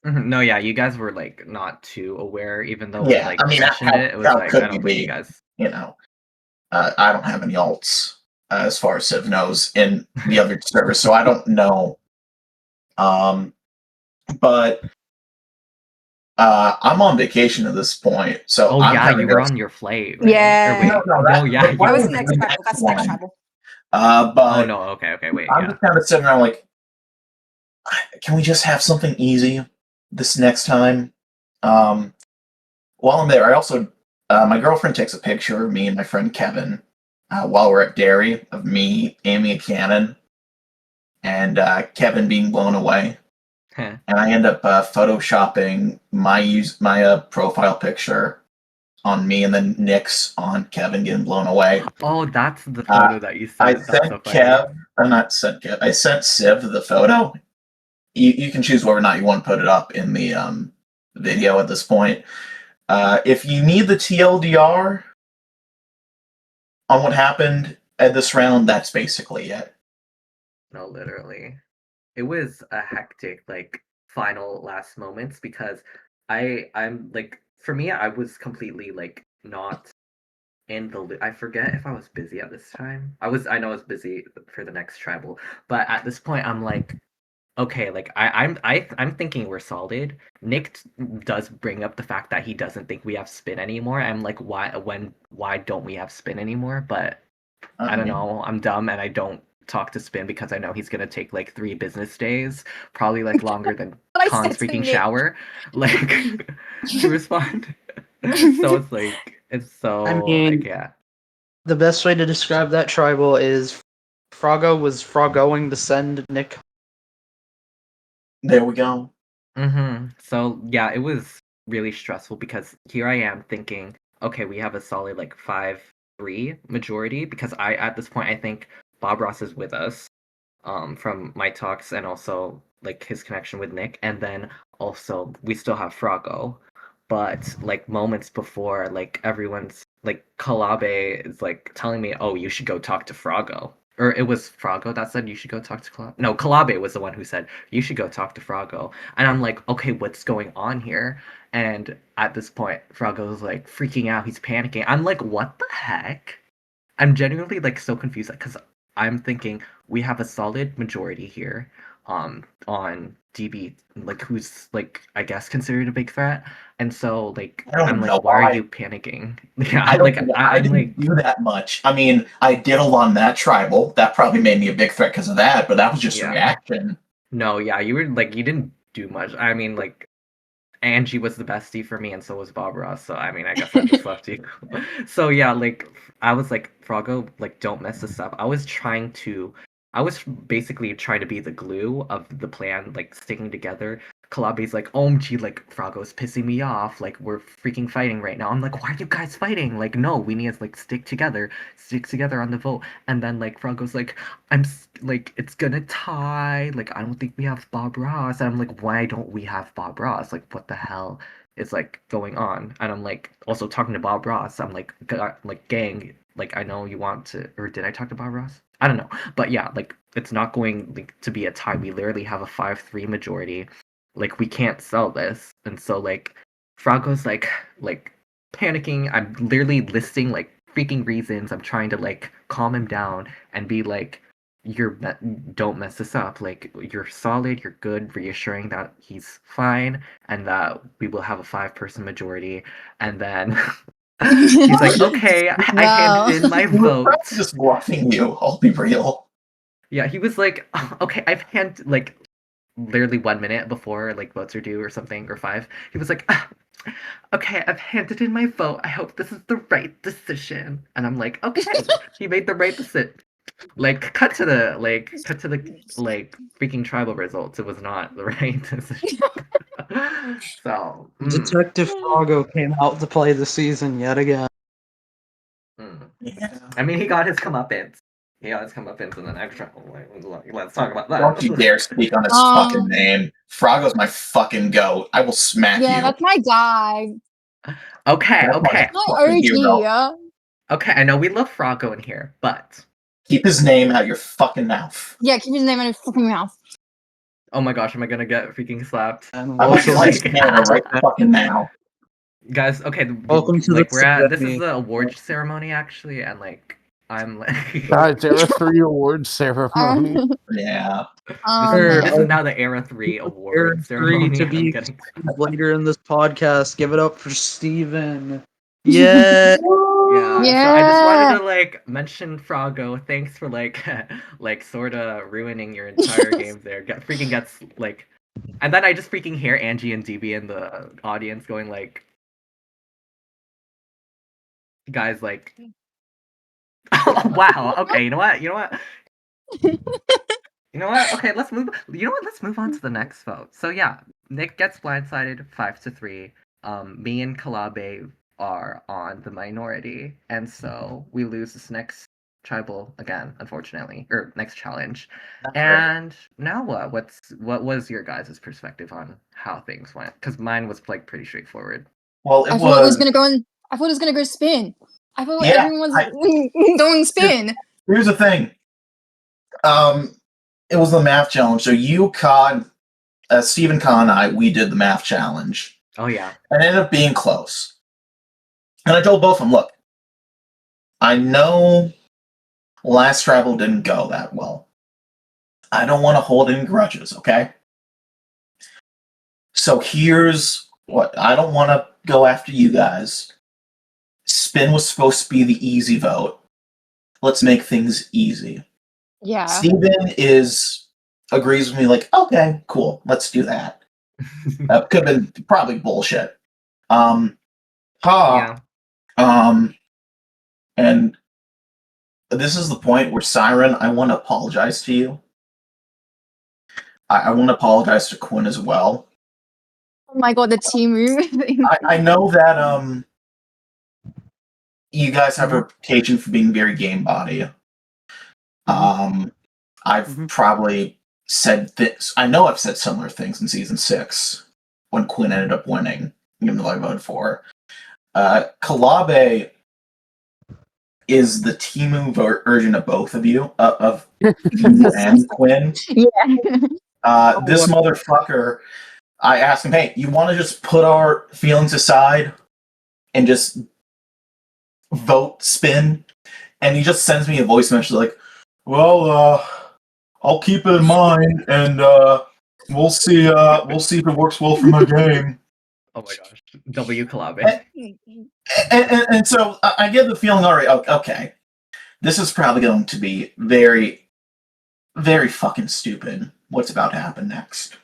No, yeah, you guys were like not too aware, even though Yeah, we like I mean, mentioned it. It was how like could I don't we think you be? guys. You know, I don't have any alts as far as Civ knows in the other servers, so I don't know. But I'm on vacation at this point, so Oh I'm yeah, kind you of were on your flight. Right? Yeah. Or wait. No, yeah. that You That was were. the next tribal. That's the next tribal. But Oh no. Okay. Wait. I'm Yeah. just kind of sitting around like, can we just have something easy this next time? While I'm there, I also my girlfriend takes a picture of me and my friend Kevin while we're at Dairy of me aiming a cannon and Kevin being blown away. Huh. And I end up photoshopping my profile picture on me and then Nick's on Kevin getting blown away. Oh, that's the photo that you I sent. That's so sent funny. Kev, or not sent Kev, I sent Civ the photo. You can choose whether or not you want to put it up in the video at this point. If you need the TLDR on what happened at this round, that's basically it. No, literally. It was a hectic like final last moments because I'm like for me I was completely like not in the I forget if I was busy at this time. I know I was busy for the next tribal, but at this point I'm like okay, like I'm thinking we're solid. Nick does bring up the fact that he doesn't think we have spin anymore. I'm like why don't we have spin anymore? But I don't know. I'm dumb and I don't talk to Spin because I know he's gonna take like 3 business days, probably like longer than What I Khan's said to freaking Nick. shower, like to respond. So it's like it's so I mean- like yeah. The best way to describe that tribal is Froggo was froggoing to send Nick. There we go. So yeah, it was really stressful because here I am thinking, okay, we have a solid like 5-3 majority because I at this point I think Bob Ross is with us, from my talks and also like his connection with Nick, and then also we still have Froggo, but like moments before, like everyone's like Kalabe is like telling me, "Oh, you should go talk to Frago." Or it was Frago that said you should go talk to Kalabe. No, Kalabe was the one who said you should go talk to Frago. And I'm like, okay, what's going on here? And at this point, Frago's like freaking out. He's panicking. I'm like, what the heck? I'm genuinely like so confused because I'm thinking we have a solid majority here on DB, like who's like I guess considered a big threat. And so like I don't I'm know like, why are why. you panicking? Yeah, I like don't. I I'm didn't like do that much. I mean, I diddled on that tribal. That probably made me a big threat because of that. But that was just a yeah. reaction. No, yeah, you were like you didn't do much. I mean like Angie was the bestie for me, and so was Bob Ross. So I mean, I guess I just left you. So yeah, like I was like, Froggo, like don't mess this up. I was basically trying to be the glue of the plan, like sticking together. Kalabe's like, OMG, like Froggo's pissing me off. Like we're freaking fighting right now. I'm like, why are you guys fighting? Like no, we need to like stick together on the vote. And then like Froggo's like, like it's gonna tie. Like I don't think we have Bob Ross. And I'm like, why don't we have Bob Ross? Like what the hell is like going on? And I'm like also talking to Bob Ross. I'm like, like gang. Like I know you want to, or did I talk to Bob Ross? I don't know, but yeah, like it's not going like, to be a tie. We literally have a 5-3 majority. Like we can't sell this, and so like Froggo's like panicking. I'm literally listing like freaking reasons. I'm trying to like calm him down and be like, don't mess this up. Like you're solid, you're good, reassuring that he's fine and that we will have a 5-person majority. And then he's like, okay, I Wow. handed in my He was vote. probably just bluffing you. I'll be real. Yeah, he was like, okay, I've handed like literally 1 minute before like votes are due or something or 5. He was like, okay, I've handed in my vote. I hope this is the right decision. And I'm like, okay, he made the right decision. Like cut to the like freaking tribal results. It was not the right decision. So Detective Froggo came out to play the season yet again. Yeah. I mean, he got his comeuppance. He got his comeuppance in the next trial. Let's talk about that. Don't you dare speak on his fucking name. Froggo's my fucking goat. I will smack Yeah, you. that's my guy. Okay, That's okay, My fucking OG. hero. okay. I know we love Froggo in here, but Keep his name out your fucking mouth. Yeah, keep his name out of your fucking mouth. oh my gosh, am I gonna get freaking slapped? And I might welcome, slice like- Canada right fucking now. Guys, okay, welcome to like the we're at this is Academy. the awards ceremony actually, and like I'm like Guys, Era 3 awards ceremony. Yeah. this is now the Era 3 award Era 3 ceremony. to I'm be getting later in this podcast. Give it up for Steven. Yeah. yeah. So I just wanted to like mention Froggo. Thanks for like like sort of ruining your entire game there. Freaking gets like, and then I just freaking hear Angie and DB in the audience going like, guys like, oh wow, okay, you know what, okay, let's move. You know what? Let's move on to the next vote. So yeah, Nick gets blindsided 5-3. Me and Kalabe are on the minority, and so we lose this next tribal again, unfortunately, or next challenge. And now what? What was your guys' perspective on how things went? Because mine was like pretty straightforward. Well, I thought it was gonna go in. I thought it was gonna go spin. I thought Yeah, everyone was going spin. Here's the thing. It was the math challenge. So you, Cod, Stephen, Con, and I, we did the math challenge. Oh yeah. And it ended up being close. And I told both of them, look, I know last travel didn't go that well. I don't want to hold any grudges, okay? So here's what. I don't want to go after you guys. Spin was supposed to be the easy vote. Let's make things easy. Yeah. Steven agrees with me, like, okay, cool, let's do that. That could have been probably bullshit. Yeah. And this is the point where Siren, I want to apologize to you. I want to apologize to Quinn as well. Oh my god, the team move. I know that you guys have a reputation for being very game body. I've probably said this. I know I've said similar things in season 6 when Quinn ended up winning. even though I voted for. Kalabe is the Timu version of both of you, of you and Quinn. Yeah. This motherfucker, I asked him, hey, you want to just put our feelings aside and just vote spin? And he just sends me a voice message like, well, I'll keep it in mind, and we'll see if it works well for my game. Oh my gosh. W Kalabe. And so I get the feeling, all right, okay, this is probably going to be very, very fucking stupid. What's about to happen next?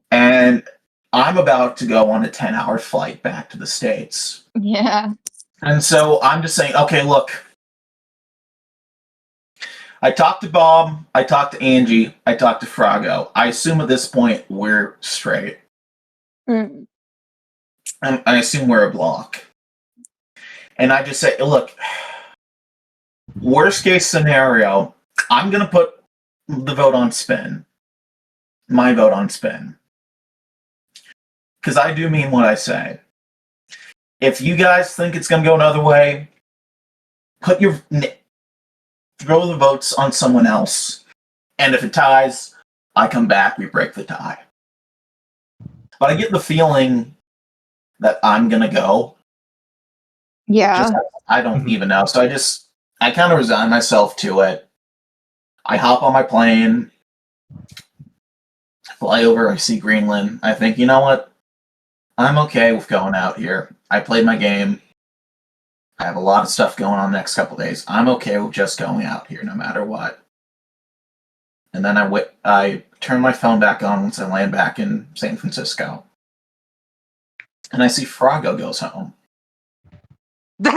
And I'm about to go on a 10-hour flight back to the States. Yeah. And so I'm just saying, okay, look, I talked to Bob, I talked to Angie, I talked to Frago. I assume at this point we're straight. Mm. I assume we're a block. And I just say, look, worst case scenario, I'm going to put the vote on spin. My vote on spin. Because I do mean what I say. If you guys think it's going to go another way, throw the votes on someone else. And if it ties, I come back, we break the tie. But I get the feeling that I'm going to go. Yeah. I don't even know. So I kind of resign myself to it. I hop on my plane, fly over, I see Greenland. I think, you know what? I'm okay with going out here. I played my game. I have a lot of stuff going on the next couple days. I'm okay with just going out here no matter what. And then I turn my phone back on once I land back in San Francisco. And I see Frago goes home. And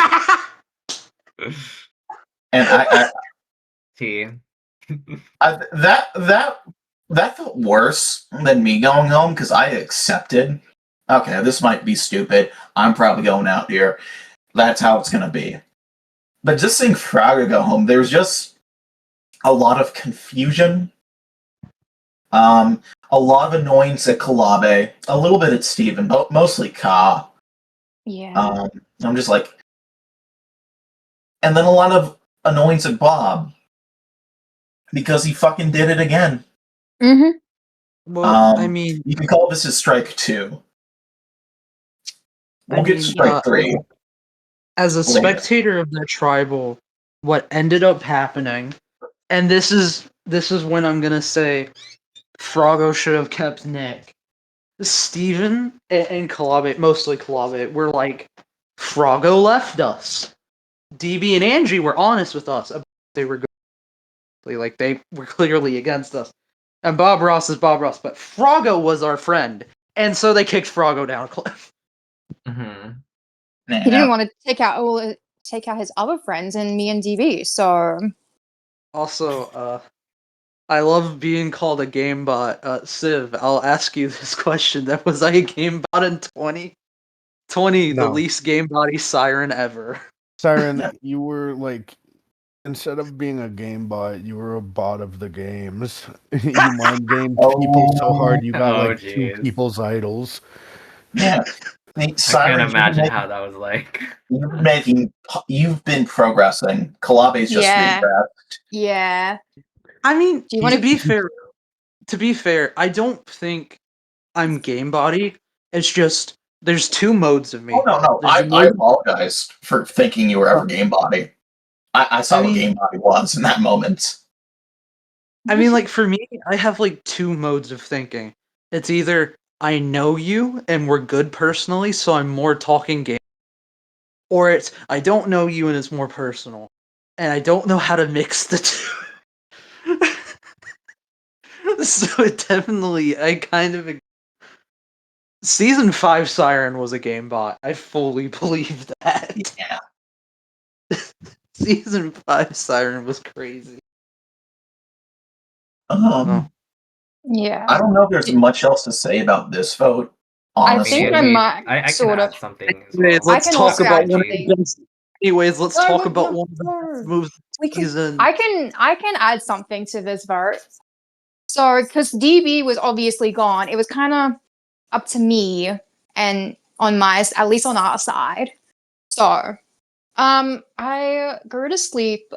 that felt worse than me going home because I accepted, okay, this might be stupid. I'm probably going out here. That's how it's going to be. But just seeing Fraga go home, there's just a lot of confusion. A lot of annoyance at Kalabe, a little bit at Steven, but mostly Ka. Yeah. I'm just like, and then a lot of annoyance at Bob because he fucking did it again. Mm-hmm. Well, I mean, you can call this his strike 2. We'll get strike 3. As a spectator of the tribal, what ended up happening, and this is when I'm gonna say Froggo should have kept Nick. Steven and Kalabe, mostly Kalabe, were like, Froggo left us. DB and Angie were honest with us. They were like they were clearly against us. And Bob Ross is Bob Ross, but Froggo was our friend, and so they kicked Froggo down a cliff. Mm-hmm. He didn't want to take out his other friends and me and DB. So Also, I love being called a game bot. Civ, I'll ask you this question. Was I a game bot in 2020? No. The least game body Siren ever. Siren, you were like, instead of being a game bot, you were a bot of the games. You mind gamed people so hard you got Oh, like 2 jeez. people's idols. Yeah. I can't imagine how that was like. You've been progressing. Kalabe's just regressed. Yeah. I mean, Do you want to be fair, I don't think I'm game body. It's just there's 2 modes of me. Oh no. I apologize for thinking you were ever game body. I saw what game body was in that moment. I mean, like, for me, I have, like, 2 modes of thinking. It's either I know you and we're good personally, so I'm more talking game, or it's I don't know you and it's more personal. And I don't know how to mix the 2. So it definitely, I kind of... Season 5 Siren was a game bot. I fully believe that. Yeah. Season 5 Siren was crazy. Yeah. I don't know if there's much else to say about this vote. Honestly. I think I might I sort can of. add something as Anyways, well. let's talk about one of actually- the best. Anyways, let's No, talk no, about no, one of the no. best moves We this can. season. I can add something to this vote. So, because DB was obviously gone, it was kind of up to me and at least on our side. So, I go to sleep,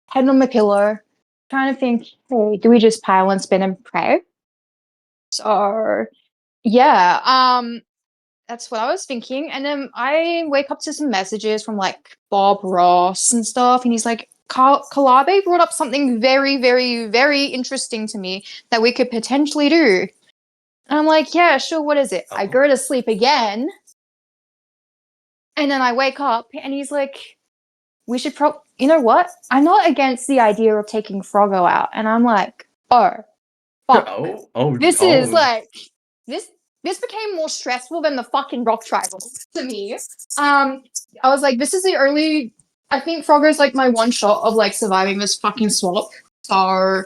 head on my pillow, trying to think, hey, do we just pile and spin and pray? So, yeah, that's what I was thinking. And then I wake up to some messages from like Bob Ross and stuff, and he's like, Kalabe brought up something very, very, very interesting to me that we could potentially do. And I'm like, yeah, sure, what is it? I go to sleep again. And then I wake up and he's like, we should you know what? I'm not against the idea of taking Froggo out. And I'm like, oh, fuck. This is like, this became more stressful than the fucking rock tribal to me. I was like, this is the only, I think Froggo's like my one shot of like surviving this fucking swap. So,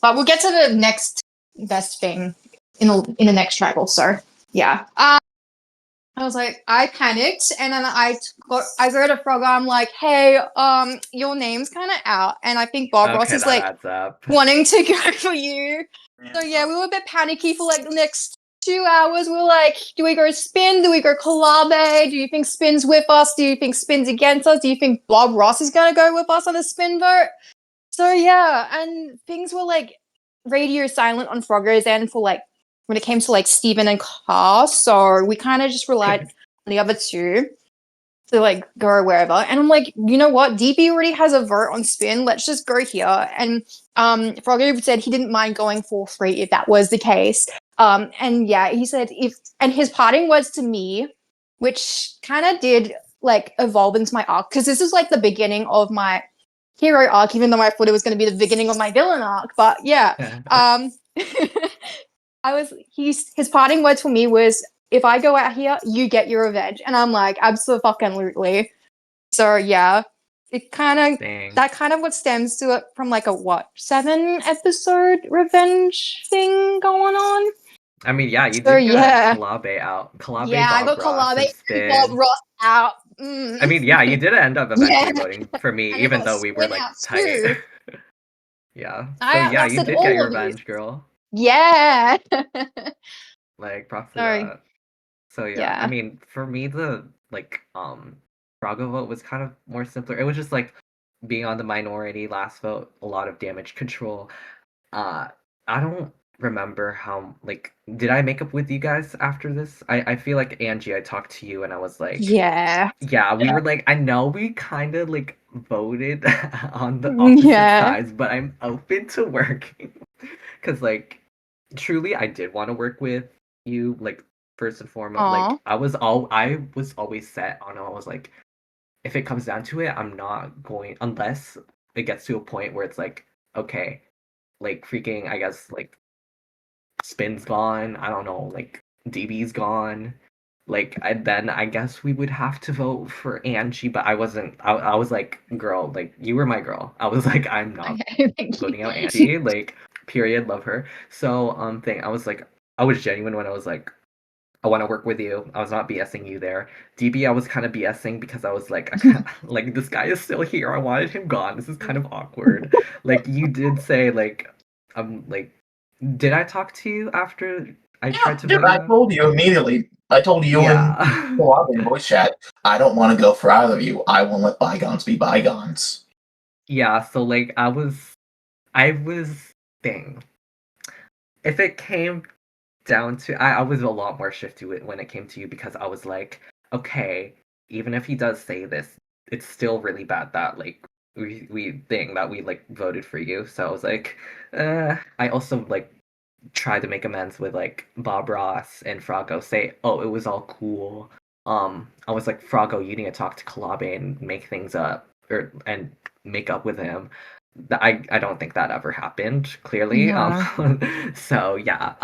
but we'll get to the next best thing in the next tribal. So, yeah. I was like, I panicked, and then I go to Froggo. I'm like, hey, your name's kind of out, and I think Bob Ross is like wanting to go for you. So yeah, we were a bit panicky for like the next 2 hours. We were like, do we go Spin? Do we go Kalabe? Do you think Spin's with us? Do you think Spin's against us? Do you think Bob Ross is gonna go with us on the Spin vote? So yeah, and things were like radio silent on Froggo's end for like when it came to like Steven and Carl. So we kind of just relied on the other two to like go wherever. And I'm like, you know what? DB already has a vote on Spin. Let's just go here. And Froggo said he didn't mind going 4-3 if that was the case. And yeah, he said and his parting words to me, which kind of did like evolve into my arc, because this is like the beginning of my hero arc, even though I thought it was going to be the beginning of my villain arc. But yeah, his parting words for me was, if I go out here, you get your revenge. And I'm like, absolutely. So yeah, that kind of what stems to it from like a 7 episode revenge thing going on. I mean, yeah, you did get Kalabe out. Kalabe, yeah, Bob I got Ross, Kalabe and Bob Ross out. I mean, yeah, you did end up eventually voting for me, and even though we were like tight. Yeah. So yeah, you did get your revenge, girl. Yeah. Like, props to that. So yeah, I mean, for me, the like Froggo vote was kind of more simpler. It was just like being on the minority last vote, a lot of damage control. I don't remember how, like, did I make up with you guys after this? I feel like Angie, I talked to you and I was like, yeah, we were like, I know we kind of like voted on the opposite sides, but I'm open to working because like truly I did want to work with you, like, first and foremost. Like, I was always set on, I was like, if it comes down to it, I'm not going unless it gets to a point where it's like, okay, like freaking, I guess, like Spin's gone, I don't know, like DB's gone, like then I guess we would have to vote for Angie. But I wasn't. I was like, girl, like you were my girl. I was like, I'm not voting out Angie. Like, period, love her. So I was like, I was genuine when I was like, I want to work with you. I was not BSing you there. DB, I was kind of BSing because I was like, like this guy is still here. I wanted him gone. This is kind of awkward. Like, you did say like, like, did I talk to you after I tried to vote you I out? told you immediately. I told you in voice chat, I don't want to go for either of you. I won't let bygones be bygones. Yeah, so like I was thing. If it came down to, I was a lot more shifty when it came to you, because I was like, okay, even if he does say this, it's still really bad that like we like voted for you. So I was like, I also like try to make amends with like Bob Ross and Froggo, say, oh, it was all cool. I was like, Froggo, you need to talk to Kalabe and make things up, and make up with him. I don't think that ever happened, clearly. No. So yeah,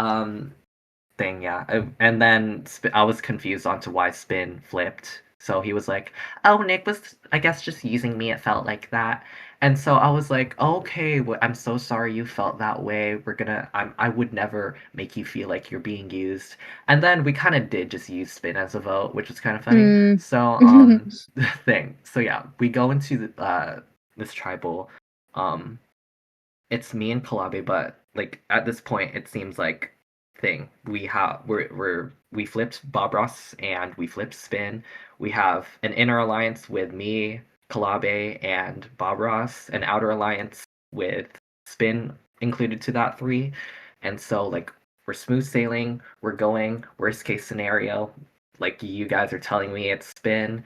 and then I was confused onto why Spin flipped. So he was like, oh, Nick was, I guess, just using me. It felt like that. And so I was like, okay, I'm so sorry you felt that way. I would never make you feel like you're being used. And then we kind of did just use Spin as a vote, which was kind of funny. So, so yeah, we go into this tribal. It's me and Kalabe, but like at this point, it seems like thing. We flipped Bob Ross and we flipped Spin. We have an inner alliance with me, Kalabe, and Bob Ross, an outer alliance with Spin included to that 3. And so like we're smooth sailing, we're going, worst case scenario, like you guys are telling me it's Spin.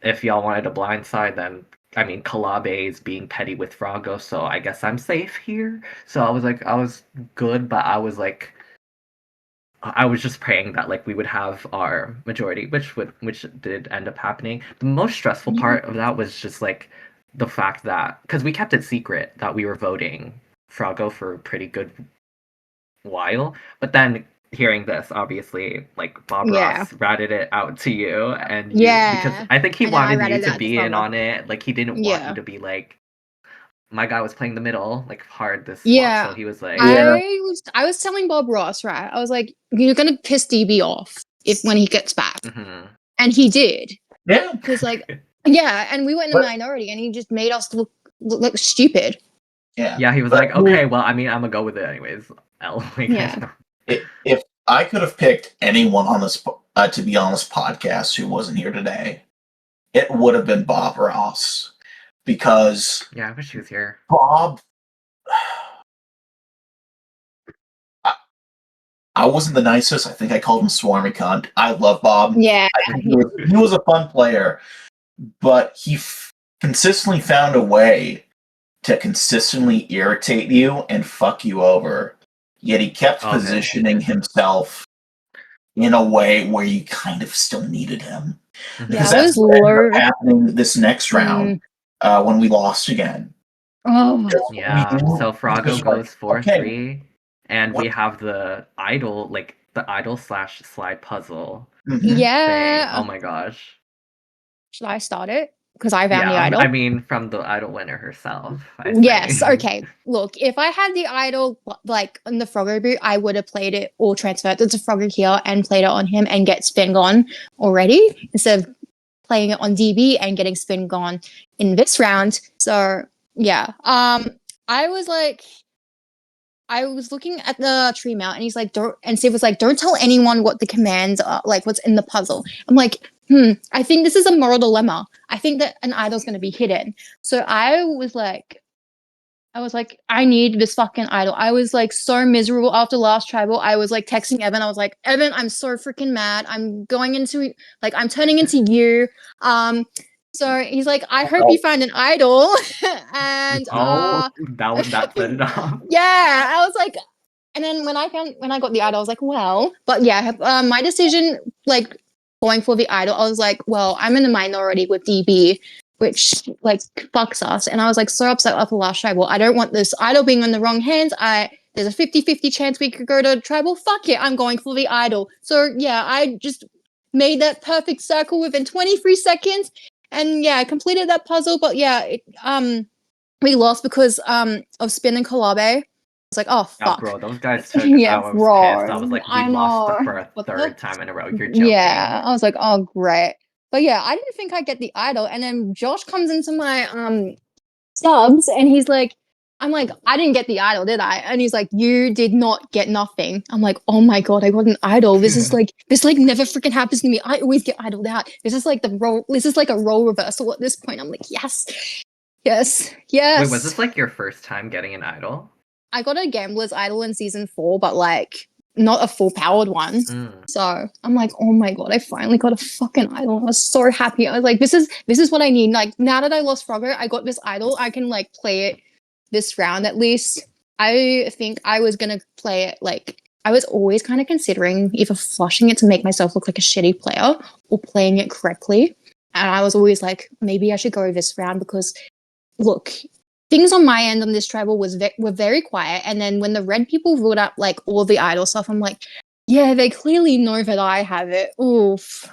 If y'all wanted a blindside, then I mean Kalabe is being petty with Frogo, so I guess I'm safe here. So I was good, but I was just praying that like we would have our majority, which did end up happening. The most stressful part of that was just like the fact that because we kept it secret that we were voting Frogo for a pretty good while, but then hearing this, obviously, like Bob Ross ratted it out to you, and you because I think he And then I wanted you ratted to out be in Frogo. on it. Like he didn't want you to be like my guy was playing the middle like hard this swap, so he was like I was telling Bob Ross, right? I was like, you're gonna piss DB off when he gets back. And he did. Yeah. Because like and we were in the minority and he just made us look stupid. Yeah, he was like, okay, well, I mean, I'm gonna go with it anyways. If I could have picked anyone on this to be on this podcast who wasn't here today, it would have been Bob Ross, because I wish he was here. Bob, I wasn't the nicest. I think I called him Swarmy Cunt. I love Bob. Yeah, he was a fun player, but he consistently found a way to consistently irritate you and fuck you over. Yet he kept positioning himself in a way where you kind of still needed him. Because that's what ended up happening this next round when we lost again. Yeah, so Frogo goes 4-3, and we have the idol, like the idol/slide puzzle thing. Oh my gosh. Should I start it? Because I found the idol. I mean, from the idol winner herself. Yes, okay. Look, if I had the idol like in the Frogger boot, I would have played it or transferred it to Frogger here and played it on him and get spin gone already instead of playing it on DB and getting spin gone in this round. So yeah. I was looking at the tree mount and he's like, Steve was like, don't tell anyone what the commands are, like what's in the puzzle. I'm like, I think this is a moral dilemma. I think that an idol's going to be hidden. So I was like, I need this fucking idol. I was like so miserable after last tribal. I was like texting Evan. I was like, Evan, I'm so freaking mad. I'm turning into you. So he's like, I hope you find an idol. And that set it off. Yeah, I was like, and then when I got the idol, I was like, well, but yeah, my decision, like going for the idol, I was like, well, I'm in the minority with DB, which like fucks us. And I was like so upset after last tribal. I don't want this idol being in the wrong hands. There's a 50-50 chance we could go to tribal. Fuck it, I'm going for the idol. So yeah, I just made that perfect circle within 23 seconds. And yeah, I completed that puzzle. But yeah, we lost because of Spin and Kalabe. It's like, oh fuck. Bro, those guys took I was pissed. I was like, we lost for a third time in a row. You're joking. Yeah, I was like, oh great. But yeah, I didn't think I'd get the idol. And then Josh comes into my subs and he's like, I'm like, I didn't get the idol, did I? And he's like, you did not get nothing. I'm like, oh my god, I got an idol. This is like never freaking happens to me. I always get idled out. This is like a role reversal at this point. I'm like, yes. Wait, was this like your first time getting an idol? I got a gambler's idol in season 4, but like not a full powered one. So I'm like, oh my god, I finally got a fucking idol. I was so happy. I was like, this is what I need. Like now that I lost Frogger, I got this idol. I can like play it this round at least. I think I was gonna play it like I was always kind of considering either flushing it to make myself look like a shitty player or playing it correctly. And I was always like, maybe I should go this round because look, things on my end on this tribal were very quiet. And then when the red people wrote up like all the idol stuff, I'm like, yeah, they clearly know that I have it. Oof.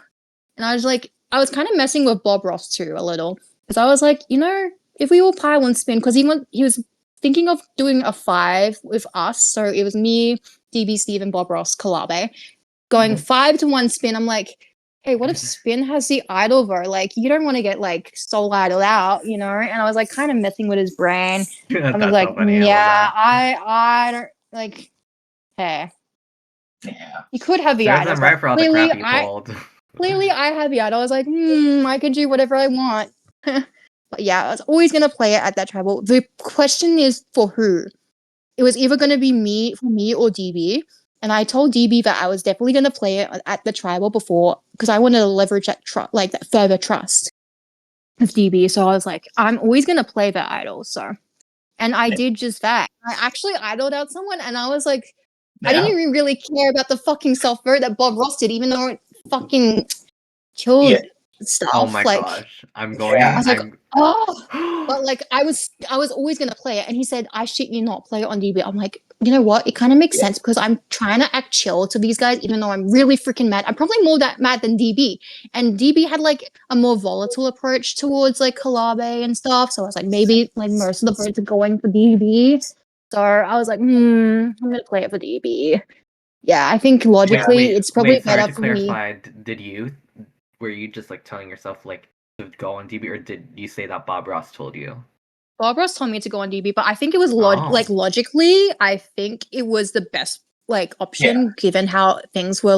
And I was kind of messing with Bob Ross too a little because I was like, if we all pile and spin, because he was thinking of doing a 5 with us. So it was me, DB, Steve, and Bob Ross, Kalabe, going 5 to 1 spin. I'm like, hey, what if Spin has the idol though? Like, you don't want to get like soul idol out, And I was like kind of messing with his brain. I was like, I don't like, hey. Yeah. You could have the Serves idols, them but right for all the clearly crap you I pulled. clearly I had the idol. I was like, I can do whatever I want. But yeah, I was always gonna play it at that tribal. The question is for who? It was either gonna be me or DB. And I told DB that I was definitely gonna play it at the tribal before because I wanted to leverage that like that further trust with DB. So I was like, I'm always gonna play the idol. So, and I did just that. I actually idled out someone, and I was like, I didn't even really care about the fucking self vote that Bob Ross did, even though it fucking killed Yeah. stuff. Oh my like, gosh. I'm I going. was like, I'm. oh, but like I was always gonna play it, and he said, I shit you not, play it on DB. I'm like, you know what? It kind of makes Yeah. sense because I'm trying to act chill to these guys, even though I'm really freaking mad. I'm probably more that mad than DB, and DB had like a more volatile approach towards like Kalabe and stuff. So I was like, maybe like most of the votes are going for DB. So I was like, I'm gonna play it for DB. Yeah, I think logically it's probably Sorry better to for me. clarify. Did you? Were you just like telling yourself like to go on DB, or did you say that Bob Ross told you? Bob Ross told me to go on DB, but I think it was Oh. logically, I think it was the best like option given how things were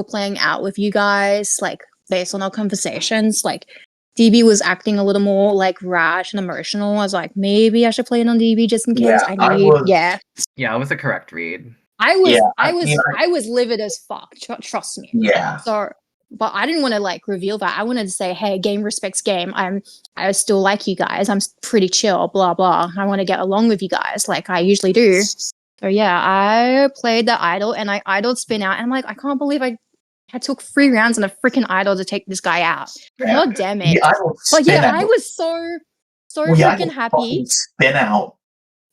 playing out with you guys, like based on our conversations. Like DB was acting a little more like rash and emotional. I was like, maybe I should play it on DB just in case. Yeah, Yeah, it was a correct read. I was Yeah, I was livid as fuck. Trust me. Yeah. So, but I didn't want to like reveal that. I wanted to say, hey, game respects game. I still like you guys. I'm pretty chill. Blah blah. I want to get along with you guys like I usually do. So yeah, I played the idol and I idled spin out, and I'm like, I can't believe I took 3 rounds on a freaking idol to take this guy out. Yeah. God damn it! I will But spin yeah, out. I was so I freaking will happy. fucking spin out.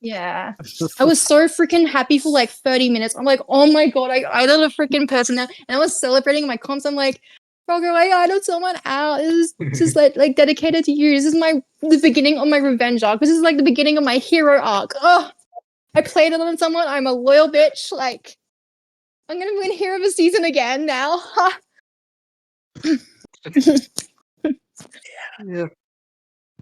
Yeah. I was so freaking happy for like 30 minutes. I'm like, oh my god, I idled a freaking person now. And I was celebrating my comps. I'm like, Frogger, I idled someone out. This is like dedicated to you. This is the beginning of my revenge arc. This is like the beginning of my hero arc. Oh, I played it on someone. I'm a loyal bitch. Like, I'm gonna win Hero of the Season again now. Yeah.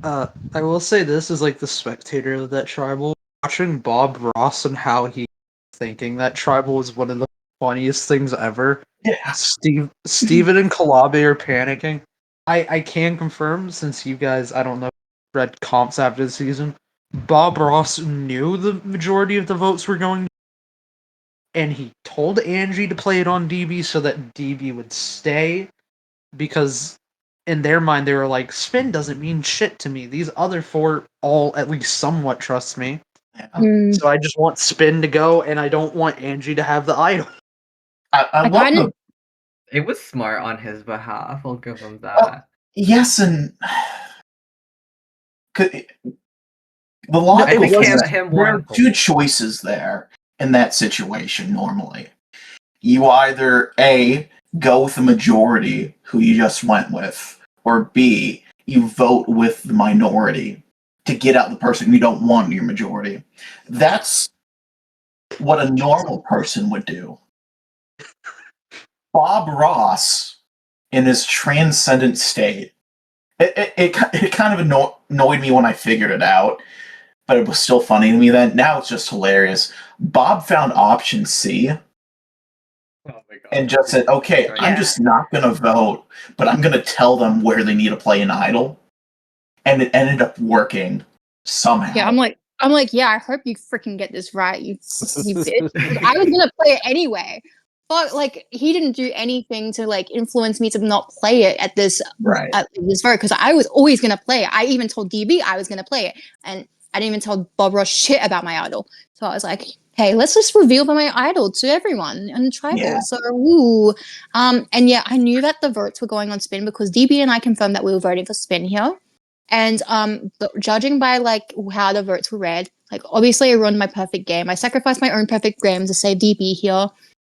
I will say this is like the spectator of that tribal. Watching Bob Ross and how he thinking that tribal was one of the funniest things ever. Yeah. Steven and Kalabe are panicking. I can confirm, since you guys, I don't know, read comps after the season, Bob Ross knew the majority of the votes were going, and he told Angie to play it on DB so that DB would stay, because in their mind they were like, spin doesn't mean shit to me. These other 4 all at least somewhat trust me. So I just want spin to go, and I don't want Angie to have the idol. I Like, love I didn't- It was smart on his behalf. I'll give him that. Yes, and the No, logical it wasn't- there are 2 choices there in that situation normally. You either A, go with the majority who you just went with, or B, you vote with the minority to get out the person you don't want in your majority. That's what a normal person would do. Bob Ross, in his transcendent state, it kind of annoyed me when I figured it out, but it was still funny to me then. Now it's just hilarious. Bob found option C and just said, okay, I'm just not going to vote, but I'm going to tell them where they need to play an idol. And it ended up working somehow. Yeah, I'm like, yeah, I hope you freaking get this right, you bitch. Like, I was gonna play it anyway. But like he didn't do anything to like influence me to not play it at this Right. vote, because I was always gonna play it. I even told DB I was gonna play it. And I didn't even tell Bob Ross shit about my idol. So I was like, hey, let's just reveal my idol to everyone on tribal. Yeah. So woo. And yeah, I knew that the votes were going on spin because DB and I confirmed that we were voting for spin here. And judging by like how the votes were read, like obviously I run my perfect game. I sacrificed my own perfect game to save DB here.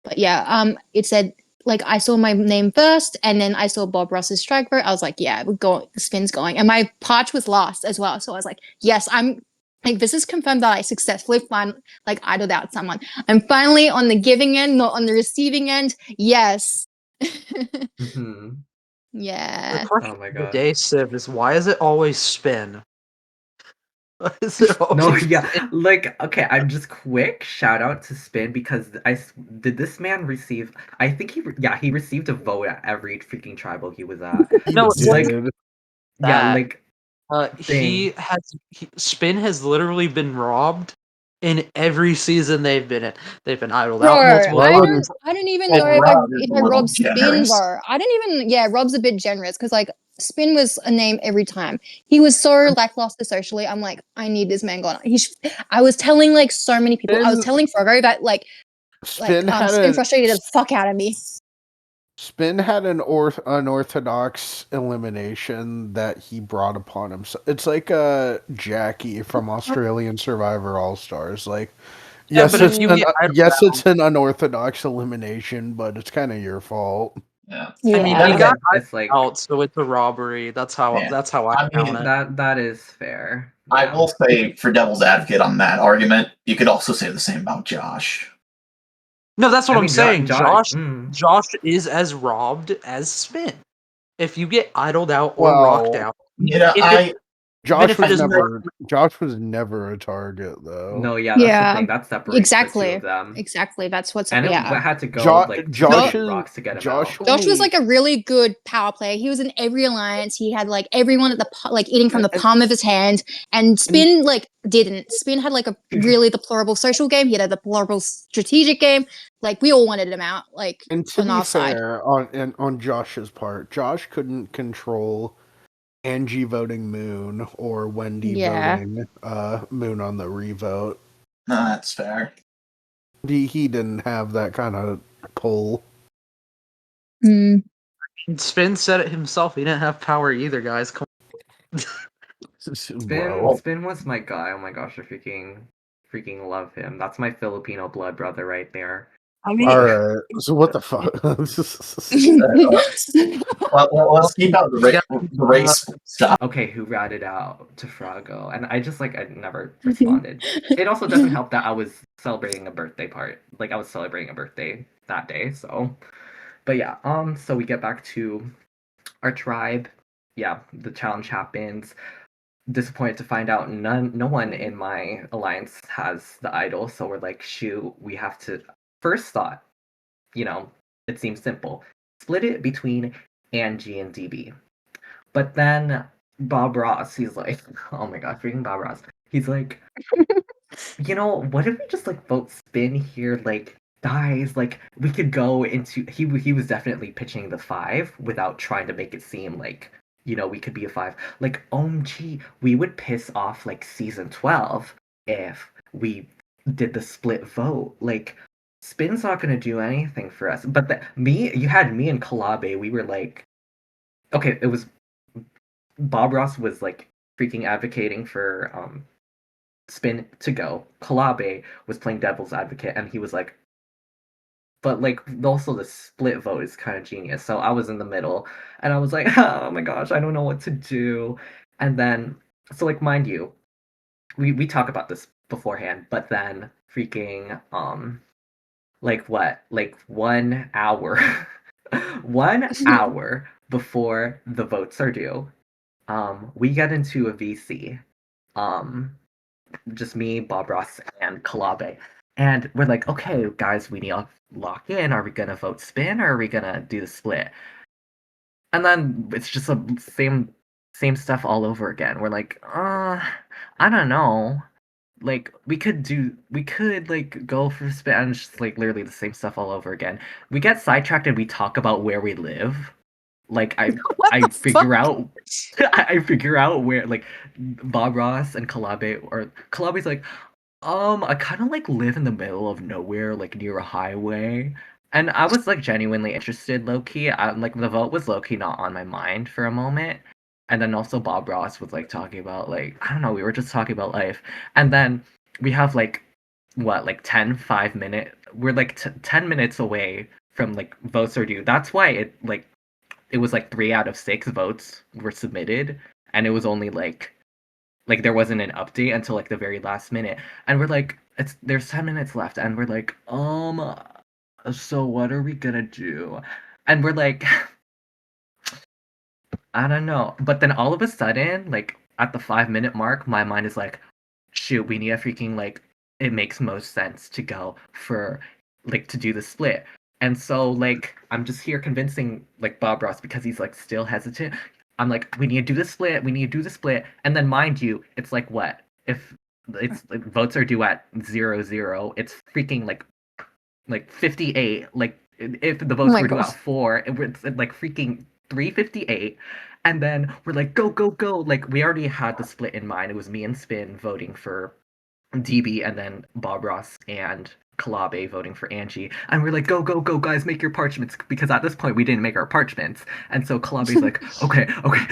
But yeah, it said like I saw my name first, and then I saw Bob Ross's strike vote. I was like, yeah, the spin's going, and my patch was last as well. So I was like, yes, I'm like, this is confirmed that I successfully idled out someone. I'm finally on the giving end, not on the receiving end. Yes. Yeah. The question of the day, Civ, is why is it always spin? Is it No, always yeah, Spin? like okay. I'm just quick shout out to Spin because did this man receive? I think he received a vote at every freaking tribal he was at. No, it's not Like Dude, yeah, that. like thing. Spin has literally been robbed in every season they've been in. They've been idled out Bro, multiple Well, I I times. wouldn't. don't even Like know Rob is if a I little rob Spin generous. bar. I don't even Rob's a bit generous because like Spin was a name every time. He was so lackluster socially. I'm like, I need this man gone. I was telling like so many people. I was Spin, telling Frogo that Spin had Spin a frustrated the fuck out of me. Spin had an unorthodox elimination that he brought upon himself. It's like Jackie from Australian Survivor All Stars. Like, Yeah, but if you get idled yes, out, it's an unorthodox elimination, but it's kind of your fault. Yeah. I mean, Yeah. he got It's like out, so it's a robbery. That's how Yeah. I I count mean, it. that is fair. I Yeah. will say, for devil's advocate on that argument, you could also say the same about Josh. No, that's what I I'm mean, saying. Josh mm. Josh is as robbed as Spin. If you get idled out or rocked Well, out, You know, if it even Josh if it was is more never a target though. No, yeah, that's the Yeah. thing. That separates the two of Exactly. them. Exactly. That's what's And it yeah. had to go Jo- like too Josh many is rocks to get him Josh out. Josh was only like a really good power player. He was in every alliance. He had like everyone at like eating from the and- palm of his hand. And Spin like didn't. Spin had like a really deplorable social game. He had a deplorable strategic game. Like we all wanted him out. Like And to on be our side. fair, on Josh's part, Josh couldn't control Angie voting Moon or Wendy Yeah. voting Moon on the revote. no, that's fair. He didn't have that kind of pull. Mm. Spin said it himself, he didn't have power either, guys. Come Bro. Spin was my guy. Oh my gosh, I freaking love him. That's my Filipino blood brother right there. I mean, Alright. So what the fuck? Well, let's keep out the race stuff. Okay, who ratted out to Frago? And I just like I never responded. It also doesn't help that I was celebrating a birthday part. Like I was celebrating a birthday that day, so but yeah, so we get back to our tribe. Yeah, the challenge happens. Disappointed to find out no one in my alliance has the idol, so we're like, shoot, we have to first thought, it seems simple. Split it between Angie and DB. But then Bob Ross, he's like, oh my god, freaking Bob Ross. He's like, what if we just like vote Spin here? Like, guys, like we could go into he was definitely pitching the 5 without trying to make it seem like we could be a 5. Like, OMG, we would piss off like season 12 if we did the split vote. Like, Spin's not gonna do anything for us. But you had me and Kalabe, we were like, okay, it was Bob Ross was like freaking advocating for Spin to go. Kalabe was playing devil's advocate, and he was like, but like also the split vote is kind of genius. So I was in the middle, and I was like, oh my gosh, I don't know what to do. And then, so like mind you, we talk about this beforehand, but then freaking like what, like 1 hour, 1 hour before the votes are due, we get into a VC. Just me, Bob Ross, and Kalabe. And we're like, okay, guys, we need to lock in. Are we gonna vote Spin or are we gonna do the split? And then it's just the same stuff all over again. We're like, I don't know. Like we could like go for Spin and it's just like literally the same stuff all over again. We get sidetracked and we talk about where we live. Like I figure out I figure out where like Bob Ross and Kalabe's like, I kind of like live in the middle of nowhere, like near a highway. And I was like genuinely interested, low key. Like the vote was low key not on my mind for a moment. And then also Bob Ross was like talking about like, I don't know, we were just talking about life. And then we have like what, like 5 minute. We're like 10 minutes away from like votes are due. That's why it was like 3 out of 6 votes were submitted, and it was only like there wasn't an update until like the very last minute, and we're like, there's 10 minutes left, and we're like, so what are we gonna do? And we're like, I don't know. But then all of a sudden, like at the 5 minute mark, my mind is like, shoot, we need a freaking like it makes most sense to go for like to do the split. And so like I'm just here convincing like Bob Ross because he's like still hesitant. I'm like, we need to do the split, we need to do the split. And then mind you, it's like what? If it's like, votes are due at 0-0, it's freaking like 58. Like if the Oh votes my were due at gosh. 4, it's like freaking 3:58. And then we're like, go, go, go. Like we already had the split in mind. It was me and Spin voting for DB, and then Bob Ross and Kalabe voting for Angie. And we're like, go, go, go, guys, make your parchments. Because at this point, we didn't make our parchments. And so Kalabe's like, okay, okay.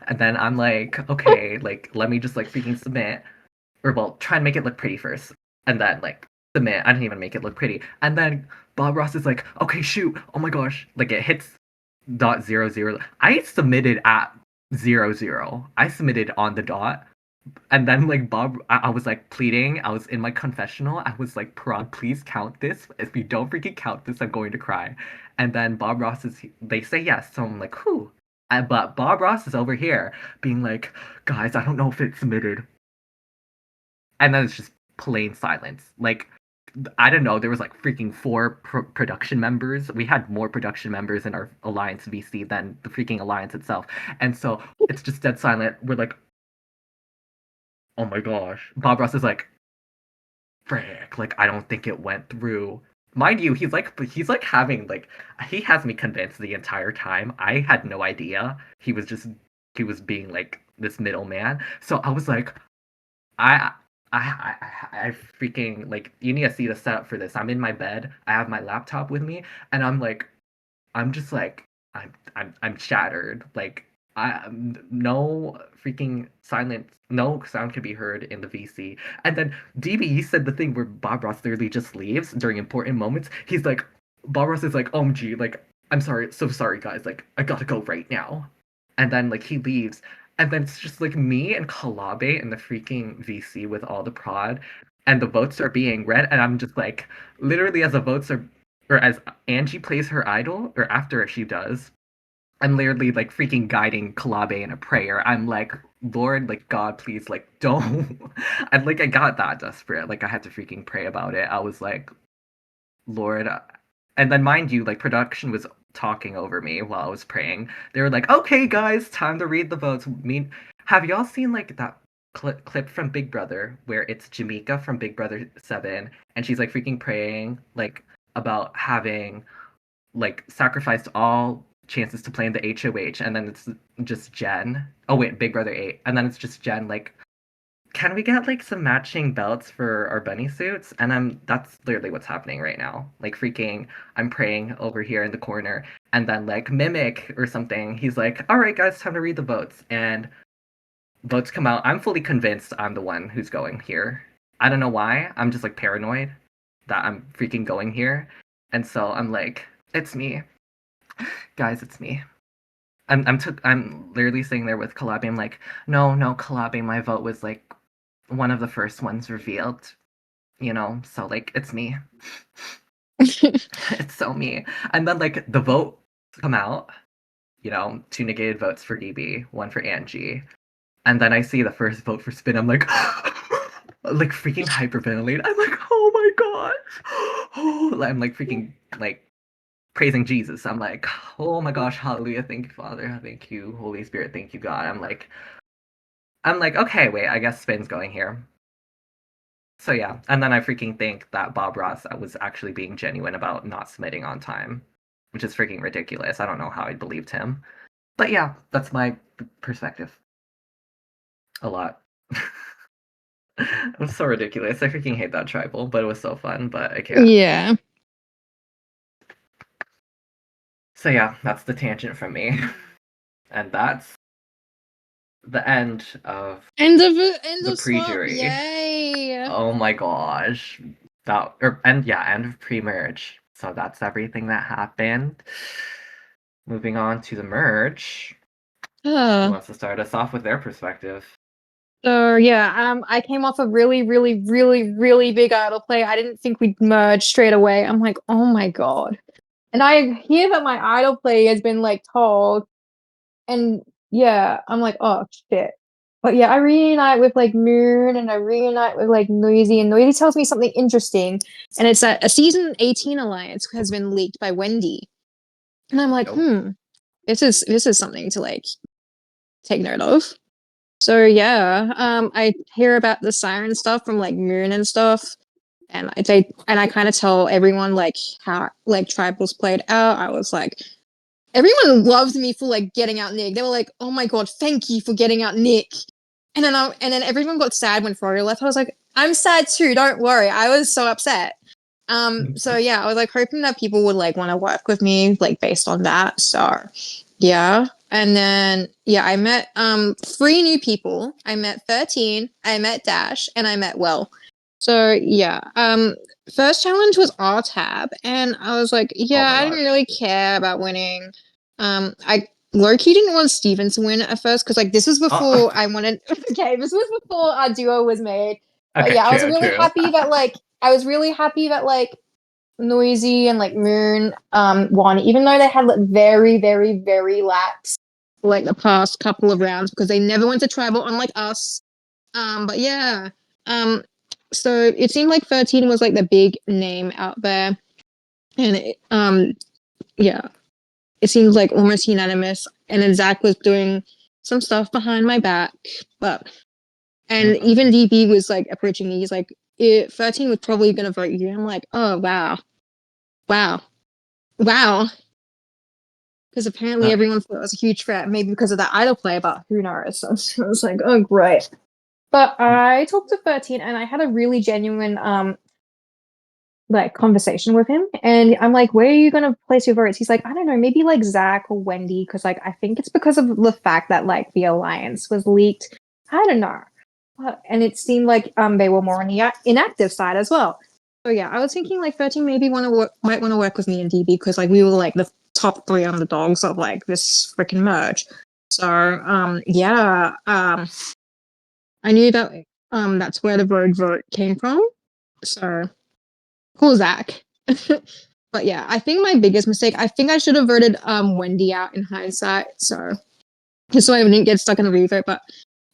And then I'm like, okay, like, let me just like freaking submit. Or, well, try and make it look pretty first. And then, like, submit. I didn't even make it look pretty. And then Bob Ross is like, okay, shoot. Oh my gosh. Like, it hits .00. I submitted at 00. I submitted on the dot. And then like Bob, I was like pleading. I was in my confessional. I was like, Parag, please count this. If you don't freaking count this, I'm going to cry. And then Bob Ross they say yes. So I'm like, whew. But Bob Ross is over here being like, guys, I don't know if it's submitted. And then it's just plain silence. Like, I don't know. There was like freaking 4 production members. We had more production members in our Alliance VC than the freaking Alliance itself. And so it's just dead silent. We're like, oh my gosh. Bob Ross is like, frick, like I don't think it went through. Mind you, he's like having like he has me convinced the entire time. I had no idea. He was being like this middleman. So I was like, I I freaking like you need to see the setup for this. I'm in my bed. I have my laptop with me, and I'm just like I'm shattered. Like no freaking silence, no sound could be heard in the VC. And then DB said the thing where Bob Ross literally just leaves during important moments. He's like, Bob Ross is like, OMG, like I'm sorry, so sorry guys, like I gotta go right now. And then like he leaves, and then it's just like me and Kalabe in the freaking VC with all the prod, and the votes are being read, and I'm just like, literally as the votes are, or as Angie plays her idol, or after she does, I'm literally like freaking guiding Kalabe in a prayer. I'm like, Lord, like God, please, like don't. And like I got that desperate. Like I had to freaking pray about it. I was like, Lord, and then mind you, like production was talking over me while I was praying. They were like, okay, guys, time to read the votes. Have y'all seen like that clip from Big Brother where it's Jamaica from Big Brother 7 and she's like freaking praying like about having like sacrificed all chances to play in the HOH, and then it's just Jen. Oh wait, Big Brother 8, and then it's just Jen. Like, can we get like some matching belts for our bunny suits? And that's literally what's happening right now. Like freaking, I'm praying over here in the corner, and then like Mimic or something. He's like, all right, guys, time to read the votes, and votes come out. I'm fully convinced I'm the one who's going here. I don't know why. I'm just like paranoid that I'm freaking going here, and so I'm like, it's me. Guys, it's me. I'm literally sitting there with Kalabe. I'm like, no, Kalabe, my vote was like one of the first ones revealed. You know, so like it's me. It's so me. And then like the vote come out, you know, 2 negated votes for DB, 1 for Angie. And then I see the first vote for Spin. I'm like like freaking hyperventilate. I'm like, oh my gosh. Oh, I'm like freaking like praising Jesus. I'm like, oh my gosh, hallelujah, thank you, Father, thank you, Holy Spirit, thank you, God. I'm like, okay, wait, I guess Spin's going here. So yeah, and then I freaking think that Bob Ross was actually being genuine about not submitting on time, which is freaking ridiculous. I don't know how I believed him. But yeah, that's my perspective. A lot. It was so ridiculous. I freaking hate that tribal, but it was so fun, but I can't. Yeah. So yeah, that's the tangent from me. And that's the end of End the of swap. pre-jury. Yay. Oh my gosh. End of pre-merge. So that's everything that happened. Moving on to the merge. Who wants to start us off with their perspective? So yeah, I came off a really, really, really, really big idol play. I didn't think we'd merge straight away. I'm like, oh my god. And I hear that my idol play has been like told, and yeah, I'm like, oh shit. But yeah, I reunite with like Moon and I reunite with like Noisy, and Noisy tells me something interesting, and it's that a season 18 alliance has been leaked by Wendy, and I'm like, Nope. this is something to like take note of. So yeah, I hear about the Siren stuff from like Moon and stuff, and I kind of tell everyone like how like tribals played out. I was like, everyone loved me for like getting out Nick. They were like, "Oh my god, thank you for getting out Nick." And then everyone got sad when Froyo left. I was like, "I'm sad too. Don't worry." I was so upset. So yeah, I was like hoping that people would like want to work with me like based on that. So yeah. And then yeah, I met three new people. I met 13, I met Dash, and I met Well. So yeah. First challenge was R tab, and I was like, Oh yeah, my I didn't gosh. really care about winning. I low-key didn't want Steven to win at first because like this was Oh, before I wanted okay, this was before our duo was made. But okay, yeah, true, true. I was really happy that like Noisy and like Moon won, even though they had like very, very, very lax like the past couple of rounds because they never went to tribal, unlike us. But yeah. Um so it seemed like 13 was like the big name out there. And yeah, it seemed like almost unanimous. And then Zach was doing some stuff behind my back. But and Mhm. even DB was like approaching me. He's like, 13 was probably gonna vote you. I'm like, oh wow. Wow. Wow. Because apparently Uh, everyone thought it was a huge threat, maybe because of that idol play, but who knows? So I was like, oh great. But I talked to 13 and I had a really genuine like conversation with him. And I'm like, where are you gonna place your votes? He's like, I don't know, maybe like Zach or Wendy, because like I think it's because of the fact that like the alliance was leaked. I don't know. And it seemed like they were more on the inactive side as well. So yeah, I was thinking like 13 maybe might want to work with me and DB because like we were like the top three underdogs of like this freaking merge. So yeah, I knew that that's where the road vote came from. So cool, Zach. But yeah, I think my biggest mistake, I think I should have voted Wendy out in hindsight. So just so I didn't get stuck in a revote. But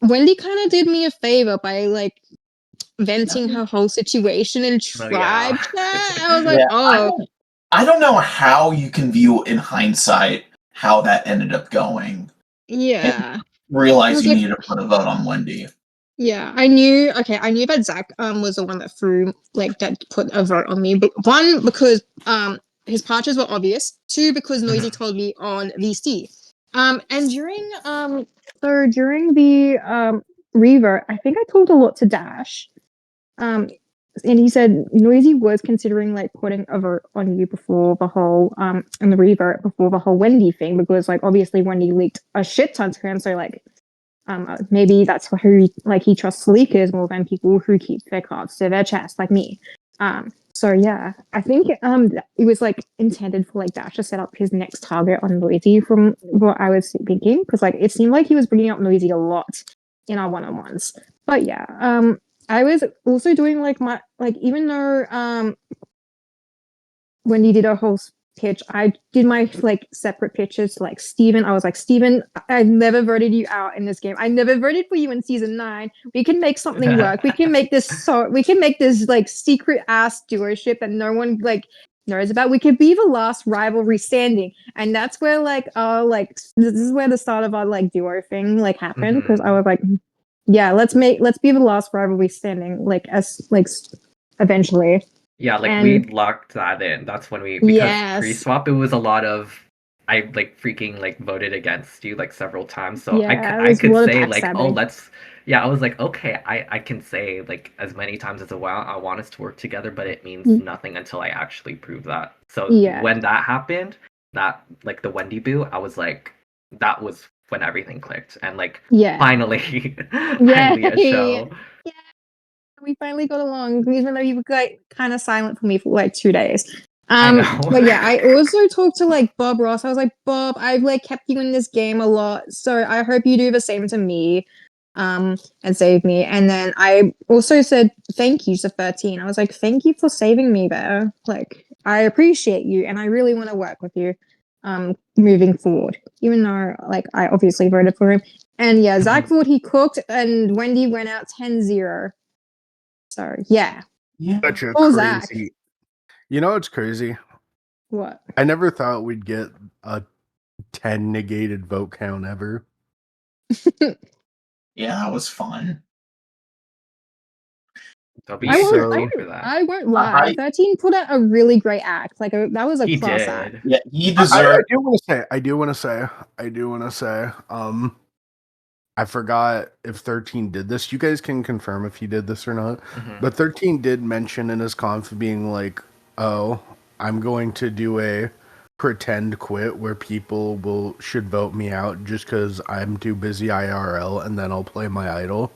Wendy kind of did me a favor by like venting her whole situation in oh yeah. tribe chat. I was like, Yeah, oh I don't know how you can view in hindsight how that ended up going and yeah. I realize was you like, needed to put a vote on Wendy. yeah, I knew. Okay, I knew that Zach was the one that threw like that put a vote on me. But one because his patches were obvious. Two because Noisy Mhm. told me on VC. And during the revert, I think I told a lot to Dash. Um, and he said Noisy was considering like putting a vote on you before the whole in the revert before the whole Wendy thing because like obviously Wendy leaked a shit ton to him. So like maybe that's who he trusts leakers more than people who keep their cards to their chest, like me. So yeah, I think it was like intended for like Dash to set up his next target on Noisy from what I was thinking, because like it seemed like he was bringing up Noisy a lot in our one-on-ones. But yeah, I was also doing like my like even though when he did a whole pitch, I did my like separate pitches to like Steven. I was like, Steven, I've never voted you out in this game. I never voted for you in season 9. We can make something work. We can make this like secret ass duoship that no one like knows about. We could be the last rivalry standing. And that's where like this is where the start of our like duo thing like happened. Because I Mhm. was like, yeah, let's be the last rivalry standing, like as like eventually. Yeah, like we And locked that in. That's when we because yes. pre-swap it was a lot of I like freaking like voted against you like several times. So Yeah, I there's a could lot of say like, oh, backstabbing. let's yeah, I was like, okay, I can say like as many times as I want us to work together, but it means nothing until I actually prove that. So Yeah, when that happened, that like the Wendy boo, I was like that was when everything clicked and like yeah, finally finally a yay! show. Yeah, we finally got along, even though you were like kind of silent for me for like 2 days. I know. But yeah, I also talked to like Bob Ross. I was like, Bob, I've like kept you in this game a lot, so I hope you do the same to me, and save me. And then I also said thank you to 13. I was like, thank you for saving me there. Like, I appreciate you, and I really want to work with you. moving forward. Even though like I obviously voted for him. And yeah, Zach thought he cooked and Wendy went out 10-0. So yeah. Yeah. Such a Poor Zach. crazy. You know what's crazy? What? I never thought we'd get a 10 negated vote count ever. Yeah, that was fun. W I is won't, your So- team for that. I won't lie. 13 put out a really great act. Like that was a He class did. act. Yeah, he I deserved. do want to say, I forgot if 13 did this. You guys can confirm if he did this or not. Mhm. But 13 did mention in his conf being like, oh, I'm going to do a pretend quit where people should vote me out just because I'm too busy IRL and then I'll play my idol.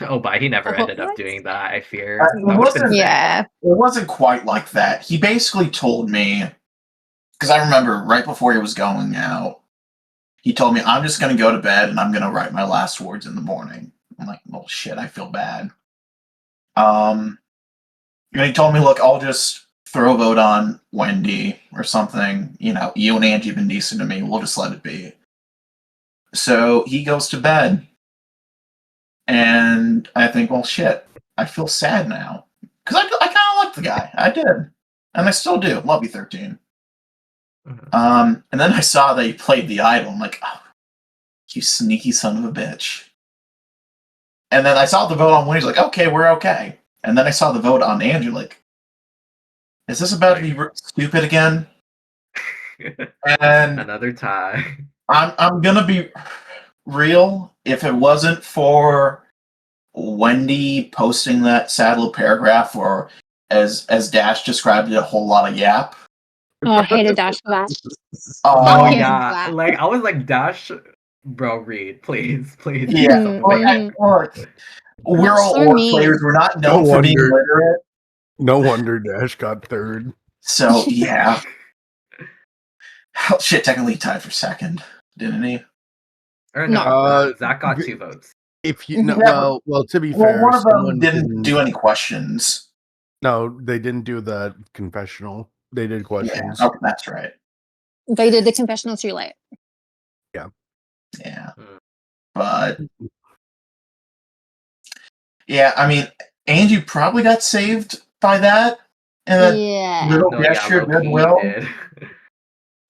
Oh, but he never Oh, ended up what? doing that, I fear. It That would've been wasn't- sick. Yeah. It wasn't quite like that. He basically told me, because I remember right before he was going out, he told me, I'm just going to go to bed and I'm going to write my last words in the morning. I'm like, well, shit, I feel bad. And he told me, look, I'll just throw a vote on Wendy or something. You know, you and Angie have been decent to me. We'll just let it be. So he goes to bed. And I think, well, shit, I feel sad now. Because I kind of like the guy. I did. And I still do. Love you, 13. Mhm. And then I saw that he played the idol. I'm like, oh, you sneaky son of a bitch. And then I saw the vote on Wendy's like, okay, we're okay. And then I saw the vote on Angie, like, is this about to be stupid again? And Another tie. I'm gonna be real. If it wasn't for Wendy posting that sad little paragraph, or as Dash described it, a whole lot of yap. Oh, I hated Dash for that. Oh Fuck him. yeah, like I was like, Dash, bro, read, please, please. do Yeah, something. look, we're That's all so orc mean. players. We're not No known for being wonder. literate. No wonder Dash got third. So yeah. Shit, technically he tied for second, didn't he? Or No. no, Zach got 2 votes. If you no, Yeah, well, to be Well, fair, one of them someone didn't do any questions. No, they didn't do the confessional. They did questions. Yeah, okay, that's right. They did the confessional too late. Yeah. Hmm. But yeah, I mean, Angie probably got saved by that. And that Yeah. little No, yeah, gesture of low-key goodwill did.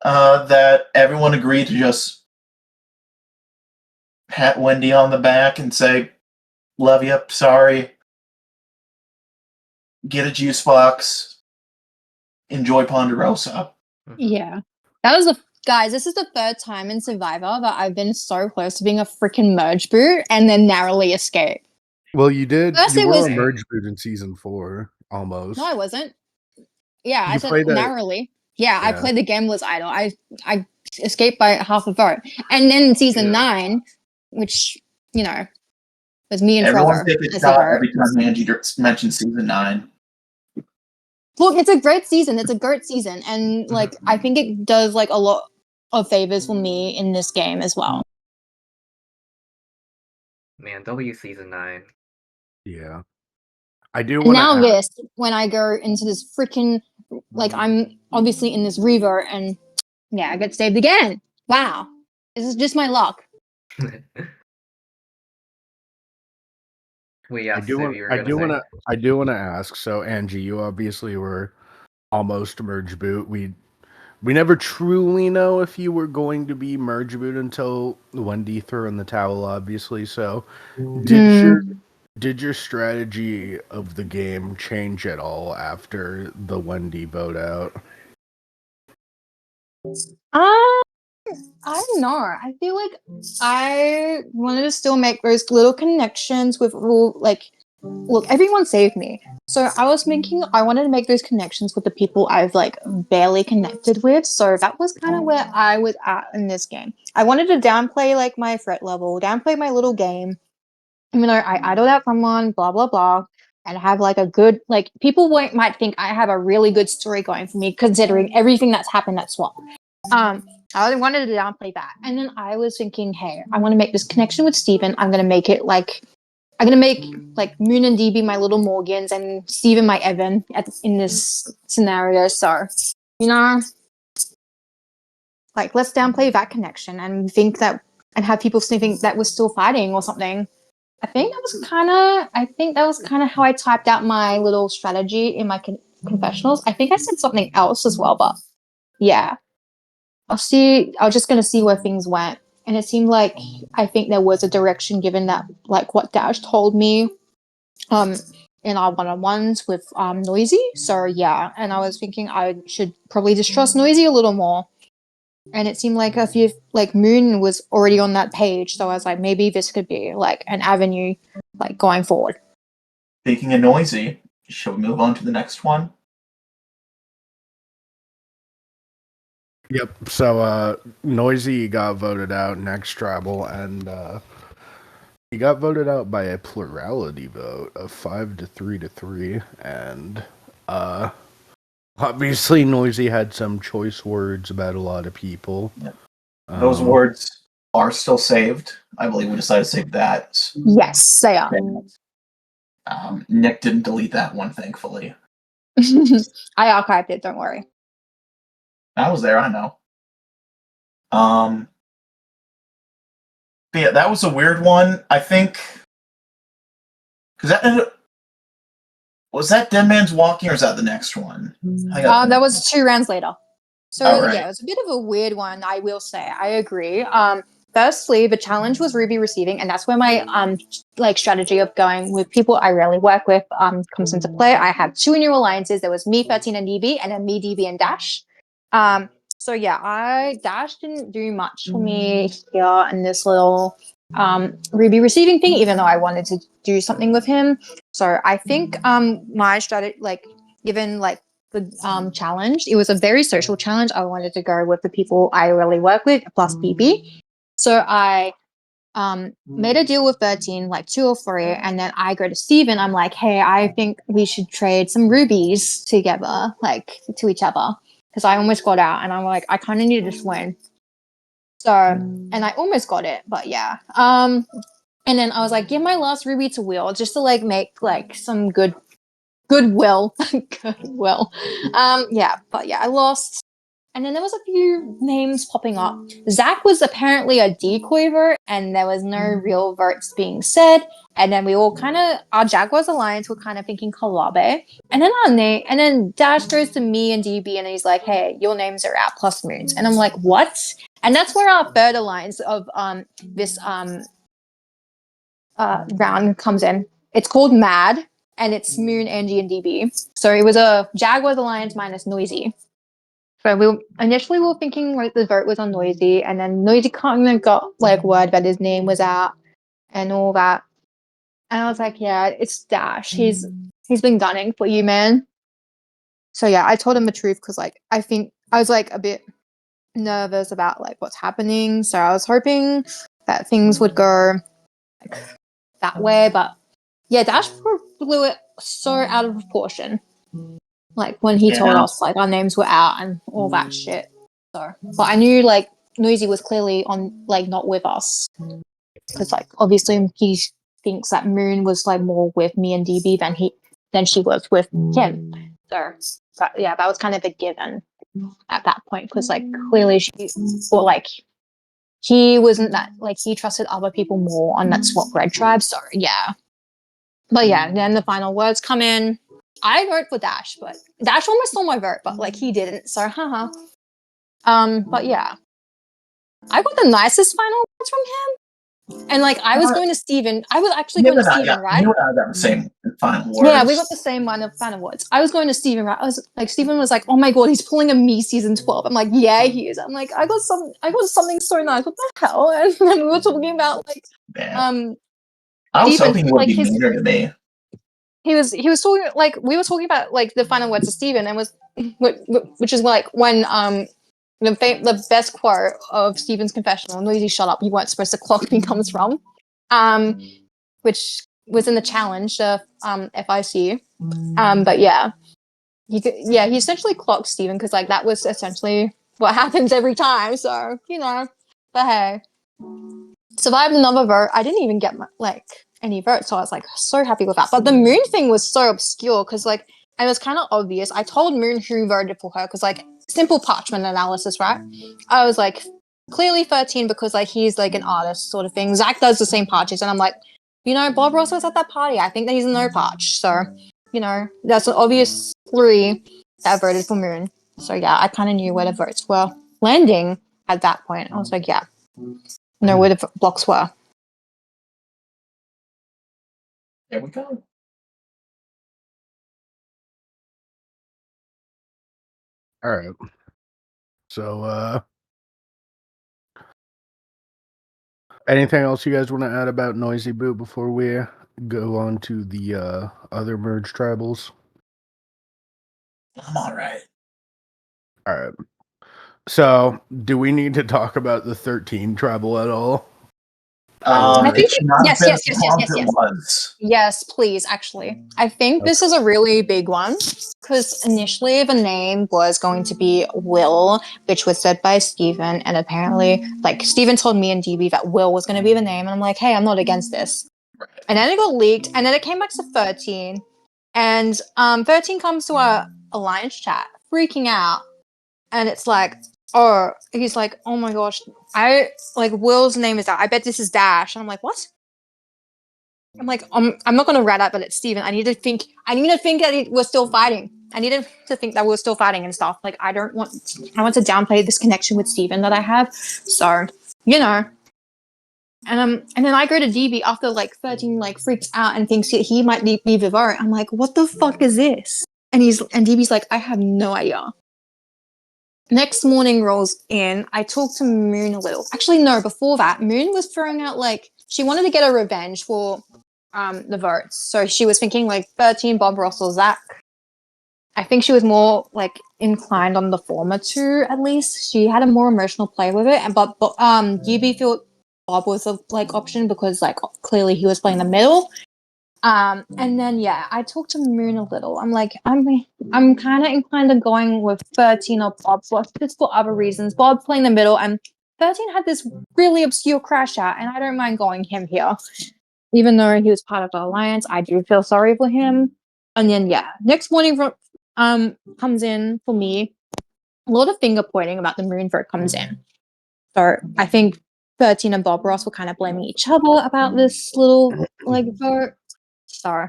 that everyone agreed to just pat Wendy on the back and say, love you, sorry. Get a juice box. Enjoy Ponderosa. Yeah. That was the guys, this is the third time in Survivor that I've been so close to being a freaking merge boot and then narrowly escaped. Well, you did. First You it were was- a merge boot in season 4, almost. No, I wasn't. Yeah, I You said played a- narrowly. Yeah, I Yeah. played the Gambler's Idol. I escaped by half a vote. And then in season Yeah. 9, which, you know, was me and Everyone Trevor. take a as shot a vote. every time Angie mentions season 9. Look, it's a great season. It's a great season. And like I think it does like a lot of favors for me in this game as well. Man, W season 9. Yeah. I do And want now to this, when I go into this freaking like I'm obviously in this revo and yeah, I get saved again. Wow. This is just my luck. Well, yeah, I do want Civ, you were gonna say. to ask. So Angie, you obviously were almost merge boot. We never truly know if you were going to be merge boot until Wendy threw in the towel, obviously. So did your strategy of the game change at all after the Wendy vote out? I don't know. I feel like I wanted to still make those little connections with all like look, everyone saved me. So I was thinking I wanted to make those connections with the people I've like barely connected with. So that was kind of where I was at in this game. I wanted to downplay like my threat level, downplay my little game. Even though I idled out someone, blah blah blah, and have like a good like people might think I have a really good story going for me considering everything that's happened at Swap. I wanted to downplay that, and then I was thinking, hey, I want to make this connection with Steven. I'm gonna make it like I'm gonna make like Moon and DB my little Morgans and Steven my Evan in this scenario. So, you know, like let's downplay that connection and think that and have people think that we're still fighting or something. I think that was kind of how I typed out my little strategy in my confessionals. I think I said something else as well, but yeah, I'll see. I was just gonna see where things went, and it seemed like I think there was a direction given that, like what Dash told me, um, in our one-on-ones with Noisy. So yeah, and I was thinking I should probably distrust Noisy a little more. And it seemed like a few, like Moon was already on that page, so I was like, maybe this could be like an avenue, like going forward. Speaking of Noisy, shall we move on to the next one? Yep. So Noisy got voted out next tribal, and he got voted out by a plurality vote of 5 to 3, and obviously Noisy had some choice words about a lot of people. Yep. Those words are still saved. I believe we decided to save that. Yes, they are. Nick didn't delete that one, thankfully. I archived it, don't worry. I was there, I know. But yeah, that was a weird one. I think because was that Dead Man's Walking or is that the next one? That was 2 rounds later. So right. yeah, it was a bit of a weird one, I will say. I agree. Firstly, the challenge was Ruby receiving, and that's where my like strategy of going with people I rarely work with comes into play. I had 2 new alliances. There was me, 13, and DB, and then me, DB, and Dash. So yeah, Dash didn't do much for me here in this little Ruby receiving thing, even though I wanted to do something with him. So I think my strategy, like given like the challenge, it was a very social challenge. I wanted to go with the people I really work with plus BB. So I made a deal with 13, like 2 or 3, and then I go to Steven. I'm like, hey, I think we should trade some rubies together, like to each other, because I almost got out, and I'm like, I kind of need this win. So, and I almost got it, but yeah. And then I was like, give my last ruby to Will just to like make like some goodwill. Goodwill. Yeah, but yeah, I lost. And then there was a few names popping up. Zach was apparently a decoy vote, and there was no real votes being said. And then we all kind of, our Jaguars Alliance were kind of thinking Kalabe. And then our name, and then Dash goes to me and DB, and he's like, hey, your names are out plus Moons. And I'm like, what? And that's where our third alliance of this round comes in. It's called Mad, and it's Moon, Angie, and DB. So it was a Jaguars Alliance minus Noisy. So we were thinking like the vote was on Noisy, and then Noisy kind of got like word that his name was out and all that. And I was like, yeah, it's Dash. He's been gunning for you, man. So yeah, I told him the truth because like I think I was like a bit nervous about like what's happening. So I was hoping that things would go like that way, but yeah, Dash blew it so out of proportion. Like when he told us like our names were out and all that shit. So, but I knew like Noisy was clearly on like not with us because like obviously he thinks that Moon was like more with me and DB than she was with him. So, but yeah, that was kind of a given at that point because like clearly he wasn't that like he trusted other people more on that swap red tribe. So yeah, but yeah, then the final words come in. I vote for Dash, but Dash almost stole my vote, but like he didn't. So haha. But yeah, I got the nicest final words from him, and like I was going to Steven. I was actually going to Steven, right? You and I got the same final words. Yeah, we got the same final words. I was going to Steven, right? I was like, Steven was like, "Oh my god, he's pulling a me season 12." I'm like, "Yeah, he is." I'm like, I got something so nice. What the hell? And then we were talking about like, I was hoping he would be meaner to me. He was talking like we were talking about like the final words of Steven and was which is like when the best quote of Steven's confessional, Noisy shut up, you weren't supposed to clock me comes from. Which was in the challenge, FIC. But yeah. He essentially clocked Steven because like that was essentially what happens every time. So, you know. But hey. Survived another vote. I didn't even get any votes, so I was like so happy with that. But the Moon thing was so obscure because like it was kind of obvious. I told Moon who voted for her because like simple parchment analysis, right? I was like, clearly 13 because like he's like an artist sort of thing. Zach does the same parches, and I'm like, Bob Ross was at that party. I think that he's a no parch. So, that's an obvious 3 that voted for Moon. So yeah, I kind of knew where the votes were landing at that point. I was like, yeah, know where the blocks were. There we go. All right. So, anything else you guys want to add about Noisy Boot before we go on to the other merge tribals? I'm all right. All right. So, do we need to talk about the 13 tribal at all? I think It should not have yes, been yes, yes, as long yes, as yes, it yes. was. Yes, please, actually. I think this is a really big one because initially the name was going to be Will, which was said by Steven, and apparently, like, Steven told me and DB that Will was going to be the name, and I'm like, hey, I'm not against this. And then it got leaked, and then it came back to 13, and 13 comes to our alliance chat, freaking out, and it's like, he's like, oh my gosh, Will's name is that. I bet this is Dash. And I'm like, what? I'm like, I'm not gonna rat out, but it's Steven. I need to think that we're still fighting. I need to think that we're still fighting and stuff. Like, I want to downplay this connection with Steven that I have. So, And then I go to DB after like 13 like freaks out and thinks that he might be Vivaro. I'm like, what the fuck is this? And DB's like, I have no idea. Next morning rolls in. I talked to Moon a little. Actually, no, before that, Moon was throwing out like she wanted to get a revenge for the votes. So she was thinking like 13 Bob Ross or Zach. I think she was more like inclined on the former two at least. She had a more emotional play with it. But DB thought Bob was a like option because like clearly he was playing the middle. And then yeah, I talked to Moon a little. I'm like, I'm kind of inclined to going with 13 or Bob, just for other reasons. Bob playing the middle, and 13 had this really obscure crash out, and I don't mind going him here, even though he was part of the alliance. I do feel sorry for him. And then yeah, next morning comes in for me. A lot of finger pointing about the Moon vote comes in. So I think 13 and Bob Ross were kind of blaming each other about this little like vote. So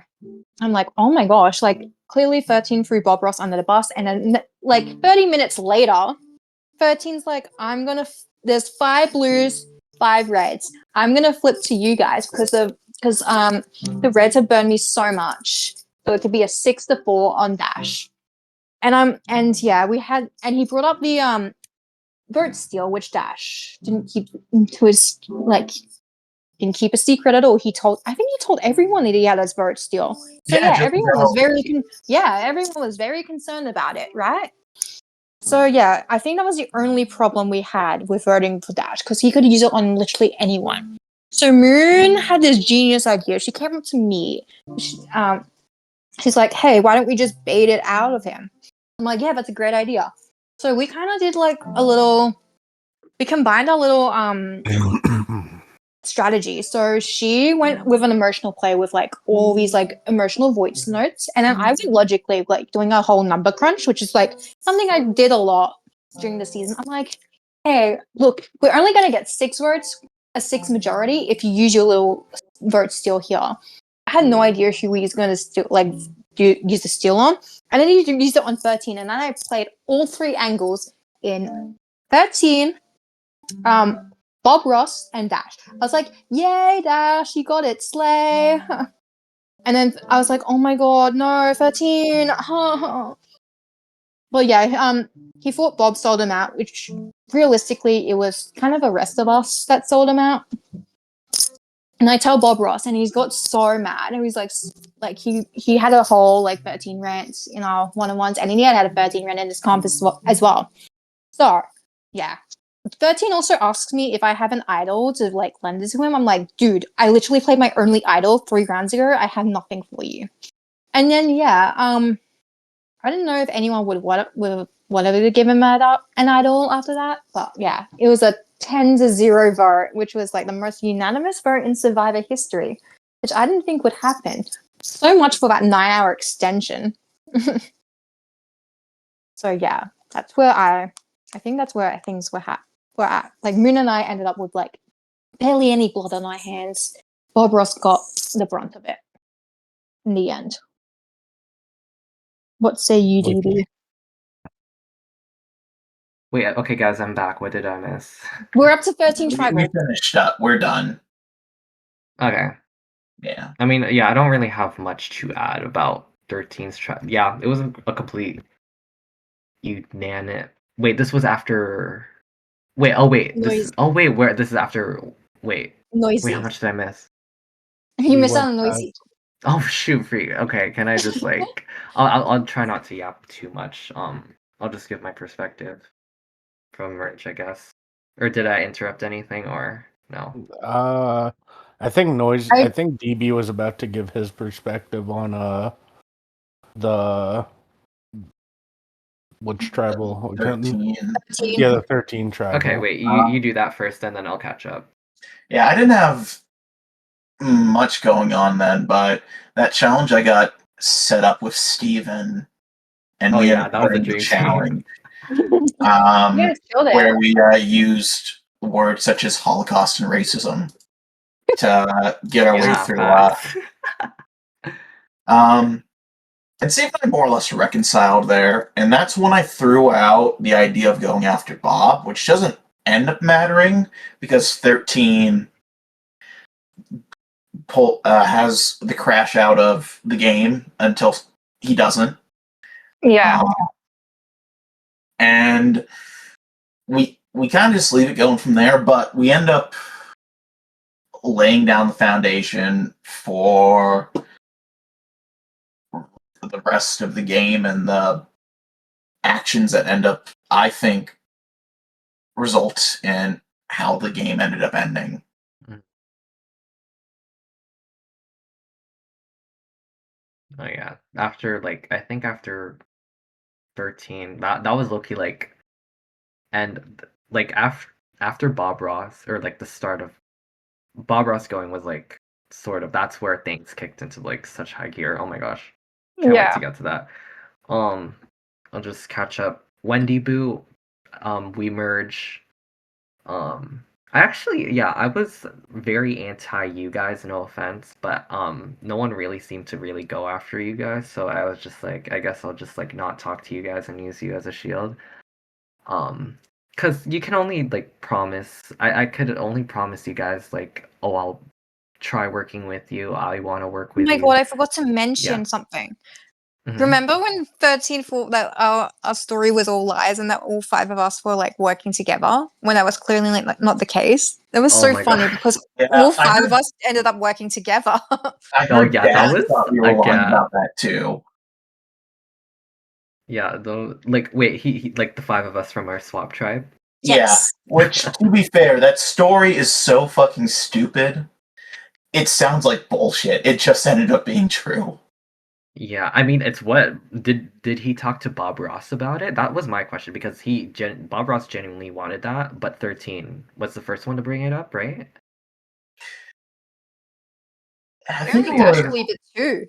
I'm like, oh my gosh, like clearly 13 threw Bob Ross under the bus. And then like 30 minutes later, 13's like, there's 5 blues, 5 reds. I'm gonna flip to you guys because the reds have burned me so much. So it could be a 6-4 on Dash. And yeah, he brought up the vote steal, which Dash didn't keep to his like didn't keep a secret at all. I think he told everyone that he had his vote steal. So yeah, everyone was very concerned about it, right? So yeah, I think that was the only problem we had with voting for Dash because he could use it on literally anyone. So Moon had this genius idea. She came up to me. She's like, "Hey, why don't we just bait it out of him?" I'm like, "Yeah, that's a great idea." So we kind of did like we combined a little strategy. So she went with an emotional play with like all these like emotional voice notes, and then I went logically like doing a whole number crunch, which is like something I did a lot during the season. I'm like, hey, look, we're only gonna get 6 votes, a 6 majority if you use your little vote steal here. I had no idea who we was gonna use the steal on, and then you used it on 13, and then I played all 3 angles in 13. Bob Ross and Dash. I was like, yay, Dash, you got it, slay. And then I was like, oh my god, no, 13. Well, yeah, he thought Bob sold him out, which realistically, it was kind of the rest of us that sold him out. And I tell Bob Ross, and he's got so mad. And he's like he had a whole like 13 rants in our one-on-ones, and he had a 13 rant in his comp as well. So, yeah. 13 also asks me if I have an idol to like lend it to him. I'm like, dude, I literally played my only idol 3 rounds ago. I have nothing for you. And then yeah, I didn't know if anyone would whatever to give him an idol after that, but yeah, it was a 10-0 vote, which was like the most unanimous vote in Survivor history, which I didn't think would happen. So much for that 9-hour extension. So yeah, That's where I think that's where things were at. Like Moon and I ended up with like barely any blood on our hands. Bob Ross got the brunt of it in the end. What say you, DB? Wait, okay, guys, I'm back. What did I miss? We're up to 13 We tribal. finished up. We're done. Okay. Yeah. I mean, yeah, I don't really have much to add about 13's tribe. Yeah, it was a complete unanimous. Wait, this was after. Wait, oh wait, this is. Oh wait, where this is after. Wait, Noisy. how much did I miss? You We missed out went on Noisy. Oh shoot, freak. Okay, can I just like? I'll try not to yap too much. I'll just give my perspective from merch, I guess. Or did I interrupt anything, or no? I think I think DB was about to give his perspective on the which tribal? 13. Yeah, the 13 tribal. Okay, wait, you do that first, and then I'll catch up. Yeah, I didn't have much going on then, but that challenge I got set up with Steven, and we yeah, had that was a the dream challenge. Still there. Where we used words such as Holocaust and racism to get our way through. And Steve and I more or less reconciled there, and that's when I threw out the idea of going after Bob, which doesn't end up mattering because 13 has the crash out of the game until he doesn't. Yeah. And we kind of just leave it going from there, but we end up laying down the foundation for the rest of the game and the actions that end up, I think, result in how the game ended up ending. Oh yeah, after I think after 13, that was low-key and after Bob Ross, or the start of Bob Ross going, was sort of, that's where things kicked into such high gear. Oh my gosh, can't wait to get to that. I'll just catch up. Wendy Boo, we merge. I was very anti you guys, no offense, but no one really seemed to really go after you guys, so I was just like, I guess I'll just not talk to you guys and use you as a shield. Because you can only promise, I could only promise you guys oh, I'll try working with you, I want to work with you. Oh my god, I forgot to mention something. Mhm. Remember when 13 thought that our story was all lies and that all 5 of us were working together, when that was clearly not the case? It was so funny because all 5 of us ended up working together. I heard that was thought we were lying about that too. Yeah, though, wait, he the 5 of us from our swap tribe? Yes. Yeah, which, to be fair, that story is so fucking stupid. It sounds like bullshit. It just ended up being true. Yeah, I mean, it's what did he talk to Bob Ross about it? That was my question, because Bob Ross genuinely wanted that, but 13 was the first one to bring it up, right? I think actually did too.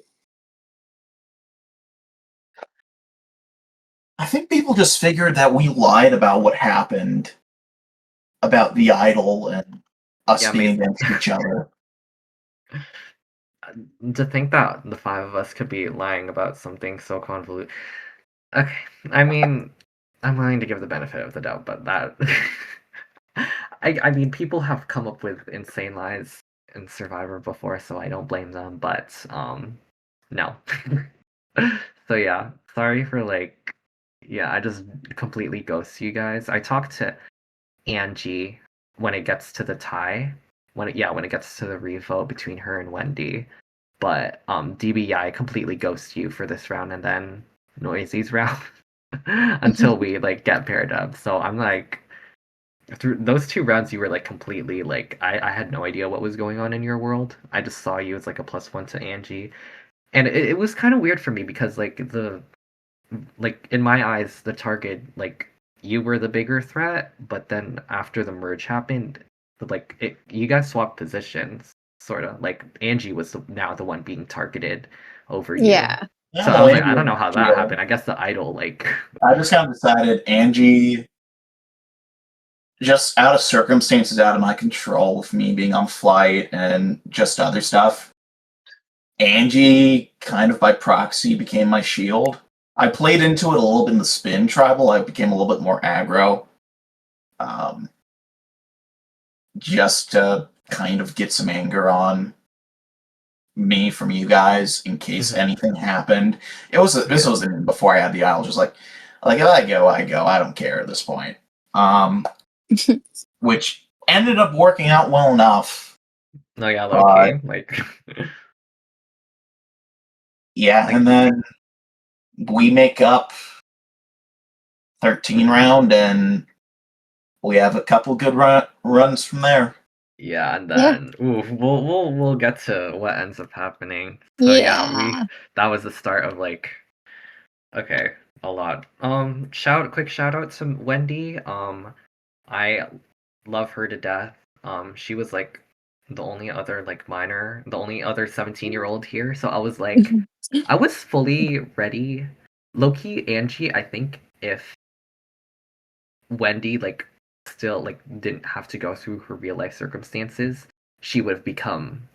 I think people just figured that we lied about what happened about the idol and us being against each other. To think that the 5 of us could be lying about something so convoluted. Okay, I mean, I'm willing to give the benefit of the doubt, but that I mean, people have come up with insane lies in Survivor before, so I don't blame them, but no. So yeah, sorry for I just completely ghost you guys. I talked to Angie when it gets to the tie, when it gets to the revote between her and Wendy. But DB, I completely ghost you for this round, and then Noisy's round until we get paired up. So I'm through those 2 rounds, you were completely I had no idea what was going on in your world. I just saw you as a +1 to Angie, and it was kind of weird for me because the in my eyes, the target, you were the bigger threat, but then after the merge happened, you guys swapped positions, sort of. Angie was now the one being targeted over you. Yeah. Yeah, So I well, was like, Angie I don't was know how that shield. happened. I guess the idol, like, I just kind of decided Angie, just out of circumstances out of my control, with me being on flight and just other stuff, Angie kind of by proxy became my shield. I played into it a little bit in the spin tribal. I became a little bit more aggro. Just to kind of get some anger on me from you guys in case anything happened. This wasn't even before I had the idol. Just like if I go, I go. I don't care at this point. Which ended up working out well enough. no, yeah, low key, like, Yeah, like, and then we make up 13 round, and we have a couple good runs from there. yeah, and then we'll get to what ends up happening. So Yeah. that was the start of like, okay, a lot. Quick shout out to Wendy. I love her to death. She was like the only other the only other 17-year-old here. So I was like, I was fully ready. Loki, Angie, I think if Wendy like still like didn't have to go through her real life circumstances, she would become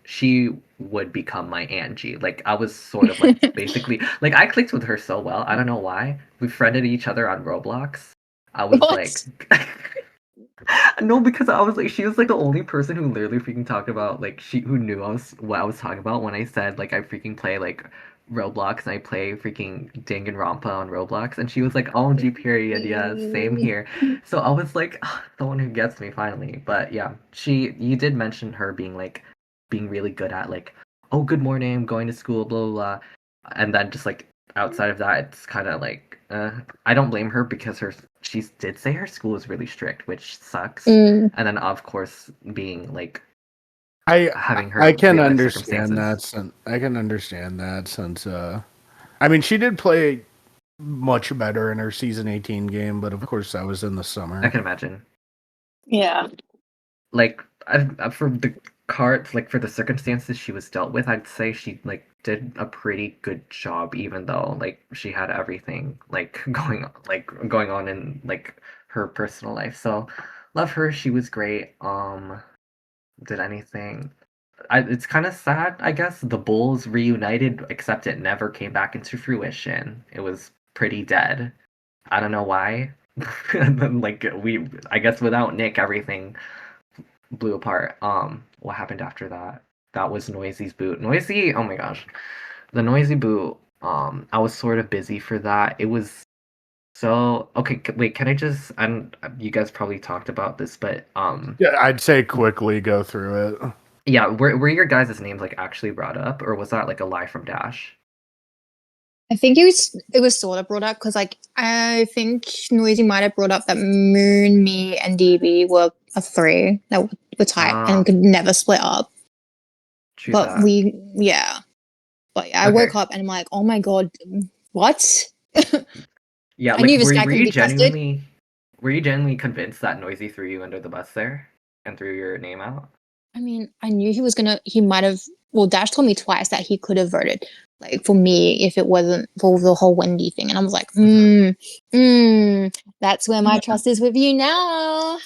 my Angie. Like I was sort of like basically like I clicked with her so well. I don't know why. We friended each other on Roblox. I was like What? no, because I was like, she was like the only person who literally freaking talked about like who knew what I was talking about when I said like I freaking play like Roblox and I play freaking Danganronpa on Roblox, and she was like, "OMG, period, yeah, same here." So I was like, the one who gets me finally. But yeah, you did mention her being really good at like, oh, good morning, I'm going to school, blah blah blah, and then just like outside of that, it's kind of like, I don't blame her because she did say her school is really strict, which sucks. And then of course being like having her I can real life understand that. circumstances. I can understand that since I mean she did play much better in her season 18 game, but of course that was in the summer. I can imagine. Yeah. Like for the cards, like for the circumstances she was dealt with, I'd say she like did a pretty good job, even though like she had everything like going on in like her personal life. So love her. She was great. Did anything. It's kind of sad, I guess. The Bulls reunited, except it never came back into fruition. It was pretty dead. I don't know why. And then, like I guess without Nick, everything blew apart. What happened after that? That was Noisy's boot. Noisy, oh my gosh, the Noisy boot. I was sort of busy for that. It was so okay. Wait, can I just? And you guys probably talked about this, but Yeah, I'd say quickly go through it. yeah, were your guys' names like actually brought up, or was that like a lie from Dash? I think it was sort of brought up because like I think Noisy might have brought up that Moon, me, and DB were a three that were tight and could never split up. True But that. but yeah, I Okay. woke up and I'm like, oh my god, what? Yeah, I like knew this guy couldn't be trusted. were you genuinely convinced that Noisy threw you under the bus there and threw your name out? I mean, I knew he might have, well, Dash told me twice that he could have voted, like, for me if it wasn't for the whole Wendy thing. And I was like, that's where my trust is with you now.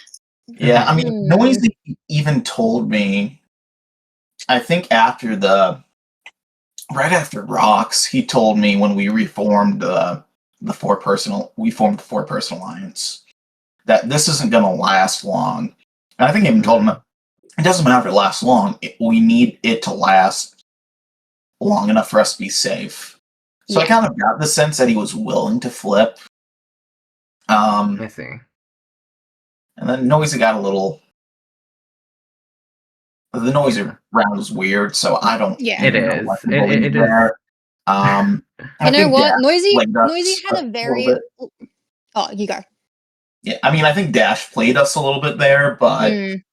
Yeah, I mean, Noisy even told me, I think right after Rocks, he told me when we reformed we formed the 4-person alliance, that this isn't going to last long. And I think I even told him that it doesn't matter if it lasts long. We need it to last long enough for us to be safe. So I kind of got the sense that he was willing to flip. I see. And then Noisy got a little. The Noisy round was weird, so I don't. It know is. what to believe It there. is. You know what? Dash Noisy had a very. Oh, you go. Yeah, I mean, I think Dash played us a little bit there, but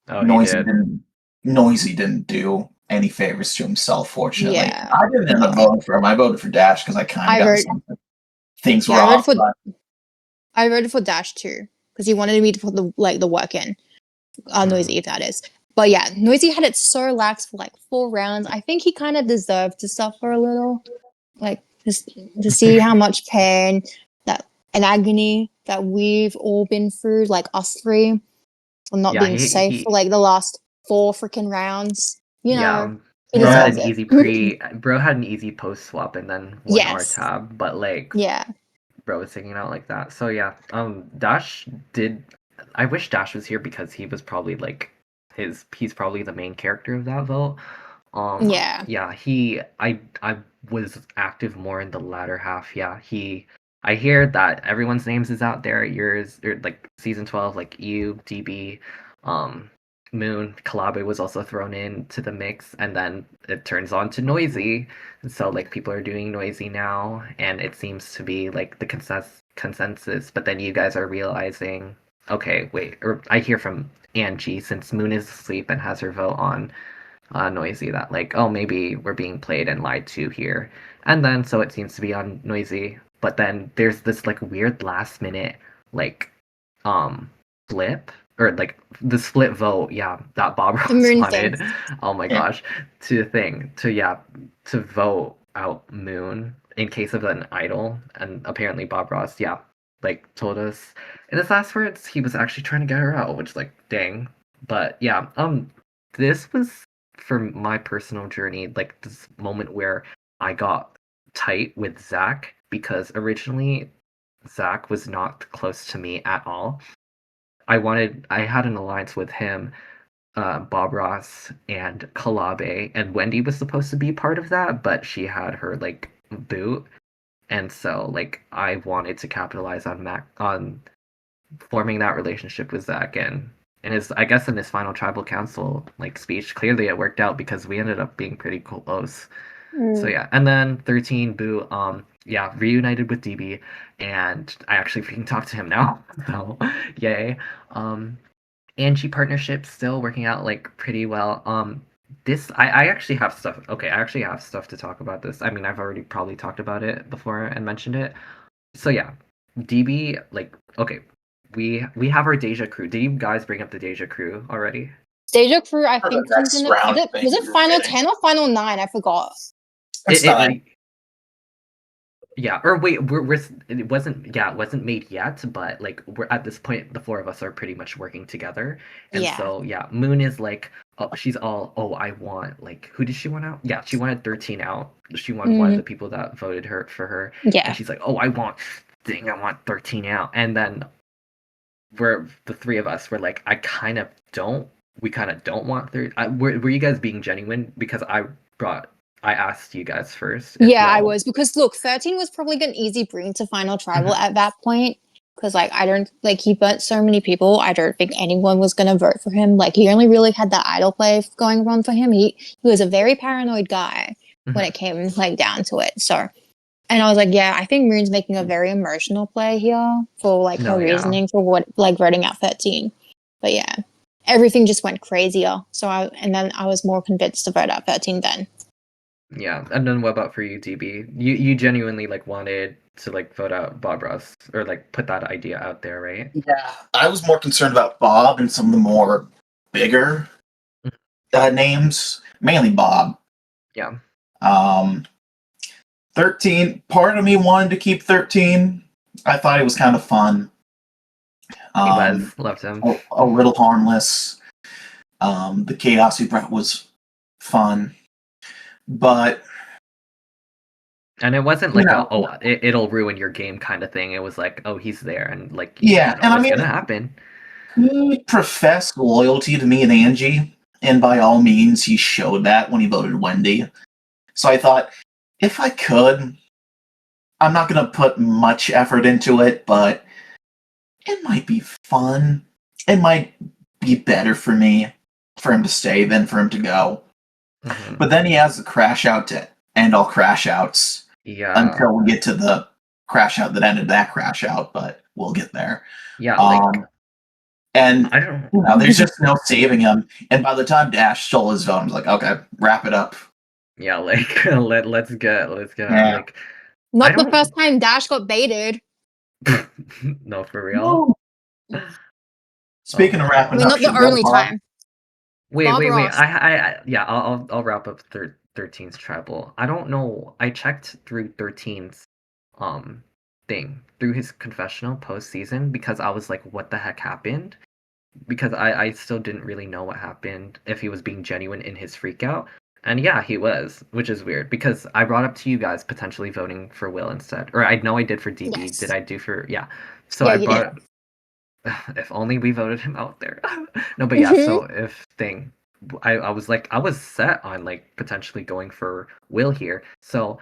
Oh, he did. Noisy didn't do any favors to himself, fortunately. Yeah. I didn't end up voting for him. I voted for Dash because I kind of got something. Things were off. I voted for Dash too because he wanted me to put the work in. Noisy, if that is. But yeah, Noisy had it so lax for like 4 rounds. I think he kind of deserved to suffer a little. Like just to see how much pain and agony that we've all been through, like us three, for not being safe for like the last 4 freaking rounds. You know, he Bro had deserves an it. easy bro had an easy post swap and then one R Yes. tab, but like Yeah. bro was singing out like that. So yeah, Dash did. I wish Dash was here because he was probably like he's probably the main character of that vote. Yeah. Yeah, I was active more in the latter half. Yeah, I hear that everyone's names is out there. Yours, or like season 12, like you, DB, Moon, Kalabe was also thrown into the mix, and then it turns on to Noisy. And so like people are doing Noisy now, and it seems to be like the consensus. But then you guys are realizing, okay, wait, or I hear from Angie, since Moon is asleep and has her vote on Noisy, that like, oh, maybe we're being played and lied to here. And then so it seems to be on Noisy, but then there's this like weird last minute like flip, or like the split vote, yeah, that Bob The Ross moon wanted. thing. Oh my gosh, to vote out Moon in case of an idol, and apparently Bob Ross, yeah, like told us in his last words he was actually trying to get her out, which like dang. But yeah, this was for my personal journey, like this moment where I got tight with Zach, because originally Zach was not close to me at all. I had an alliance with him, Bob Ross and Kalabe, and Wendy was supposed to be part of that, but she had her like boot, and so like I wanted to capitalize on forming that relationship with Zach, and his, I guess in his final tribal council like speech, clearly it worked out because we ended up being pretty close. So yeah, and then 13 Boo, yeah, reunited with DB, and I actually freaking talk to him now. So yay. Angie partnership still working out like pretty well. This I actually have stuff. Okay, I actually have stuff to talk about this. I mean, I've already probably talked about it before and mentioned it. So yeah, DB, like, okay, we have our Deja crew. Did you guys bring up the Deja crew already? Deja crew, I For the think, comes next in. round Was thing it you're final getting. 10 or final 9? I forgot. It's nine. Yeah, or wait, it wasn't made yet, but like we're at this point, the 4 of us are pretty much working together, and Yeah. so yeah, Moon is like, oh, she's all, oh, I want, like, who did she want out? Yeah, she wanted 13 out. She wanted one of the people that voted her for her, Yeah. and she's like, oh, I want 13 out, and then we're the 3 of us. We're like, we kind of don't want 13. Were you guys being genuine? Because I asked you guys first. Yeah, I was, because look, 13 was probably an easy bring to final tribal at that point, because like I don't like he burnt so many people. I don't think anyone was gonna vote for him. Like he only really had that idol play going on for him. He was a very paranoid guy when it came like down to it. So, and I was like, yeah, I think Moon's making a very emotional play here for like her reasoning for what like voting out 13. But yeah, everything just went crazier. So then I was more convinced to vote out 13 then. Yeah, and then what about for you, DB? You genuinely like wanted to like vote out Bob Ross, or like put that idea out there, right? Yeah, I was more concerned about Bob and some of the more bigger names, mainly Bob. Yeah. 13. Part of me wanted to keep 13. I thought he was kind of fun. He was, loved him. A little harmless. The chaos he brought was fun. But and it wasn't like it'll ruin your game kind of thing. It was like, oh, he's there, and like, yeah, and what's gonna happen. He professed loyalty to me and Angie, and by all means, he showed that when he voted Wendy. So I thought, if I could, I'm not gonna put much effort into it, but it might be fun. It might be better for me for him to stay than for him to go. Mm-hmm. But then he has the crash out to end all crash outs. Yeah. Until we get to the crash out that ended that crash out, but we'll get there. Yeah. And I don't there's just no saving him. And by the time Dash stole his vote, I was like, okay, wrap it up. Yeah, like let's go. Yeah. Like, not the first time Dash got baited. No, for real. No. Speaking of wrapping up, not the only time. Wait. I'll wrap up 13's tribal. I don't know. I checked through 13's thing through his confessional post-season because I was like, what the heck happened? Because I still didn't really know what happened, if he was being genuine in his freak out. And yeah, he was, which is weird because I brought up to you guys potentially voting for Will instead. Or I know I did for DB. Yes. Did I do for yeah. So Yeah, I you brought if only we voted him out there. No, but yeah, so if thing I was like I was set on like potentially going for Will here. So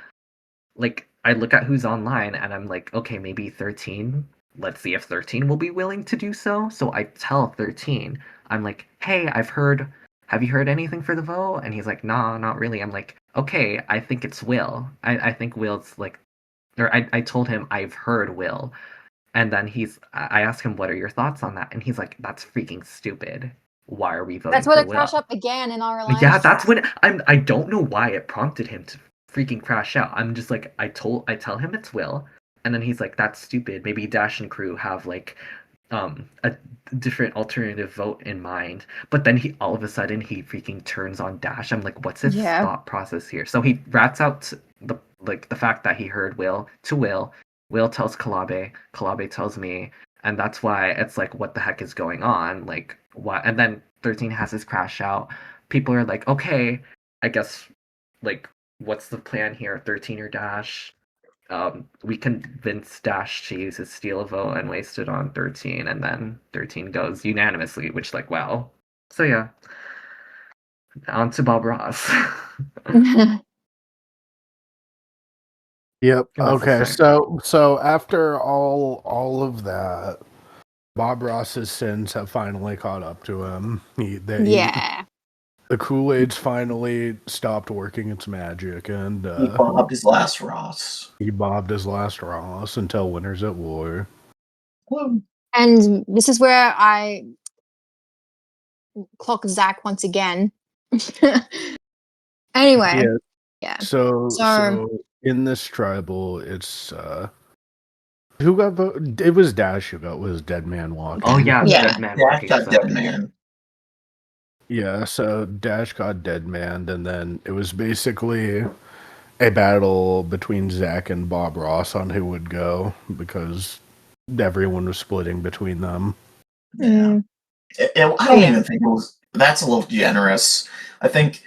like I look at who's online and I'm like, okay, maybe 13. Let's see if 13 will be willing to do so. So I tell 13, I'm like, hey, have you heard anything for the vote? And he's like, nah, not really. I'm like, okay, I think it's Will. I think Will's like, or I told him I've heard Will. And then I asked him, what are your thoughts on that? And he's like, that's freaking stupid. Why are we voting That's what for it crashed Will? up again in our alliance. Yeah, that's chat. when I don't know why it prompted him to freaking crash out. I'm just like I tell him it's Will, and then he's like, that's stupid. Maybe Dash and crew have like a different alternative vote in mind. But then he all of a sudden he freaking turns on Dash. I'm like, what's his Yeah. thought process here? So he rats out the fact that he heard Will to Will. Will tells Kalabe. Kalabe tells me. And that's why it's like, what the heck is going on? Like, what? And then 13 has his crash out. People are like, okay, I guess, like, what's the plan here? 13 or Dash? We convinced Dash to use his steal vote and waste it on 13, and then 13 goes unanimously, which, like, wow. So, yeah. On to Bob Ross. Yep. Who wants to Okay. start? So after all of that, Bob Ross's sins have finally caught up to him. Yeah. The Kool-Aid's finally stopped working its magic, and He bobbed his last Ross. he bobbed his last Ross until Winners at War. Woo. And this is where I clock Zach once again. Anyway, yeah. So in this tribal, it's who got voted? It was Dash who was Dead Man Walking. Oh, yeah, Yeah. Dead Man Dash Walking. got So. Dead Man. Yeah, so Dash got Dead Man, and then it was basically a battle between Zach and Bob Ross on who would go because everyone was splitting between them. Yeah. I don't even think it was. That's a little generous. I think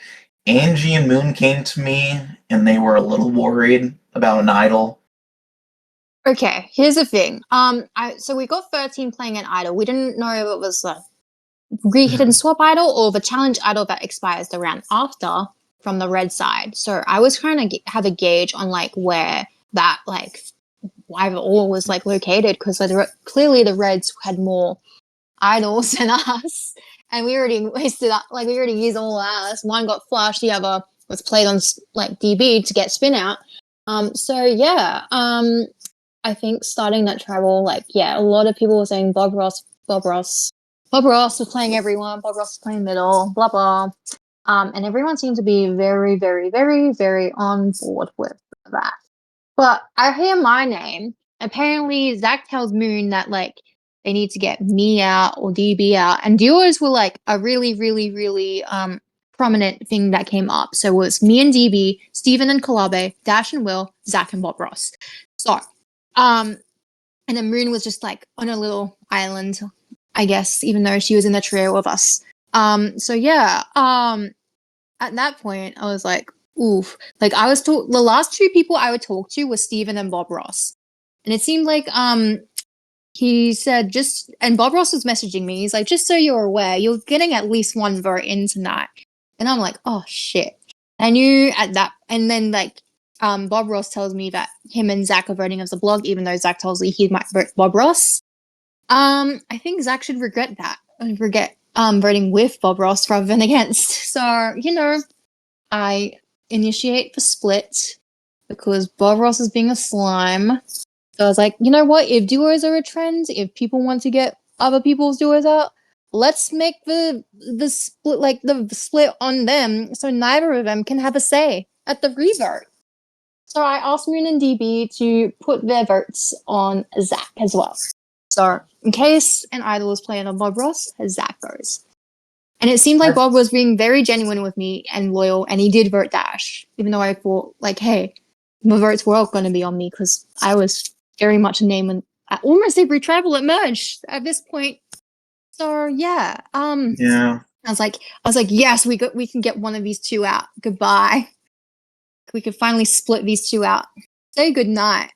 Angie and Moon came to me, and they were a little worried about an idol. Okay, here's the thing. So we got 13 playing an idol. We didn't know if it was a re-hit and swap idol or the challenge idol that expires the round after from the red side. So I was trying to have a gauge on like where that like why it all was like located because clearly the reds had more idols than us, and we already wasted like we already used all ours. One got flushed, the other was played on like DB to get spin out. So yeah, I think starting that travel, like yeah, a lot of people were saying Bob Ross was playing everyone. Bob Ross was playing middle, blah blah. And everyone seemed to be very, very, very, very on board with that. But I hear my name. Apparently, Zach tells Moon that like they need to get me out or DB out, and duos were like a really, really, really prominent thing that came up. So it was me and DB, Steven and Kalabe, Dash and Will, Zach and Bob Ross. So, and then Moon was just like on a little island, I guess, even though she was in the trio of us. So yeah, at that point, I was like, oof. Like I was the last two people I would talk to was Steven and Bob Ross. And it seemed like he said and Bob Ross was messaging me. He's like, just so you're aware, you're getting at least one vote in tonight. And I'm like, oh shit. I knew at that, and then like Bob Ross tells me that him and Zach are voting as a blog, even though Zach tells me he might vote Bob Ross. I think Zach should regret that. Regret voting with Bob Ross rather than against. So, I initiate the split because Bob Ross is being a slime. So I was like, you know what? If duos are a trend, if people want to get other people's duos out, let's make the split like the split on them so neither of them can have a say at the revote. So I asked Moon and DB to put their votes on Zach as well. So in case an idol is playing on Bob Ross, Zach goes. And it seemed like Bob was being very genuine with me and loyal, and he did vote Dash, even though I thought, like, hey, my votes were all going to be on me because I was very much a name in almost every tribal it merged at this point. So yeah, Yeah. I was like, yes, we can get one of these two out. Goodbye. We could finally split these two out. Say good night.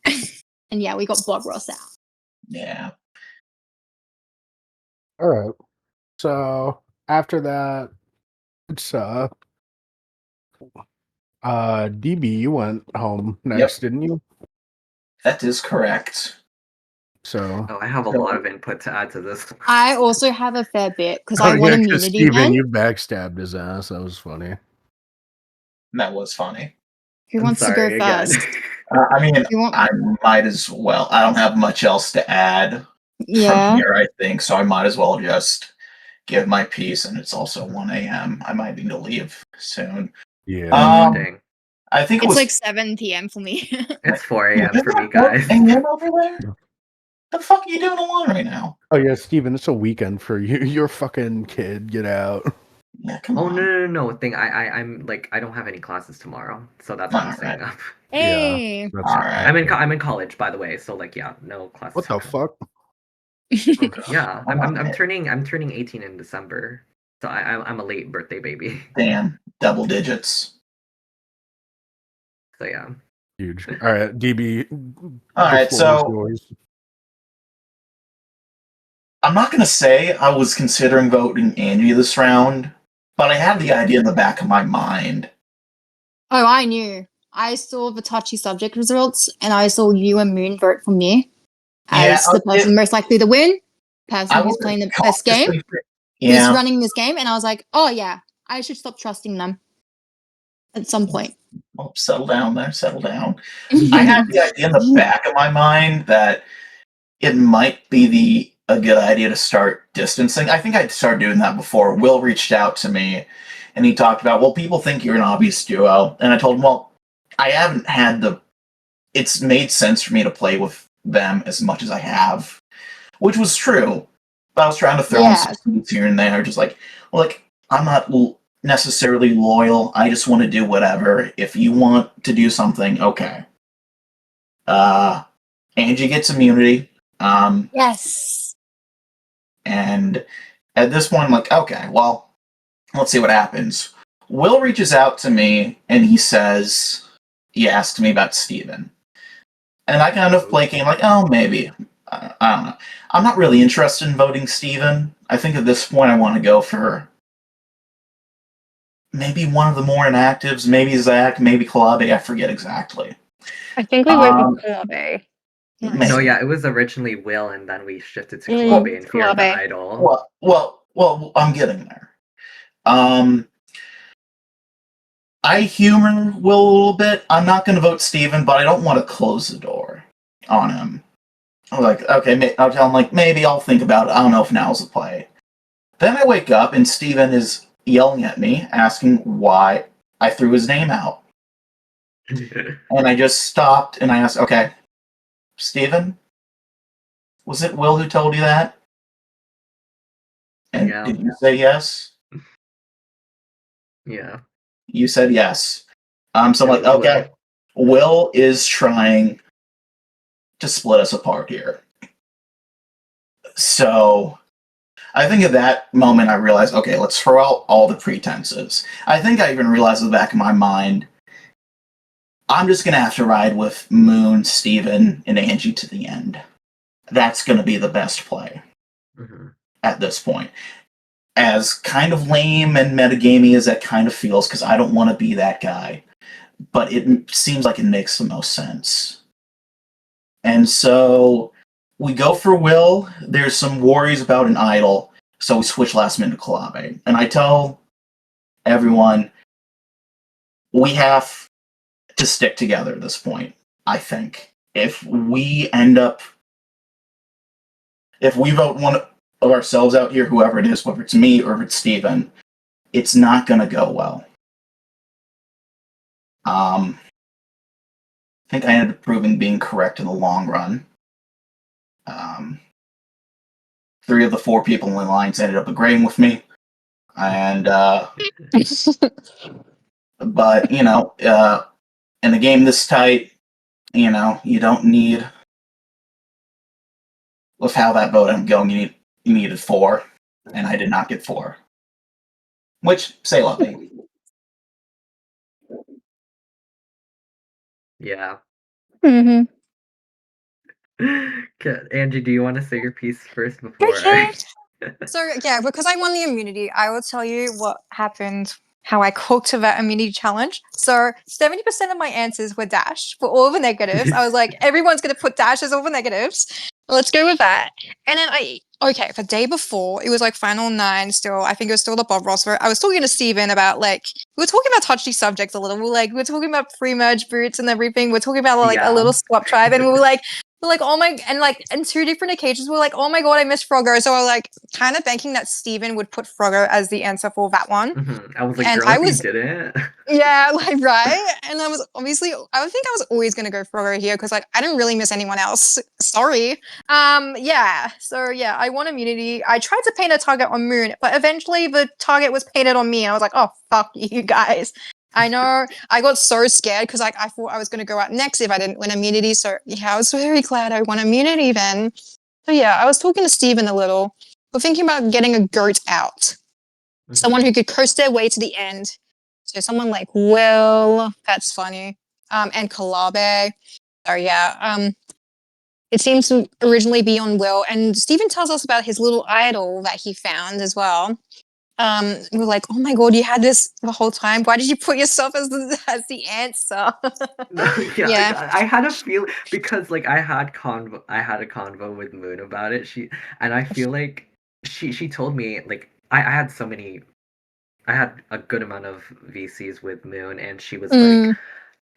And yeah, we got Bob Ross out. Yeah. All right. So after that, it's DB, you went home next, didn't you? That is correct. So Oh, I have a lot of input to add to this. I also have a fair bit because I won immunity Steven, then. you backstabbed his ass. That was funny. That was funny. Who wants to go first? I mean, You want- I might as well. I don't have much else to add Yeah. from here, I think, so I might as well just give my piece, and it's also 1 a.m. I might need to leave soon. Yeah. Dang. I think it It's was like 7 p.m. for me. It's 4 a.m. Is for it me, guys. 4 a.m. over there? The fuck are you doing alone right now? Oh yeah, Steven, it's a weekend for you. You're a fucking kid. Get out. Yeah, come Oh on. no! I'm like I don't have any classes tomorrow, so that's why I'm staying up. Hey. Yeah, that's Alright. I'm in college, by the way, so like yeah, no classes. What the tomorrow. fuck? Okay. Yeah, I'm turning 18 in December, so I'm a late birthday baby. Damn, double digits. So yeah. Huge. All right, DB. Alright, the floor is so yours. I'm not gonna say I was considering voting Angie this round, but I had the idea in the back of my mind. Oh, I knew. I saw the touchy subject results, and I saw you and Moon vote for me as the person most likely to win, person who's playing the best game, who's Yeah. running this game, and I was like, oh yeah, I should stop trusting them at some point. Oh, settle down there, settle down. I had the idea in the back of my mind that it might be a good idea to start distancing. I think I'd started doing that before. Will reached out to me and he talked about, well, people think you're an obvious duo. And I told him, well, I haven't had it's made sense for me to play with them as much as I have, which was true. But I was trying to throw in some things here and there, just like, well, like, I'm not necessarily loyal. I just want to do whatever. If you want to do something, okay. Angie gets immunity. Yes. And at this point, I'm like, okay, well, let's see what happens. Will reaches out to me and he asks me about Steven. And I kind of play game like, oh, maybe. I don't know. I'm not really interested in voting Steven. I think at this point I want to go for maybe one of the more inactives, maybe Zach, maybe Kalabe, I forget exactly. I think we went with Kalabe. No, yeah, it was originally Will, and then we shifted to Kalabe in Fear of the Idol. Well, I'm getting there. I humor Will a little bit. I'm not going to vote Steven, but I don't want to close the door on him. I'm like, okay, I'll tell him, like, maybe I'll think about it. I don't know if now's the play. Then I wake up, and Steven is yelling at me, asking why I threw his name out. And I just stopped, and I asked, okay, Steven, was it Will who told you that? And did you say yes? Yeah. You said yes. So I'm like, okay, Will is trying to split us apart here. So I think at that moment I realized, okay, let's throw out all the pretenses. I think I even realized in the back of my mind, I'm just going to have to ride with Moon, Steven, and Angie to the end. That's going to be the best play at this point. As kind of lame and metagamey as that kind of feels, because I don't want to be that guy, but it seems like it makes the most sense. And so we go for Will. There's some worries about an idol, so we switch last minute to Kalabe. And I tell everyone, we have to stick together at this point, I think. If we vote one of ourselves out here, whoever it is, whether it's me or if it's Steven, it's not going to go well. I think I ended up proving being correct in the long run. 3 of the 4 people in the lines ended up agreeing with me. and but in a game this tight, you don't need, with how that vote ended going, you needed 4, and I did not get 4, which say la vie. Yeah. hmm Okay, Angie, do you want to say your piece first before Okay. I? So yeah, because I won the immunity, I will tell you what happened, how I cooked to that immunity challenge. So 70% of my answers were dash for all the negatives. I was like, everyone's gonna put dash as all the negatives. Let's go with that. And then the day before, it was like final 9 still. I think it was still the Bob Ross vote. I was talking to Steven about we were talking about touchy subjects a little. We were talking about pre-merge boots and everything. We're talking about a Yeah. little swap tribe, and we were like, oh my, and in 2 different occasions, we're like, oh my god, I missed Frogger. So I was kind of thinking that Steven would put Frogger as the answer for that one. I was like, And girl, I if you was, didn't. yeah, right. And I was obviously, I think I was always going to go Frogger here because I didn't really miss anyone else. Sorry. Yeah. So yeah, I won immunity. I tried to paint a target on Moon, but eventually the target was painted on me. And I was like, oh, fuck you guys. I know. I got so scared because I thought I was going to go out next if I didn't win immunity. So yeah, I was very glad I won immunity then. So yeah, I was talking to Steven a little. We're thinking about getting a goat out. Someone who could coast their way to the end. So someone like Will, that's funny. And Kalabe. So yeah, it seems to originally be on Will. And Steven tells us about his little idol that he found as well. We're like, oh my god, you had this the whole time. Why did you put yourself as the answer? Yeah, Yeah. I had a feel because I had a convo with Moon about it. And I feel like she told me I had so many, I had a good amount of VCs with Moon, and she was like,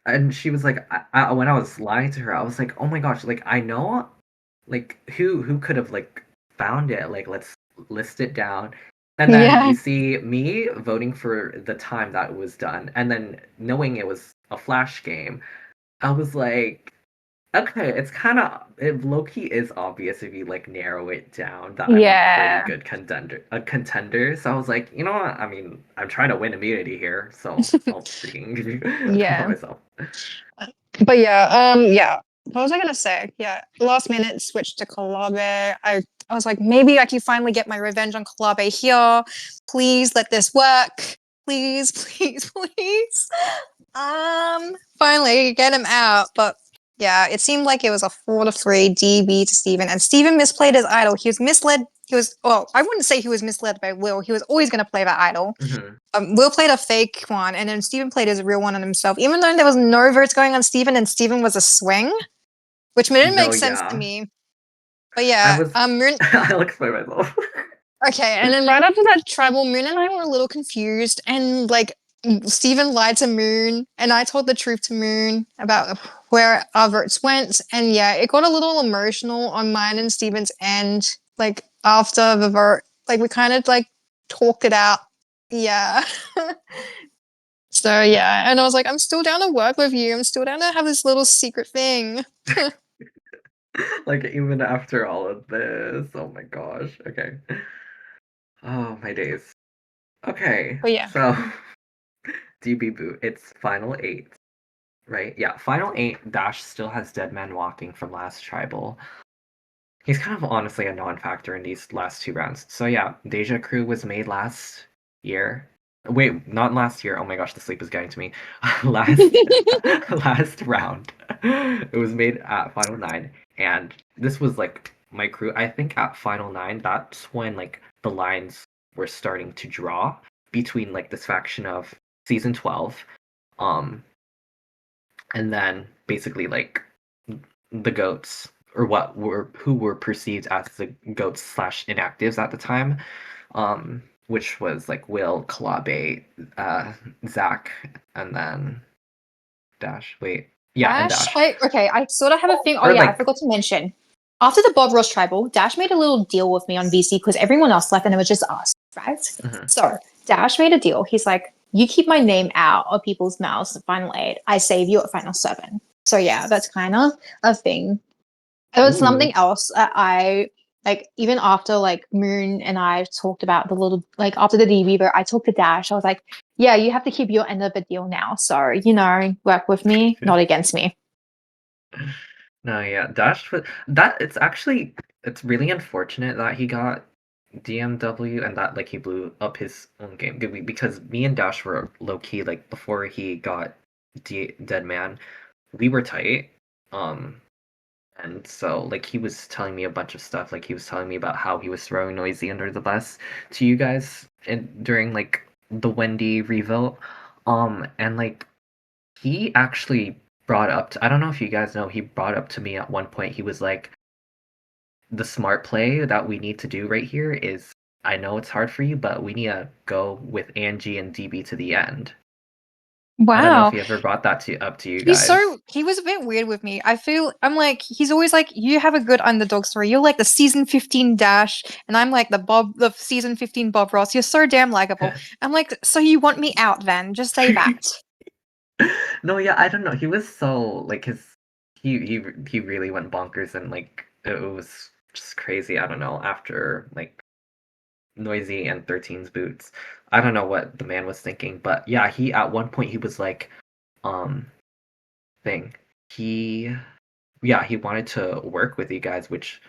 Mm, when I was lying to her, I was like, oh my gosh, I know, who could have found it, let's list it down. And then yeah. you see me voting for the time that it was done, and then knowing it was a flash game, I was like, okay, it's kind of, it low-key is obvious if you narrow it down that I'm a pretty Yeah. good contender. So I was like, you know what? I mean, I'm trying to win immunity here, so I'll freaking throw Yeah. myself. But yeah. What was I gonna say? Yeah, last minute switch to Kalabe. I was like, maybe I can finally get my revenge on Kalabe here. Please let this work. Please, please, please. Finally get him out. But yeah, it seemed like it was a 4-3 DB to Steven. And Steven misplayed his idol. He was misled. I wouldn't say he was misled by Will. He was always going to play that idol. Will played a fake one, and then Steven played his real one on himself, even though there was no votes going on Steven, and Steven was a swing, which didn't No, make sense to yeah. me. But yeah, Moon. I'll explain myself. Okay, and then right after that tribal, Moon and I were a little confused, and Steven lied to Moon, and I told the truth to Moon about where our votes went, and yeah, it got a little emotional on mine and Steven's end. After the vote, we kind of talked it out. Yeah. So yeah, and I was like, I'm still down to work with you. I'm still down to have this little secret thing. Even after all of this. Oh my gosh. Okay. Oh, my days. Okay. But yeah. So, DB Boot, it's final 8, right? Yeah, final 8, Dash still has Dead Man Walking from last Tribal. He's kind of honestly a non-factor in these last 2 rounds. So yeah, Deja Crew was made last year. Wait, not last year. Oh my gosh, the sleep is getting to me. last round. It was made at Final 9, and this was my crew. I think at Final 9, that's when the lines were starting to draw between this faction of Season 12, and then basically the goats, or who were perceived as the goats / inactives at the time, which was Will, Kalabe, Zach, and then Dash. Wait, yeah, and Dash. I sort of have a thing. Oh Or, yeah, I forgot to mention. After the Bob Ross tribal, Dash made a little deal with me on VC because everyone else left and it was just us, right? So Dash made a deal. He's like, you keep my name out of people's mouths at Final 8. I save you at Final 7. So yeah, that's kind of a thing. It was something else that I Like even after like Moon and I talked about the little like after the DB vote, I talked to Dash. I was like, yeah, you have to keep your end of the deal now. So, work with me, not against me. No, yeah, Dash was that. It's really unfortunate that he got DMW and that like he blew up his own game because me and Dash were low key like before he got Dead Man, we were tight. Um, and so like he was telling me a bunch of stuff. Like he was telling me about how he was throwing Noisy under the bus to you guys during like the Wendy revote. And like he actually brought up to, I don't know if you guys know, he brought up to me at one point, he was like, the smart play that we need to do right here is, I know it's hard for you, but we need to go with Angie and DB to the end. I don't know if Wow. he ever brought that up to you guys. He was a bit weird with me. I'm like, he's always like, you have a good underdog story. You're like the season 15 Dash, and I'm like the season 15 Bob Ross. You're so damn likable. I'm like, so you want me out then? Just say that. No, yeah, I don't know. He was so like he really went bonkers and like it was just crazy. I don't know. After like Noisy and 13's boots, I don't know what the man was thinking, but yeah, he at one point he was like, um, thing. He he wanted to work with you guys, which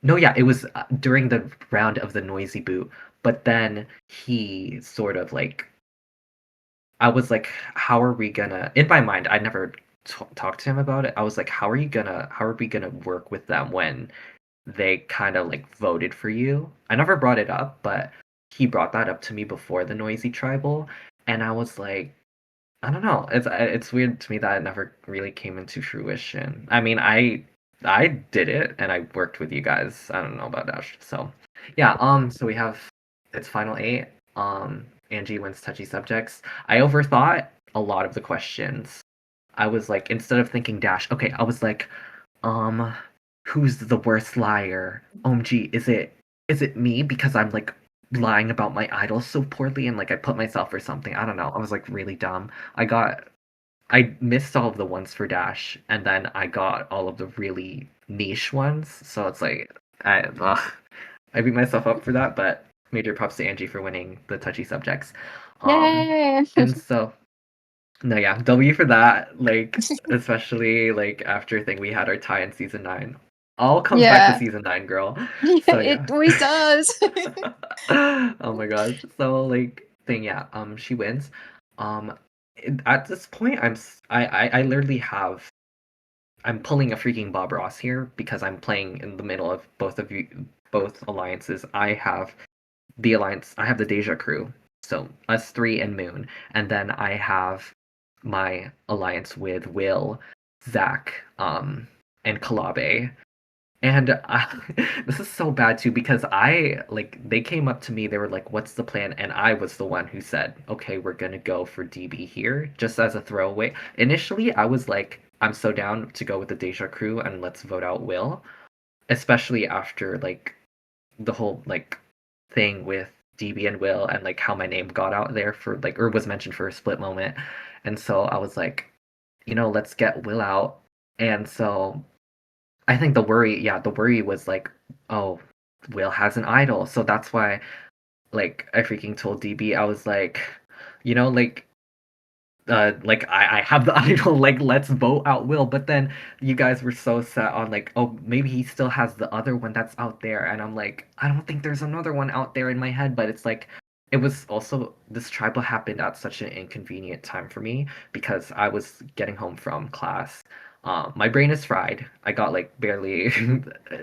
no, yeah, it was during the round of the Noisy boot, but then he sort of like I was like, how are we gonna? In my mind, I never talked to him about it. I was like, how are we gonna work with them when they kind of like voted for you? I never brought it up, but he brought that up to me before the Noisy Tribal, and I was like, I don't know. It's weird to me that it never really came into fruition. I mean, I did it and I worked with you guys. I don't know about Dash. So yeah, so we have it's final eight. Angie wins touchy subjects. I overthought a lot of the questions. I was like, instead of thinking Dash, okay, I was like, um, who's the worst liar? OMG, is it me because I'm like lying about my idol so poorly and like I put myself or something. I don't know. I was like really dumb. I missed all of the ones for Dash, and then I got all of the really niche ones. So it's like I beat myself up for that, but major props to Angie for winning the touchy subjects. Yay! And so no, yeah, W for that. Like especially like after thing we had our tie in season 9. All comes back to Yeah. season 9, girl. Yeah, So yeah. it always does. Oh my gosh. So like thing, yeah. She wins. Um, at this point, I literally have. I'm pulling a freaking Bob Ross here because I'm playing in the middle of both alliances. I have the alliance. I have the Deja crew, so us three and Moon, and then I have my alliance with Will, Zach, and Kalabe. And this is so bad too because I like they came up to me, they were like, "What's the plan?" And I was the one who said, "Okay, we're gonna go for DB here, just as a throwaway." Initially, I was like, "I'm so down to go with the Deja crew and let's vote out Will," especially after like the whole like thing with DB and Will and like how my name got out there for like or was mentioned for a split moment. And so I was like, let's get Will out. And so I think the worry was like, oh, Will has an idol, so that's why, like, I freaking told DB, I was like, like, I have the idol, like, let's vote out Will. But then you guys were so set on like, oh, maybe he still has the other one that's out there, and I'm like, I don't think there's another one out there in my head, but it's like. It was also this tribal happened at such an inconvenient time for me because I was getting home from class. My brain is fried. I got like barely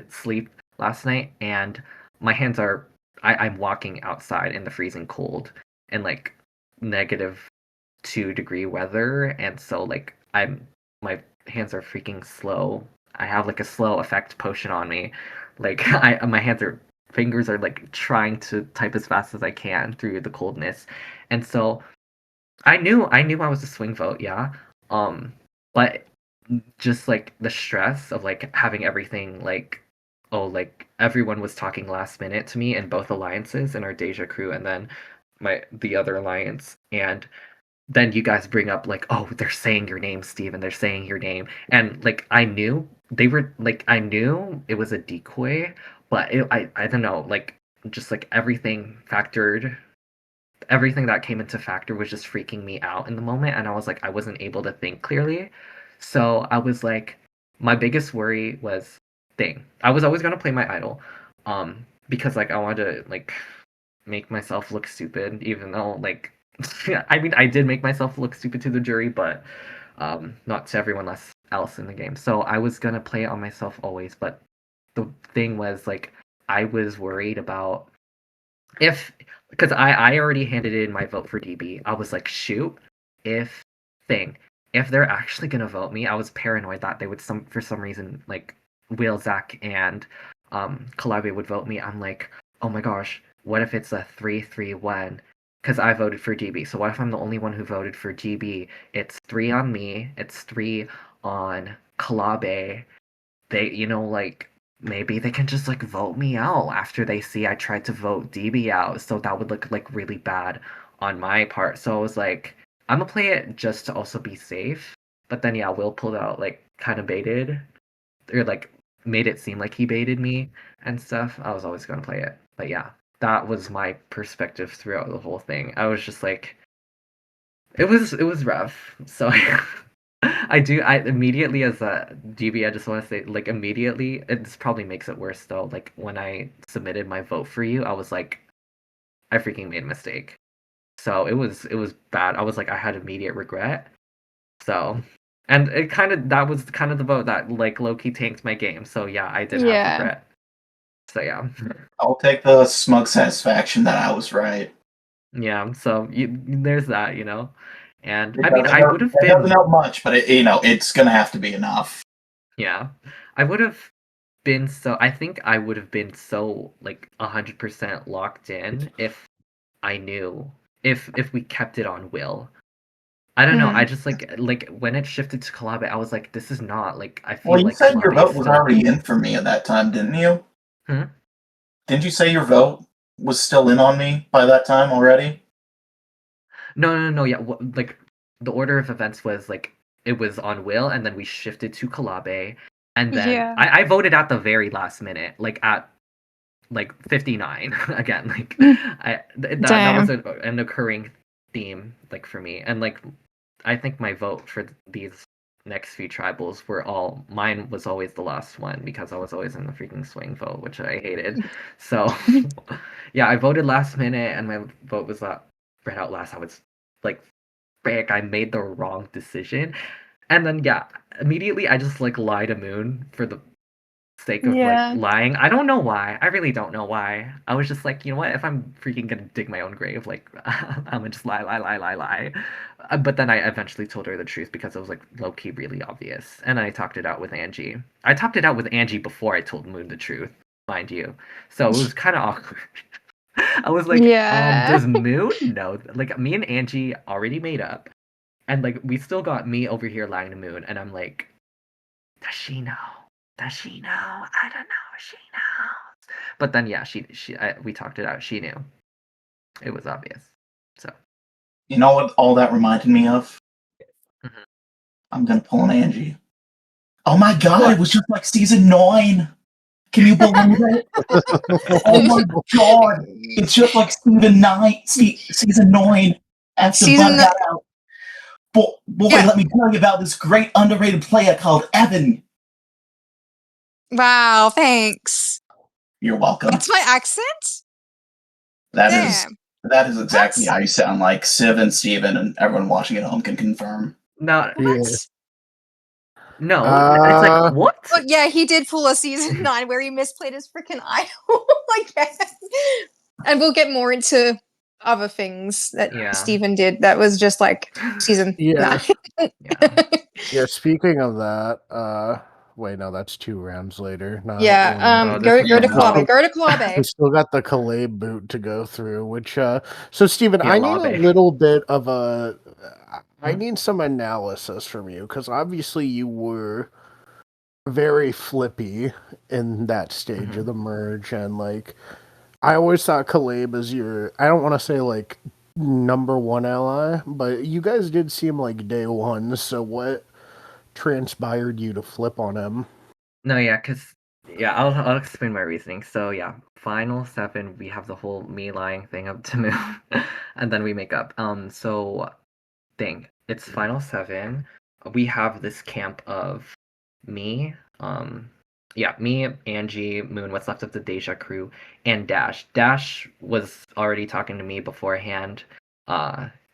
sleep last night, and my hands are. I'm walking outside in the freezing cold and like -2-degree weather, and so like my hands are freaking slow. I have like a slow effect potion on me. Like my fingers are like trying to type as fast as I can through the coldness. And so I knew I was a swing vote, yeah. But just like the stress of like having everything like like everyone was talking last minute to me in both alliances in our Deja crew and then the other alliance and then you guys bring up like, oh, they're saying your name, Steven, they're saying your name. And like I knew it was a decoy, but I don't know, like just like everything that came into factor was just freaking me out in the moment, and I was like I wasn't able to think clearly. So I was like, my biggest worry was thing. I was always gonna play my idol, because like I wanted to like make myself look stupid, even though like I mean I did make myself look stupid to the jury, but not to everyone else in the game. So I was gonna play it on myself always, but the thing was like I was worried about if because I already handed in my vote for DB. I was like, shoot, if thing if they're actually gonna vote me, I was paranoid that they would for some reason like Will, Zach, and Calabi would vote me. I'm like, oh my gosh, what if it's a 3-3-1? Because I voted for GB. So what if I'm the only one who voted for GB? It's 3 on me. It's 3 on Calabi. They, like maybe they can just like vote me out after they see I tried to vote DB out. So that would look like really bad on my part. So I was like, I'm gonna play it just to also be safe. But then yeah, Will pulled out like kind of baited or like made it seem like he baited me and stuff. I was always gonna play it. But yeah, that was my perspective throughout the whole thing. I was just like, it was rough. So I immediately as a DB, I just want to say like immediately, this probably makes it worse though. Like when I submitted my vote for you, I was like, I freaking made a mistake. So it was bad. I was like, I had immediate regret. So, and that was kind of the vote that like low key tanked my game. So yeah, I did have regret. So yeah. I'll take the smug satisfaction that I was right. Yeah, so there's that, and It I mean, doesn't I help, would have it doesn't been, help much, but it's gonna have to be enough. yeah, I would have been so. I think I would have been so like 100% locked in if I knew if we kept it on Will. I don't know. I just like when it shifted to Kalabe, I was like, this is not like I Well, feel you like said your Kalabe is vote was still. already in for me at that time, didn't you? Hmm? Didn't you say your vote was still in on me by that time already? No. Yeah, like the order of events was like it was on Will, and then we shifted to Kalabe, and then Yeah. I voted at the very last minute, like at like 59 again. Like that was Damn. an occurring theme like for me, and like I think my vote for these next few tribals were all mine was always the last one because I was always in the freaking swing vote, which I hated. So yeah, I voted last minute, and my vote was read out last. I was like, frick, I made the wrong decision. And then yeah, immediately I just like lied to Moon for the sake of like Yeah. lying. I don't know why. I really don't know why. I was just like, you know what? If I'm freaking gonna dig my own grave, like I'm gonna just lie. But then I eventually told her the truth because it was like low key really obvious, and I talked it out with Angie. I talked it out with Angie before I told Moon the truth, mind you. So it was kind of awkward. I was like, Yeah. does Moon know? Like me and Angie already made up, and like we still got me over here lying to Moon, and I'm like, does she know? Does she know? I don't know if she knows. But then yeah, we talked it out. She knew. It was obvious. So. You know what all that reminded me of? Mhm. I'm gonna pull an Angie. Oh my god, What? it was just like season 9! Can you believe it? Oh my god! It's just like season 9 after Bud Season got out. Boy, Yeah. let me tell you about this great underrated player called Evan. Wow, thanks. You're welcome. That's my accent? That Damn. is exactly What? how you sound like Civ and Steven, and everyone watching at home can confirm. No, What? no. It's like what? Oh, yeah, he did pull a season 9 where he misplayed his freaking idol, I guess. And we'll get more into other things that Yeah. Steven did that was just like season Yeah. 9. Yeah. Yeah, speaking of that, wait, no, that's 2 rounds later. Not Yeah, one. Oh, go this to is Kalabe. all. Go to We Kalabe. still got the Calais boot to go through, which so Steven, Yeah, I need a Labe. little bit of I Hmm? need some analysis from you because obviously you were very flippy in that stage Mhm. of the merge, and like I always thought Calais is your, I don't want to say like number one ally, but you guys did seem like day one. So what transpired you to flip on him? No, yeah, because Yeah, I'll explain my reasoning. So yeah, final 7, we have the whole me lying thing up to Moon, and then we make up. So thing, it's final 7. We have this camp of me, me, Angie, Moon, what's left of the Deja crew, and Dash. Dash was already talking to me beforehand,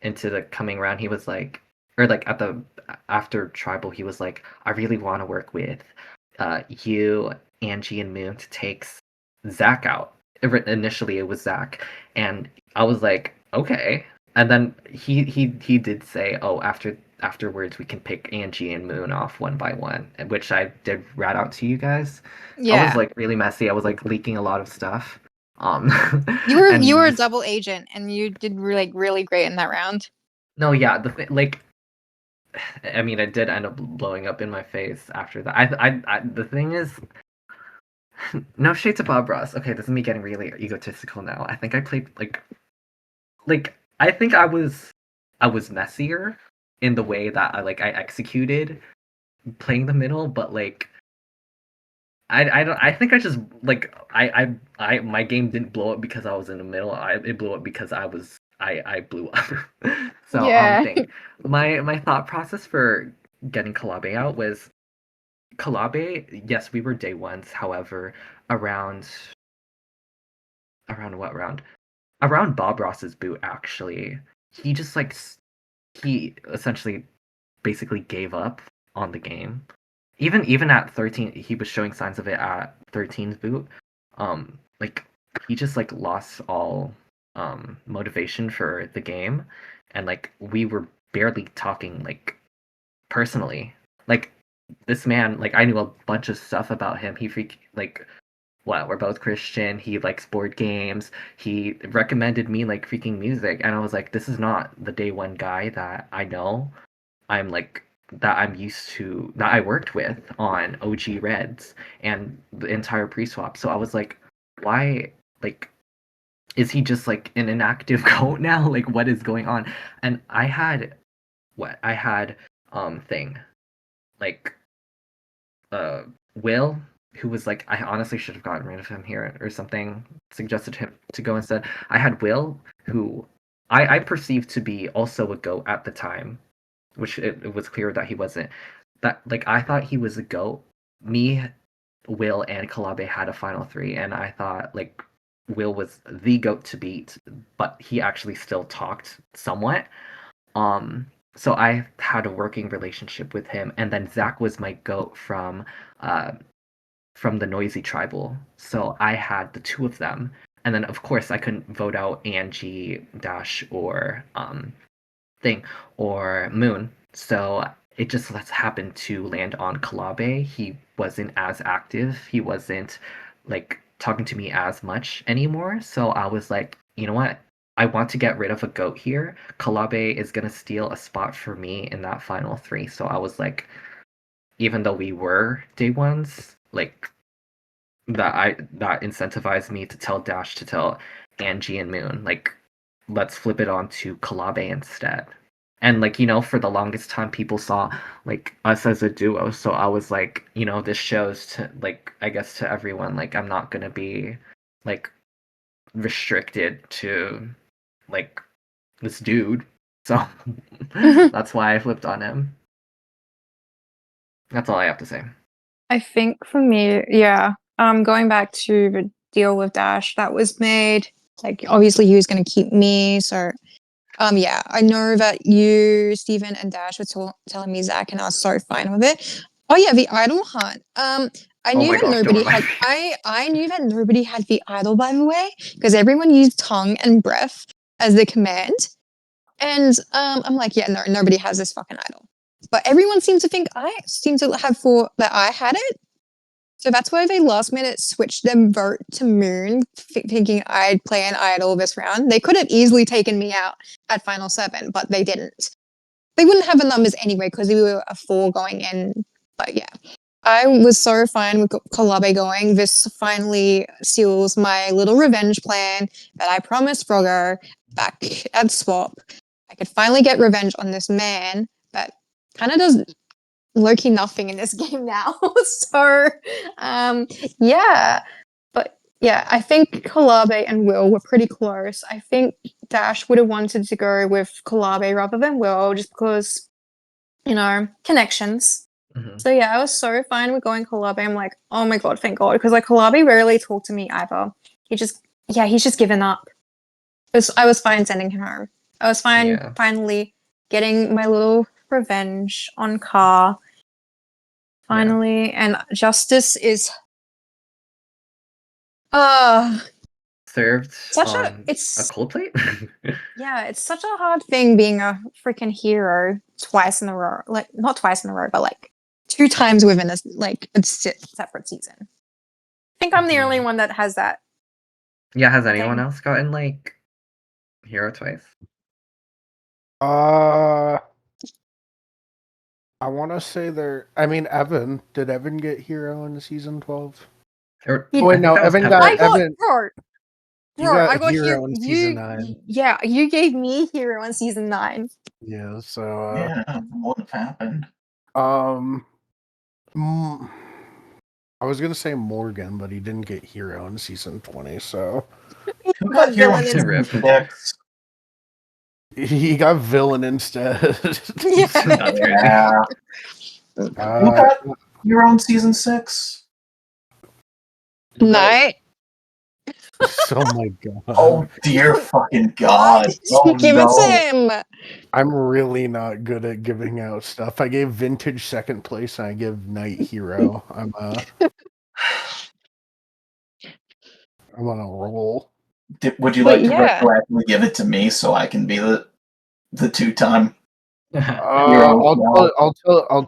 into the coming round. He was like, or like at the after tribal, he was like, I really want to work with, you, Angie, and Moon to take Zach out. Initially, it was Zach, and I was like, okay. And then he did say, oh, afterwards we can pick Angie and Moon off one by one, which I did rat out to you guys. I was Yeah. like really messy. I was like leaking a lot of stuff. You were and a double agent, and you did really great in that round. no, yeah, I mean, it did end up blowing up in my face after that. The thing is, no shade to Bob Ross. Okay, this is me getting really egotistical now. I think I played I think I was messier in the way that I executed playing the middle, but like I don't I think I just like I my game didn't blow up because I was in the middle. It blew up because I blew up. So Yeah. thing my thought process for getting Kalabe out was Kalabe. Yes, we were day ones. However, around what round? Around Bob Ross's boot, actually, he just he essentially basically gave up on the game. Even at 13, he was showing signs of it at 13's boot. Like he just like lost all motivation for the game, and like we were barely talking like personally. Like this man, like I knew a bunch of stuff about him. We're both Christian. He likes board games. He recommended me like freaking music, and I was like, this is not the day one guy that I know. I'm like that I'm used to that I worked with on OG Reds and the entire pre-swap. So I was like, why like is he just like an inactive goat now? Like what is going on? And I had thing like uh Will, who was like, I honestly should have gotten rid of him here or something, suggested him to go instead. I had Will, who I perceived to be also a goat at the time, which it was clear that he wasn't. That like I thought he was a goat. Me, Will, and Kalabe had a final 3, and I thought like Will was the goat to beat, but he actually still talked somewhat. Um, so I had a working relationship with him, and then Zach was my goat uh from the Noisy Tribal. So I had the two of them, and then of course I couldn't vote out Angie, Dash, or thing or Moon. So it just let's happen to land on Kalabe. He wasn't as active. He wasn't like talking to me as much anymore. So I was like, you know what? I want to get rid of a goat here. Kalabe is gonna steal a spot for me in that final 3. So I was like, even though we were day ones, like that incentivized me to tell Dash to tell Angie and Moon, like, let's flip it on to Kalabe instead. And like, for the longest time people saw like us as a duo. So I was like, this shows to like I guess to everyone, like I'm not gonna be like restricted to like this dude. So that's why I flipped on him. That's all I have to say. I think for me, yeah. Going back to the deal with Dash that was made, like obviously he was going to keep me, so yeah, I know that you, Stephen, and Dash were telling me Zach, and I was so fine with it. Oh yeah, the idol hunt. I Oh knew my that gosh, don't nobody remind had. me. I knew that nobody had the idol, by the way, because everyone used tongue and breath as the command. And I'm like, yeah, no, nobody has this fucking idol. But everyone seems to think I seem to have thought that I had it. So that's why they last minute switched their vote to Moon, thinking I'd play an idol this round. They could have easily taken me out at Final 7, but they didn't. They wouldn't have the numbers anyway because we were a 4 going in. But yeah, I was so fine with Kalabe going. This finally seals my little revenge plan that I promised Frogger back at Swap. I could finally get revenge on this man that kind of does low-key nothing in this game now. So, yeah. But yeah, I think Kalabe and Will were pretty close. I think Dash would have wanted to go with Kalabe rather than Will, just because, connections. Mhm. So yeah, I was so fine with going Kalabe. I'm like, oh my god, thank God, because like Kalabe rarely talked to me either. He's just given up. I was fine sending him home. I was fine Yeah. finally getting my little revenge on Car. Finally, and justice is Served such on a it's cold plate. yeah, it's such a hard thing being a freaking hero twice in a row. Like not twice in a row, but like 2 times within a separate season. I think I'm the only one that has that. Yeah, has anyone thing. else gotten like hero twice? I want to say there. I mean, Evan. Did Evan get hero in season 12? Or He- Oh, wait, I think no. that was Evan Pepper. got I got Evan. bro. You Bro, got I got hero in season 9. Yeah, you gave me hero in season 9. Yeah. So. Yeah, what have happened? Mm, I was gonna say Morgan, but he didn't get hero in season 20. So Who Got got here on villain season Rip. 6? he got villain instead. Yeah. That's crazy. Yeah. Who got here on season 6? Night. Oh my god. Oh dear fucking god. Oh Give it to no. him. I'm really not good at giving out stuff. I gave Vintage second place and I give Knight hero. I'm on a roll. Would you But like to yeah. retroactively give it to me so I can be the 2-time? I'll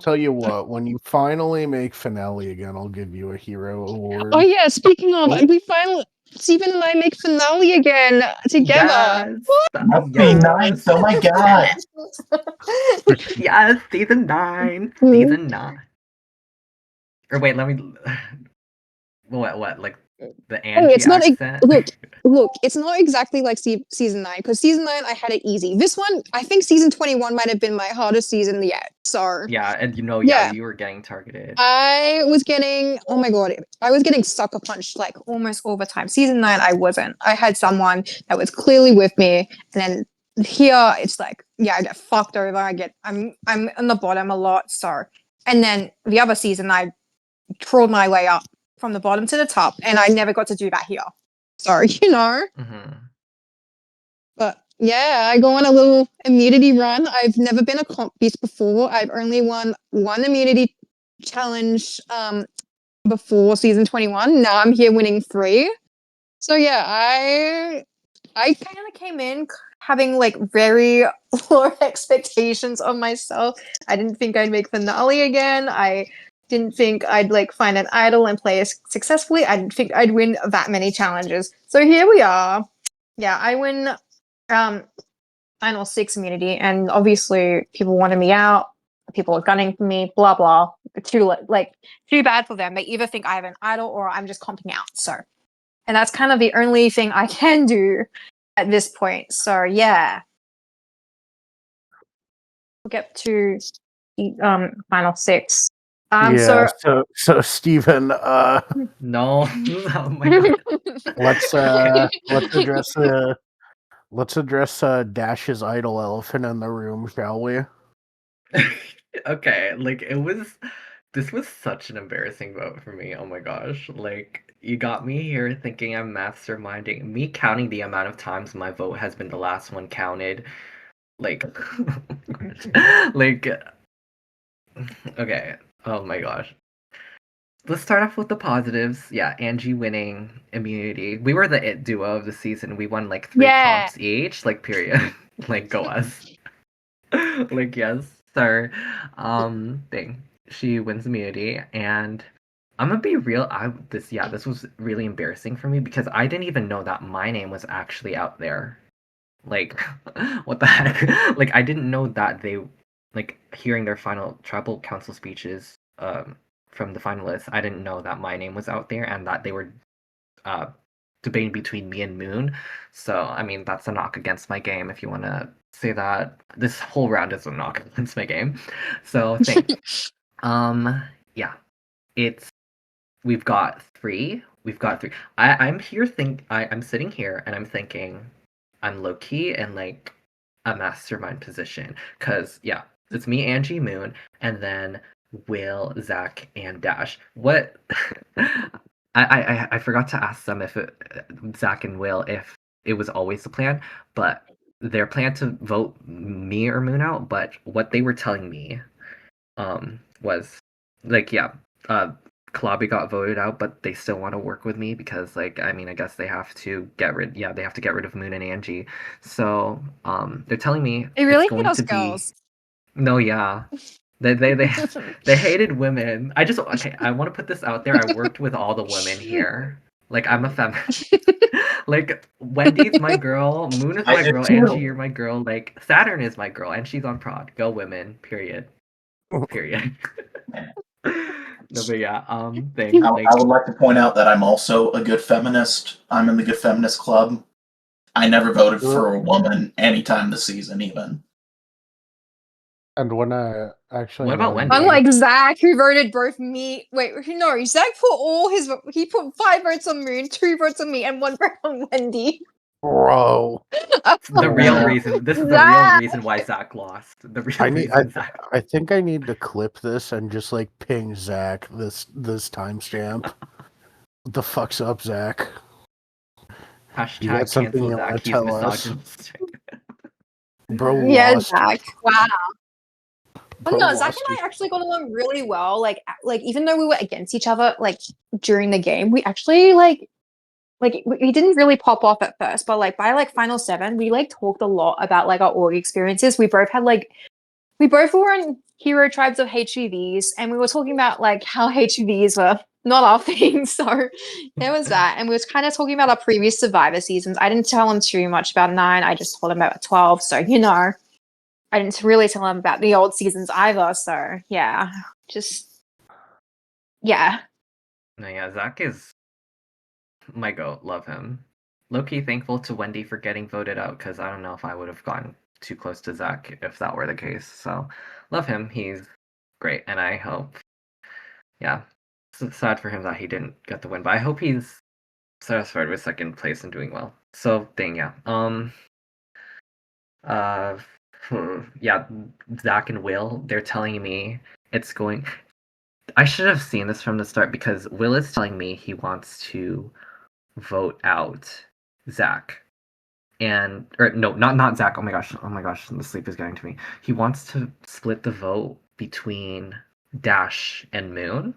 tell you what. When you finally make finale again, I'll give you a hero award. Oh yeah, speaking of, Oh. we finally Steven and I make finale again together. Must be nice. Oh my god. Yes, season 9. Mhm. Season 9. Or wait, let me. What? Like the Angie It's not accent? look, it's not exactly like season 9, because season 9 I had it easy. This one, I think season 21 might have been my hardest season yet. So Yeah, and Yeah. you were getting targeted. I was getting, oh my god, I was getting sucker punched like almost all the time. Season 9, I wasn't. I had someone that was clearly with me, and then here it's like, yeah, I get fucked over. I'm on the bottom a lot. So, and then the other season, I crawled my way up from the bottom to the top, and I never got to do that here. So, Mm-hmm. But yeah, I go on a little immunity run. I've never been a comp beast before. I've only won one immunity challenge before season 21. Now I'm here winning 3. So yeah, I kind of came in having like very low expectations of myself. I didn't think I'd make finale again. I didn't think I'd like find an idol and play successfully. I didn't think I'd win that many challenges. So here we are. Yeah, I win final 6 immunity, and obviously people wanted me out. People are gunning for me, blah blah. Too bad for them. They either think I have an idol or I'm just comping out. So, and that's kind of the only thing I can do at this point. So yeah, we'll get to the final 6. Yeah. So Steven, No. Oh my god. let's address Dash's idol elephant in the room, shall we? Okay, like this was such an embarrassing vote for me. Oh my gosh. Like you got me here thinking I'm masterminding. Me counting the amount of times my vote has been the last one counted. Like like okay. Oh my gosh. Let's start off with the positives. Yeah, Angie winning immunity. We were the it duo of the season. We won like 3 Yeah. comps each. Like period. Like go us. Like yes, sir. Thing. She wins immunity, and I'm gonna be real. This was really embarrassing for me because I didn't even know that my name was actually out there. Like, what the heck? Like I didn't know that they, like hearing their final tribal council speeches, from the finalists. I didn't know that my name was out there and that they were, uh, debating between me and Moon. So I mean that's a knock against my game if you want to say that. This whole round is a knock against my game. So Yeah. It's we've got three. I'm here I'm sitting here and I'm thinking I'm low key and like a mastermind position. Cause yeah, it's me, Angie, Moon, and then Will, Zach, and Dash. What I forgot to ask them if Zach and Will if it was always the plan, but their plan to vote me or Moon out, but what they were telling me was like yeah, uh Kalabi got voted out, but they still want to work with me because like I mean I guess they have to they have to get rid of Moon and Angie. So they're telling me They it's really hate going us to be girls. no yeah. They they hated women. I want to put this out there. I worked with all the women here. Like I'm a feminist. Like Wendy's my girl, Moon is I my did girl, Angie too. you're my girl, like Saturn is my girl and she's on prod. Go women. Period. Period. No, but yeah, thing I like would like to point out that I'm also a good feminist. I'm in the good feminist club. I never voted for a woman anytime this season, even. And when I actually What about know, Wendy? Unlike Zach, who voted both me. Wait, no, Zach he put 5 votes on Moon, 2 votes on me, and 1 vote on Wendy. bro, The real Yeah. reason. This is the real Zach! reason why Zach lost. The real I need. I, reason Zach. I think I need to clip this and just like ping Zach this timestamp. What the fuck's up, Zach? You got Hashtag something cancel you Zach. want to He's tell us, misogynistic. bro? Yeah, Lost. Zach. Wow. But Bro no, Zach lost. and I actually got along really well. Like even though we were against each other, like during the game, we actually like we didn't really pop off at first, but like by like final 7, we like talked a lot about like our org experiences. We both were in hero tribes of HVVs, and we were talking about like how HVVs were not our thing. So there was that, and we was kind of talking about our previous Survivor seasons. I didn't tell him too much about 9. I just told him about 12. So I didn't really tell him about the old seasons either. So yeah, just yeah. No, yeah, Zach is my goat. Love him. Low-key thankful to Wendy for getting voted out because I don't know if I would have gotten too close to Zach if that were the case. So love him. He's great, and I hope. Yeah, it's sad for him that he didn't get the win, but I hope he's satisfied with second place and doing well. So dang yeah. Uh, yeah, Zach and Will, they're telling me it's going. I should have seen this from the start because Will is telling me he wants to vote out Zach. And or no, not Zach. Oh my gosh, the sleep is getting to me. He wants to split the vote between Dash and Moon.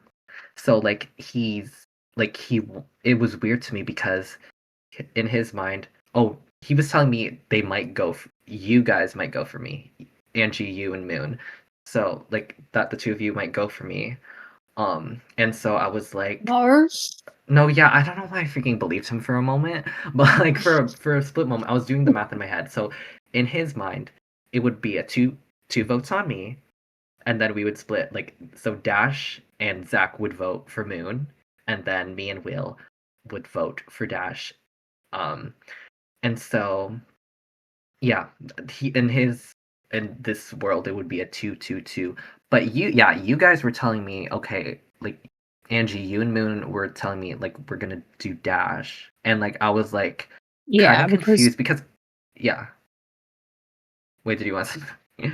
So like it was weird to me because in his mind, oh, he was telling me they might you guys might go for me, Angie, you and Moon. So like that the two of you might go for me. And so I was like, No. no, yeah, I don't know why I freaking believed him for a moment, but like for a split moment, I was doing the math in my head. So in his mind, it would be a two votes on me, and then we would split like so Dash and Zach would vote for Moon, and then me and Will would vote for Dash. Um, and so yeah, he in this world it would be a 2-2-2. But you guys were telling me okay, like Angie, you and Moon were telling me like we're gonna do Dash, and like I was like kind Yeah, of confused because yeah. Wait, did you want to say?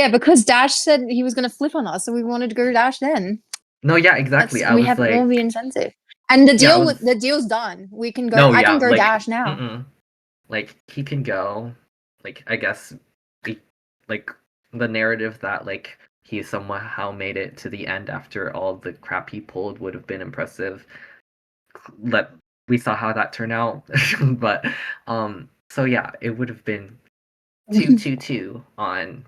because Dash said he was going to flip on us, so we wanted to go Dash then. No, yeah, exactly. I We was have all the like, incentive, and yeah, I was the deal's done. We can go. no, I yeah, can go like, Dash now. like he can go. Like I guess, like the narrative that like he somehow made it to the end after all the crap he pulled would have been impressive. Let we saw how that turned out, but so yeah, it would have been 2-2-2 on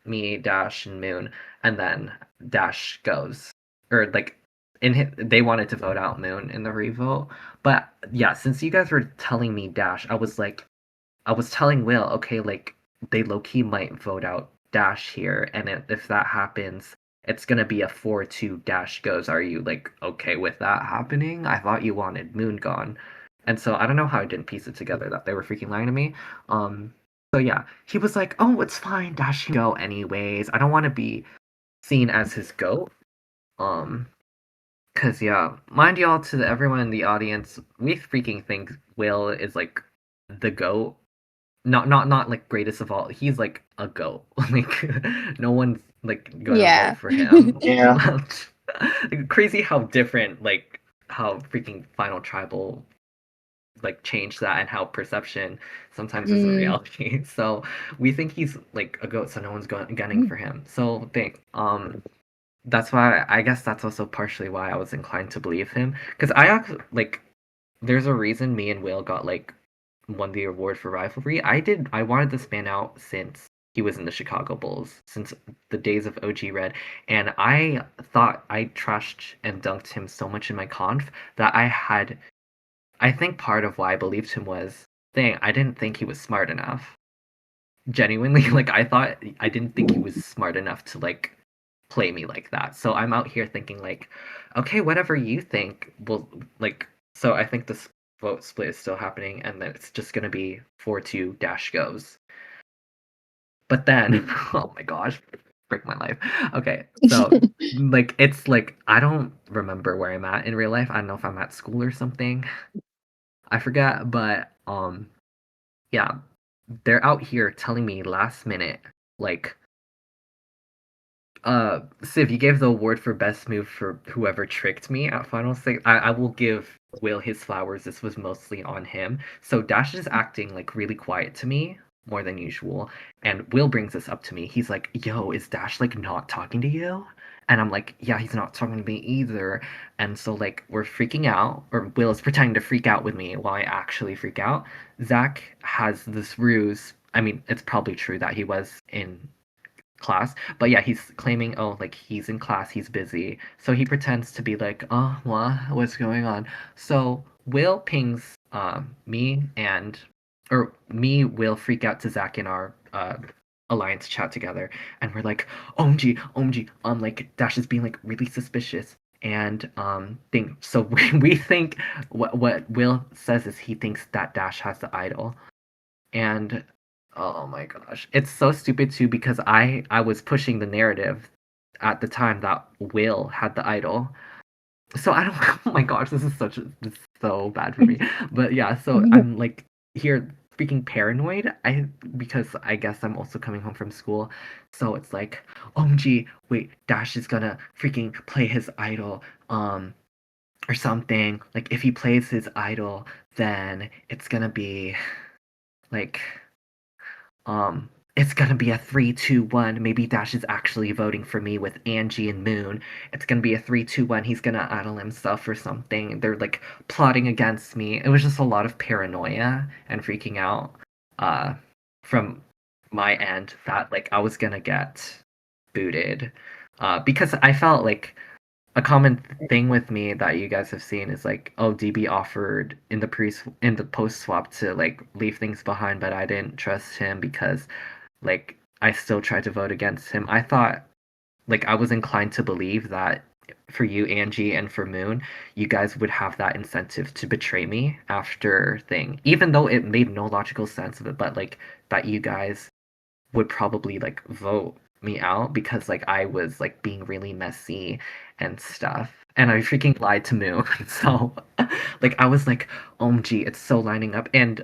me, Dash, and Moon, and then Dash goes or like they wanted to vote out Moon in the revote, but yeah, since you guys were telling me Dash, I was telling Will, okay, like they low key might vote out Dash here, and if that happens, it's gonna be a 4-2 Dash goes. Are you like okay with that happening? I thought you wanted Moon gone, and so I don't know how I didn't piece it together that they were freaking lying to me. So yeah, he was like, oh, it's fine, Dash can go anyways. I don't want to be seen as his GOAT. Cause yeah, mind y'all, to everyone in the audience, we freaking think Will is like the GOAT. Not like greatest of all. He's like a GOAT. Like no one's like gonna Yeah. vote for him. Yeah. Crazy how different like how freaking Final Tribal like changed that and how perception sometimes isn't reality. So we think he's like a GOAT, so no one's gunning for him. So think that's why I guess that's also partially why I was inclined to believe him, because I actually like there's a reason me and Will got like won the award for rivalry. I wanted this man out since he was in the Chicago Bulls, since the days of OG Red, and I thought I trashed and dunked him so much in my conf that I think part of why I believed him was, dang, I didn't think he was smart enough. Genuinely, like I didn't think he was smart enough to like play me like that. So I'm out here thinking like, okay, whatever you think will like. So I think this vote split is still happening, and then it's just gonna be 4-2 dash goes. But then, oh my gosh, break my life. Okay, so like it's like I don't remember where I'm at in real life. I don't know if I'm at school or something. I forget, but yeah, they're out here telling me last minute like Civ, you gave the award for best move for whoever tricked me at Final Six. I will give Will his flowers. This was mostly on him. So Dash is acting like really quiet to me more than usual. And Will brings this up to me. He's like, yo, is Dash like not talking to you? And I'm like, yeah, he's not talking to me either. And so like we're freaking out, or Will is pretending to freak out with me while I actually freak out. Zach has this ruse. I mean, it's probably true that he was in class, but yeah, he's claiming, oh, like he's in class, he's busy, so he pretends to be like, oh, what's going on? So Will pings me, and or me will freak out to Zach in our alliance chat together, and we're like, omg, like Dash is being like really suspicious, and think so. We think what Will says is he thinks that Dash has the idol, and oh my gosh, it's so stupid too, because I was pushing the narrative at the time that Will had the idol. So I don't oh my gosh, this is so bad for me. But yeah, so I'm like here speaking paranoid. Because I guess I'm also coming home from school. So it's like, OMG, wait, Dash is gonna freaking play his idol or something. Like if he plays his idol, then it's gonna be like it's gonna be a 3-2-1. Maybe Dash is actually voting for me with Angie and Moon. It's gonna be a 3-2-1. He's gonna idol himself or something. They're like plotting against me. It was just a lot of paranoia and freaking out uh from my end that like I was gonna get booted. Because I felt like a common thing with me that you guys have seen is like, oh, DB offered in the post swap to like leave things behind, but I didn't trust him because like I still tried to vote against him. I thought like I was inclined to believe that for you, Angie, and for Moon, you guys would have that incentive to betray me after thing, even though it made no logical sense of it, but like that you guys would probably like vote me out because like I was like being really messy and stuff. And I freaking lied to Moo. So like I was like, OMG, it's so lining up. And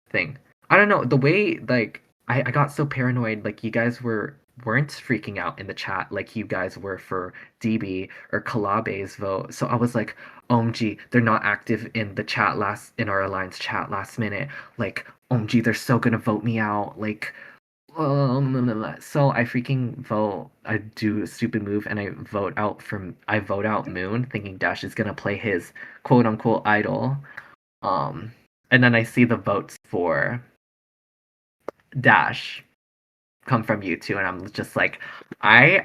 thing. I don't know, the way like I got so paranoid, like you guys weren't freaking out in the chat like you guys were for DB or Kalabe's vote. So I was like, OMG, they're not active in the chat in our alliance chat last minute. Like, OMG, they're so gonna vote me out. Like so I freaking vote. I do a stupid move and I vote out Moon, thinking Dash is gonna play his quote unquote idol. And then I see the votes for Dash come from you two, and I'm just like, I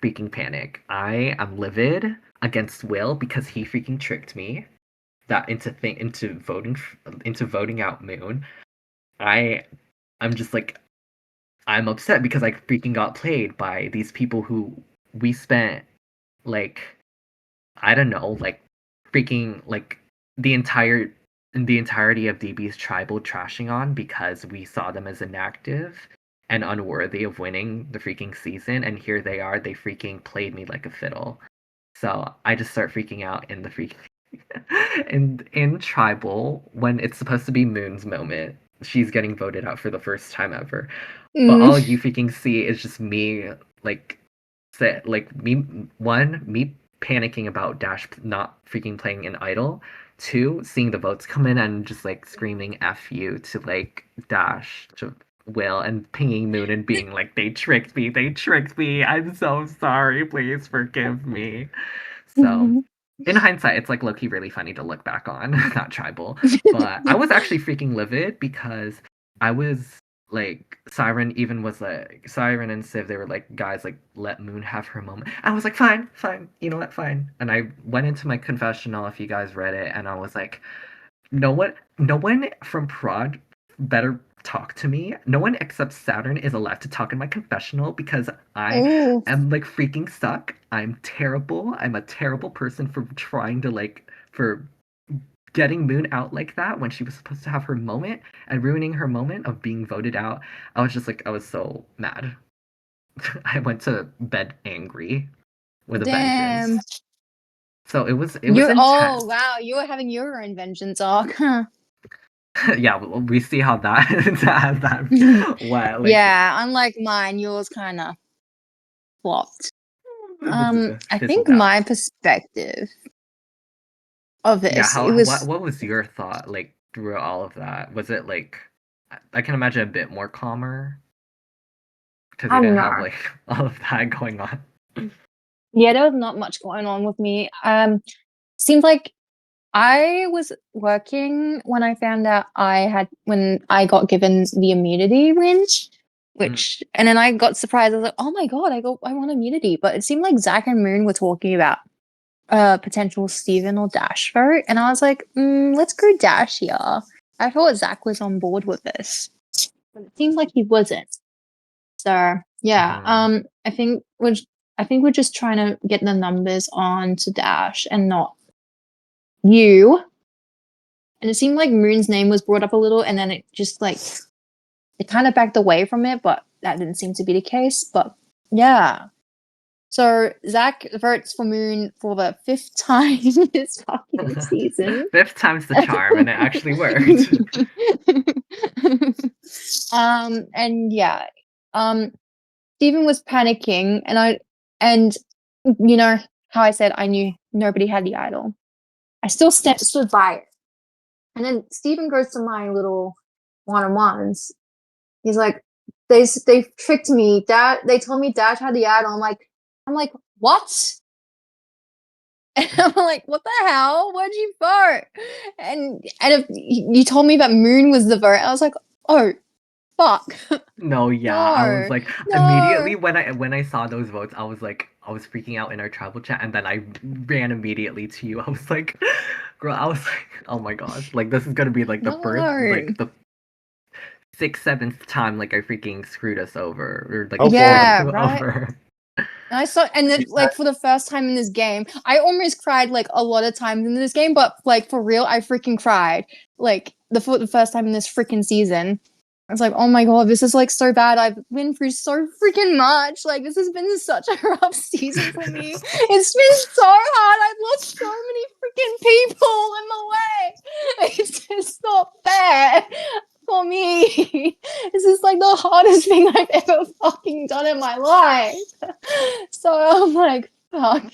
freaking panic. I am livid against Will because he freaking tricked me that into voting out Moon. I'm just like, I'm upset because I freaking got played by these people who we spent like I don't know, like freaking like the entirety of DB's tribal trashing on because we saw them as inactive and unworthy of winning the freaking season, and here they are, they freaking played me like a fiddle. So I just start freaking out in the freaking in tribal when it's supposed to be Moon's moment. She's getting voted out for the first time ever. But all you freaking see is just me like me panicking about Dash not freaking playing an idol. Two, seeing the votes come in and just like screaming F you to like Dash to Will and pinging Moon and being like, they tricked me, I'm so sorry, please forgive me. So in hindsight, it's like low-key really funny to look back on, not tribal. But I was actually freaking livid because I was like Siren and Civ, they were like, guys, like let Moon have her moment. I was like, fine, you know what, fine. And I went into my confessional, if you guys read it, and I was like, no one from Prod better talk to me. No one except Saturn is allowed to talk in my confessional because I am like freaking suck. I'm terrible. I'm a terrible person for trying to for getting Moon out like that when she was supposed to have her moment and ruining her moment of being voted out. I was so mad. I went to bed angry with a vengeance. So it was intense. Oh wow, you were having your own vengeance arc. Yeah, we see how that went. Yeah, unlike mine, yours kind of flopped. I think my perspective of this, yeah, it was. what was your thought like through all of that? Was it like, I can imagine a bit more calmer because you didn't have like all of that going on. Yeah, there was not much going on with me. Seems like I was working when I found out when I got given the immunity win, and then I got surprised. I was like, oh my god, I want immunity. But it seemed like Zach and Moon were talking about potential Steven or Dash vote, and I was like, let's go Dash here. I thought Zach was on board with this, but it seems like he wasn't. So yeah, I think we're just trying to get the numbers on to Dash and not you. And it seemed like Moon's name was brought up a little, and then it just it kind of backed away from it, but that didn't seem to be the case. But yeah. So Zach votes for Moon for the 5th time this fucking season. 5th time's the charm, and it actually worked. And yeah. Steven was panicking, and you know how I said I knew nobody had the idol. I still stood by it. And then Steven goes to my little one-on-ones. He's like, they tricked me. Dad, they told me Dash had the idol. I'm like, what? And I'm like, what the hell? Where'd you vote? And if you told me that Moon was the vote, I was like, oh, fuck. No, yeah, I was like, immediately when I saw those votes, I was freaking out in our tribal chat, and then I ran immediately to you. I was like, girl, I was like, oh my gosh, like this is gonna be like the first, like the 6th, 7th time like I freaking screwed us over, or like yeah, right. over. And I saw, and then for the first time in this game, I almost cried like a lot of times in this game, but like for real, I freaking cried like the first time in this freaking season. I was like, oh my god, this is like so bad. I've been through so freaking much. Like this has been such a rough season for me. It's been so hard. I've lost so many freaking people in the way. It's just not fair for me. This is like the hardest thing I've ever fucking done in my life. So I'm like, fuck.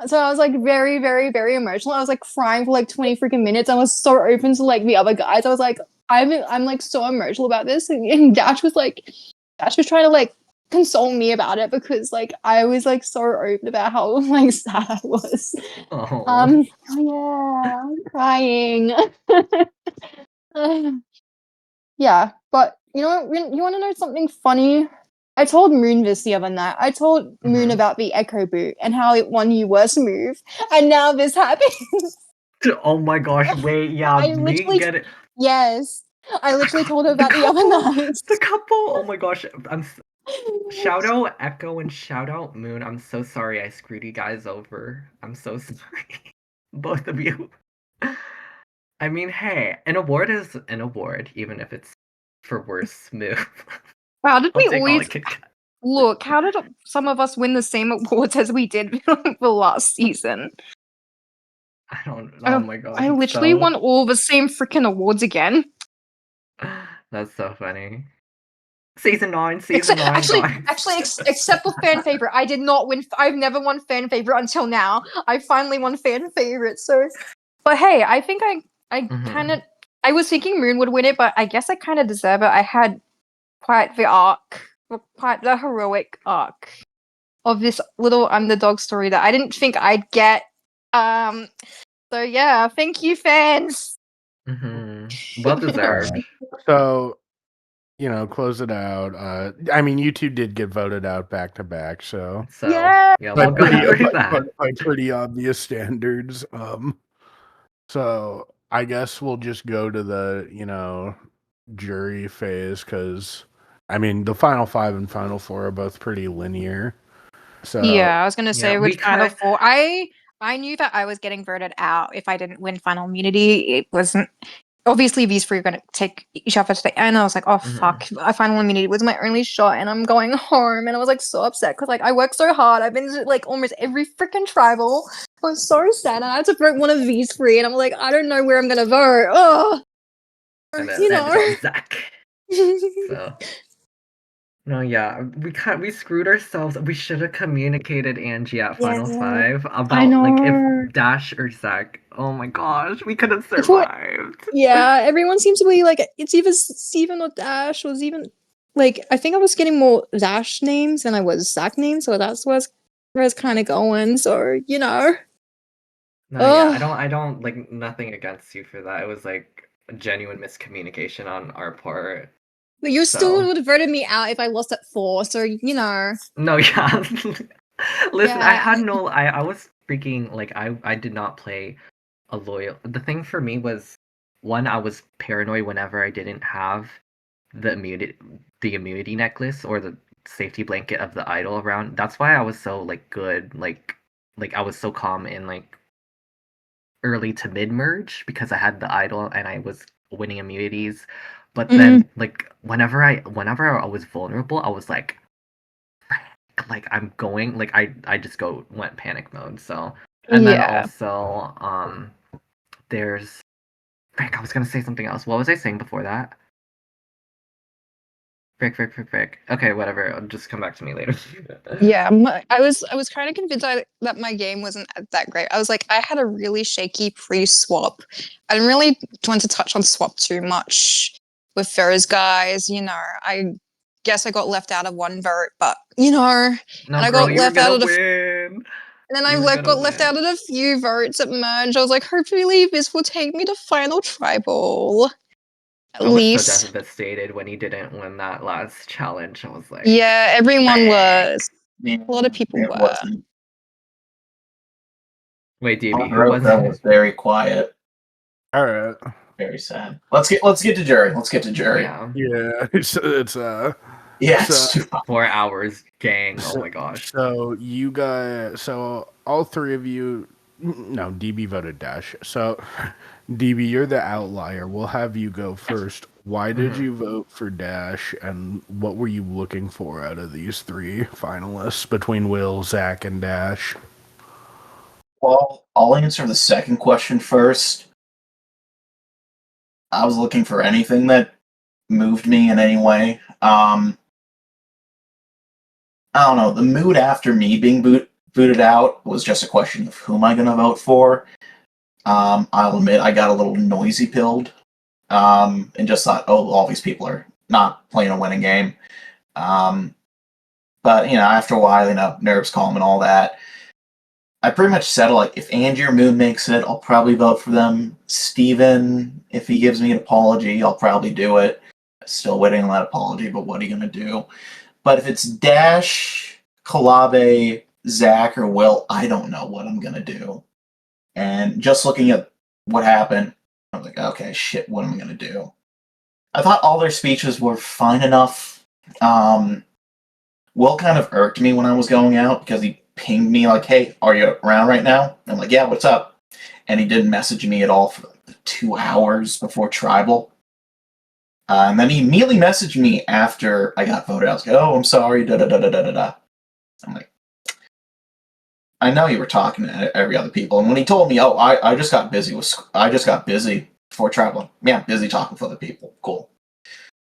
So I was like very, very, very emotional. I was like crying for like 20 freaking minutes. I was so open to like the other guys. I was like, I'm like so emotional about this. And Dash was trying to like console me about it because like I was like so open about how like sad I was. Oh yeah, I'm crying. Yeah, but you know what? You want to know something funny? I told Moon this the other night. I told Moon about the Echo Boot and how it won you worst move, and now this happens. Oh my gosh! Wait, yeah, get it. Yes, I literally told her about the other night. The couple. Oh my gosh! Shout out Echo and shout out Moon. I'm so sorry I screwed you guys over. I'm so sorry, both of you. I mean, hey, an award is an award, even if it's for worst move. How did I'll we take all always Kit Kat. look? How did some of us win the same awards as we did for last season? I don't. Oh my god. I literally won all the same freaking awards again. That's so funny. Season 9, Except, guys. except for fan favorite, I did not win. I've never won fan favorite until now. I finally won fan favorite. So, but hey, I think I kind of. I was thinking Moon would win it, but I guess I kind of deserve it. I had quite the arc, quite the heroic arc of this little underdog story that I didn't think I'd get. So yeah, thank you, fans. Well deserved. So, close it out. I mean, you two did get voted out back to back, so So Yeah. yeah, by we'll go through that. by pretty obvious standards. So I guess we'll just go to the jury phase because I mean the final 5 and final 4 are both pretty linear. So Yeah, I was gonna say Yeah, with we Final kinda- Four, I knew that I was getting voted out if I didn't win Final Immunity. It wasn't obviously these three were gonna take each other to the end. I was like, oh fuck, Final Immunity was my only shot, and I'm going home. And I was like so upset because like I worked so hard. I've been to like almost every freaking tribal. I was so sad, and I had to vote one of these three, and I'm like, I don't know where I'm gonna vote. Oh, and then you ended know. on Zach. So no, yeah, we screwed ourselves. We should have communicated Angie at Finals Yeah, 5 I about like know. if Dash or Zach. Oh my gosh, we could have That's what- survived. Yeah, everyone seems to be like it's either Steven or Dash was even like I think I was getting more Dash names than I was Zach names, so that's where I was kind of going. So No, yeah, ugh. I don't like nothing against you for that. It was like a genuine miscommunication on our part. But you still So would have voted me out if I lost at 4. So no, yeah. Listen, I Yeah. had no. I was freaking like I did not play a loyal. The thing for me was one, I was paranoid whenever I didn't have the immunity necklace or the safety blanket of the idol around. That's why I was so like good, like I was so calm in like early to mid merge because I had the idol and I was winning immunities. But then like whenever I was vulnerable, I was like I'm going like I just went panic mode. So and then Yeah. also there's Frick, I was gonna say something else. What was I saying before that? Frick. Okay, whatever. It'll just come back to me later. Yeah, I was kind of convinced that my game wasn't that great. I was like, I had a really shaky pre-swap. I didn't really want to touch on swap too much with those guys. I guess I got left out of one vote, but No, and I girl, got you were left out gonna of win. and then You I were got gonna left win. out of a few votes at merge. I was like, hopefully this will take me to final tribal. At I was so least. devastated when he didn't win that last challenge. I was like, Yeah, everyone was. Yeah, A lot of people it were. wasn't. wait, DB, who was That it? was very quiet, all right. very sad. Let's get to jury. Let's get to jury. Yeah, Yeah, it's Yeah, So- it's too fun. 4 hours, gang. Oh my gosh. So you guys, so all three of you, no, DB voted Dash. So DB, you're the outlier. We'll have you go first. Why did you vote for Dash, and what were you looking for out of these three finalists between Will, Zach, and Dash? Well, I'll answer the second question first. I was looking for anything that moved me in any way. I don't know. The mood after me being booted out was just a question of who am I going to vote for. I'll admit I got a little noisy pilled, and just thought, oh, all these people are not playing a winning game. But after a while, nerves calm and all that. I pretty much settle like if Angie or Moon makes it, I'll probably vote for them. Steven, if he gives me an apology, I'll probably do it. Still waiting on that apology, but what are you gonna do? But if it's Dash, Kalave, Zach, or Will, I don't know what I'm gonna do. And just looking at what happened, I was like, okay, shit, what am I gonna do? I thought all their speeches were fine enough. Will kind of irked me when I was going out because he pinged me like, hey, are you around right now? I'm like, yeah, what's up? And he didn't message me at all for 2 hours before Tribal. And then he immediately messaged me after I got voted. I was like, "Oh, I'm sorry." Da da da da da da da. I'm like, I know you were talking to every other people, and when he told me, "Oh, I just got busy before traveling." Yeah, busy talking with other people. Cool.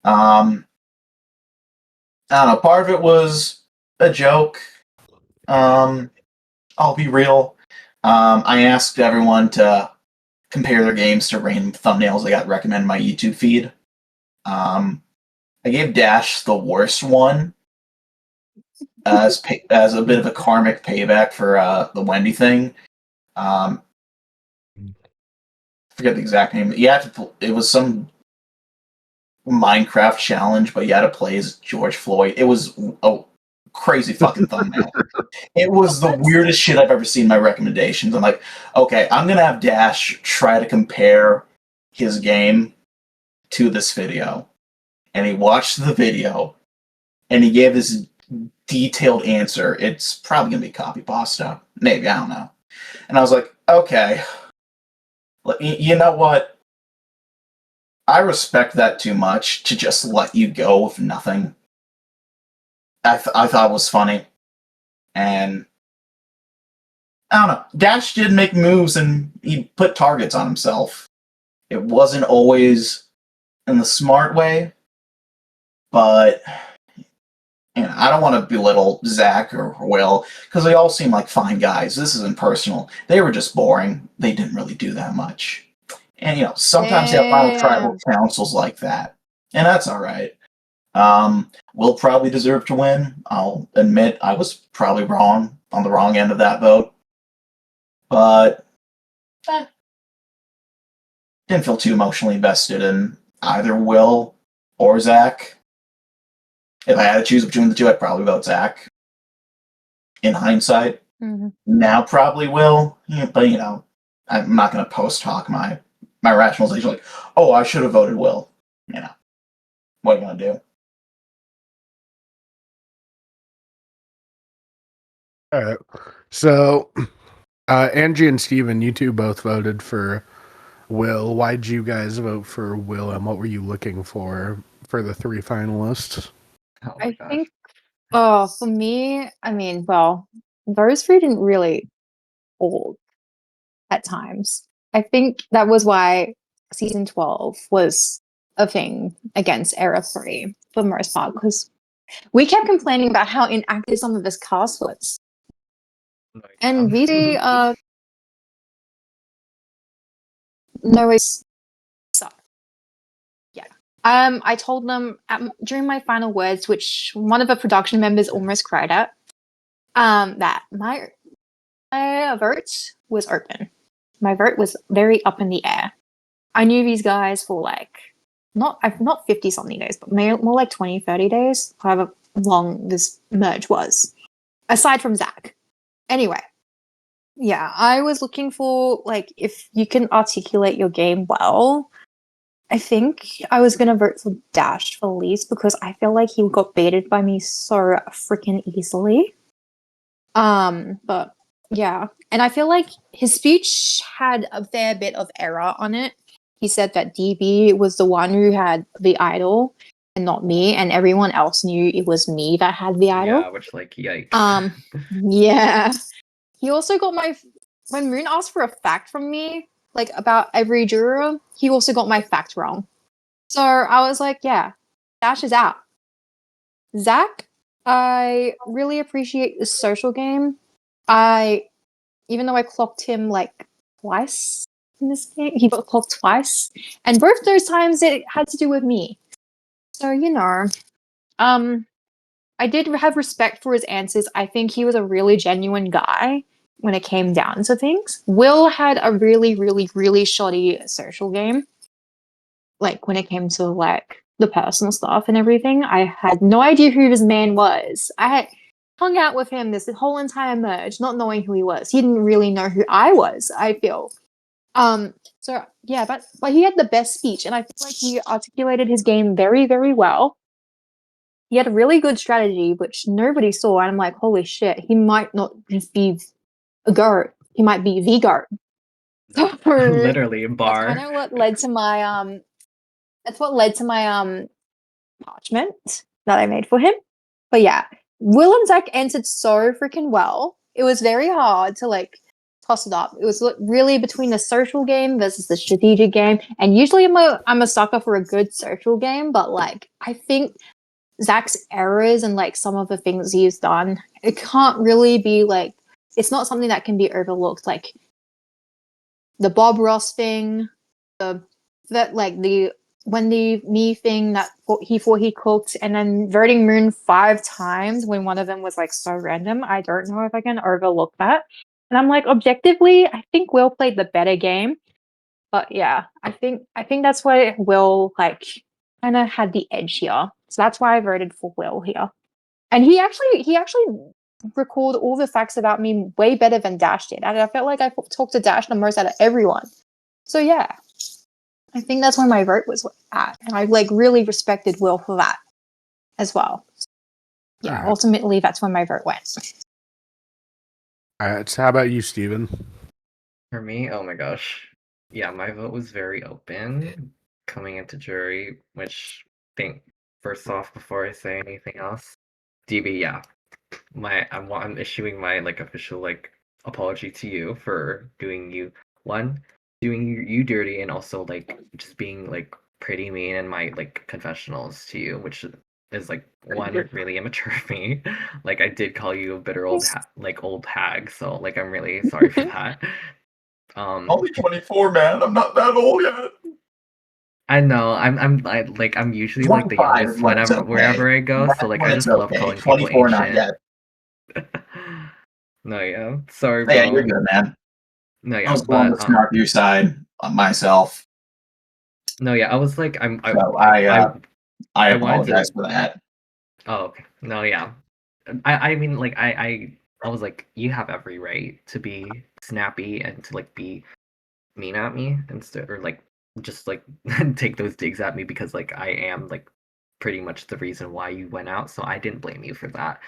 I don't know. Part of it was a joke. I'll be real. I asked everyone to compare their games to random thumbnails I got recommended in my YouTube feed. I gave Dash the worst one as a bit of a karmic payback for the Wendy thing. Forget the exact name. You had to. It was some Minecraft challenge, but you had to play as George Floyd. It was a crazy fucking thumbnail. It was the weirdest shit I've ever seen in my recommendations. I'm like, okay, I'm gonna have Dash try to compare his game to this video. And he watched the video and he gave this detailed answer. It's probably gonna be copy pasta. Maybe, I don't know. And I was like, okay. You know what? I respect that too much to just let you go with nothing. I thought it was funny. And I don't know. Dash did make moves and he put targets on himself. It wasn't always in the smart way, but I don't want to belittle Zach or Will because they all seem like fine guys. This isn't personal. They were just boring. They didn't really do that much. And sometimes you have final tribal councils like that, and that's all right. Will probably deserve to win. I'll admit I was probably wrong on the wrong end of that vote, but didn't feel too emotionally invested in either Will or Zach. If I had to choose between the two, I'd probably vote Zach. In hindsight, now probably Will, but I'm not going to post talk my rationalization like, oh, I should have voted Will. What are you going to do? All right. So, Angie and Steven, you two both voted for Will. Why'd you guys vote for Will, and what were you looking for the three finalists? Oh my I gosh. think, for me, I mean, well, those three didn't really hold at times. I think that was why season 12 was a thing against Era 3 for the most part, because we kept complaining about how inactive some of this cast was. And really, no, it's yeah. I told them during my final words, which one of the production members almost cried at, that my vote was open. My vote was very up in the air. I knew these guys for not 50 something days, but more like 20, 30 days, however long this merge was. Aside from Zach. Anyway, yeah, I was looking for if you can articulate your game well. I think I was gonna vote for Dash for least because I feel like he got baited by me so freaking easily. But yeah, and I feel like his speech had a fair bit of error on it. He said that DB was the one who had the idol and not me, and everyone else knew it was me that had the idol. Yeah, which yikes. Yeah. He also got when Moon asked for a fact from me, about every juror, he also got my fact wrong. So I was like, yeah, Dash is out. Zach, I really appreciate the social game. Even though I clocked him twice in this game, he got clocked twice, and both those times it had to do with me. So I did have respect for his answers. I think he was a really genuine guy when it came down to things. Will had a really, really, really shoddy social game. When it came to the personal stuff and everything, I had no idea who this man was. I had hung out with him this whole entire merge, not knowing who he was. He didn't really know who I was, I feel. So yeah, but he had the best speech, and I feel like he articulated his game very, very well. He had a really good strategy, which nobody saw, and I'm like, holy shit, he might not just be a GOAT. He might be the GOAT. So Literally a that's kind bar. of what led to my that's what led to my parchment that I made for him. But yeah, Will and Zach entered so freaking well. It was very hard to like toss it up. It was really between the social game versus the strategic game. And usually I'm a sucker for a good social game, but like I think Zach's errors and like some of the things he's done, it can't really be like, it's not something that can be overlooked. Like the Bob Ross thing, the when the me thing that he thought he cooked, and then voting Moon 5 times when one of them was like so random. I don't know if I can overlook that. And I'm like, objectively, I think Will played the better game. But yeah, I think that's why Will like kind of had the edge here. So that's why I voted for Will here. And he actually recalled all the facts about me way better than Dash did. And I felt like I talked to Dash the most out of everyone. So yeah, I think that's where my vote was at. And I like really respected Will for that as well. Yeah, Alright. ultimately that's where my vote went. All right. So how about you, Steven? For me, oh my gosh. Yeah, my vote was very open coming into jury, which I think first off, before I say anything else, DB, yeah. I'm issuing my like official like apology to you for doing you dirty, and also like just being like pretty mean in my like confessionals to you, which is like one really immature of me. Like I did call you a bitter old old hag, so like I'm really sorry for that. Only 24, man. I'm not that old yet. I know I'm usually like the 25 youngest when it's whenever okay. wherever I go, so like When I it's just love okay. calling people 24, not ancient. yet. No, yeah, sorry, Yeah, you're bro. good, man. No, I yeah, was going but the smart view side on myself, no, yeah, I was like, so I I wanted to. apologize for that. Oh, okay. No, yeah. I mean, like, I was like, you have every right to be snappy and to like be mean at me instead, or like just like take those digs at me because like I am like pretty much the reason why you went out. So I didn't blame you for that.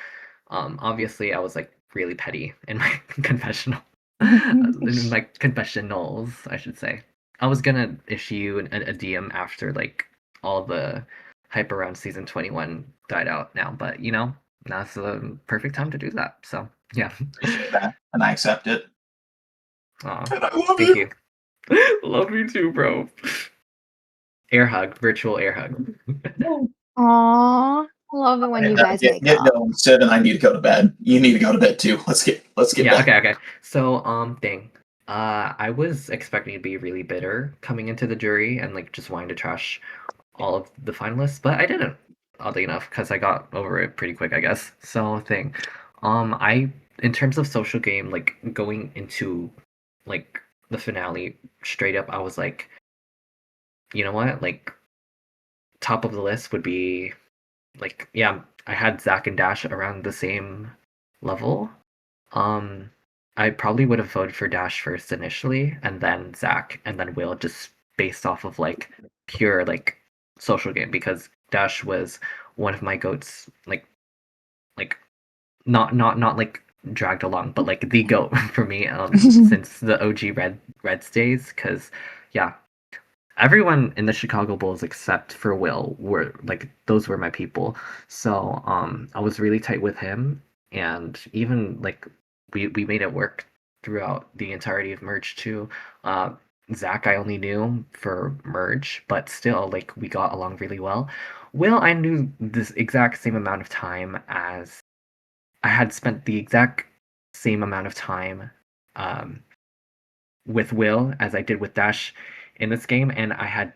Obviously, I was like really petty in my confessional, in my confessionals, I should say. I was gonna issue you a DM after like all the hype around season 21 died out now, but you know, now's the perfect time to do that. So yeah. Appreciate that, and I accept it. Aw, And I love thank you. you. Love you too, bro. Air hug, virtual air hug. Aww, I love it when you guys make Get up. going, Sid, and I need to go to bed. You need to go to bed too. Let's get Yeah, back. okay. So, dang. I was expecting to be really bitter coming into the jury and like just wanting to trash all of the finalists, but I didn't, oddly enough, because I got over it pretty quick, I guess. So, thing. I in terms of social game, like going into like the finale straight up, I was like, you know what? Like top of the list would be like, yeah, I had Zach and Dash around the same level. Um, I probably would have voted for Dash first initially, and then Zach, and then Will, just based off of like pure like social game, because Dash was one of my goats, like not like dragged along, but like the goat for me since the OG Reds days, because yeah, everyone in the Chicago Bulls except for Will were like those were my people. So I was really tight with him, and even like we made it work throughout the entirety of Merge too. Uh, Zach I only knew for Merge, but still like we got along really well. Will I knew this exact same amount of time as I had spent the exact same amount of time um, with Will as I did with Dash in this game, and I had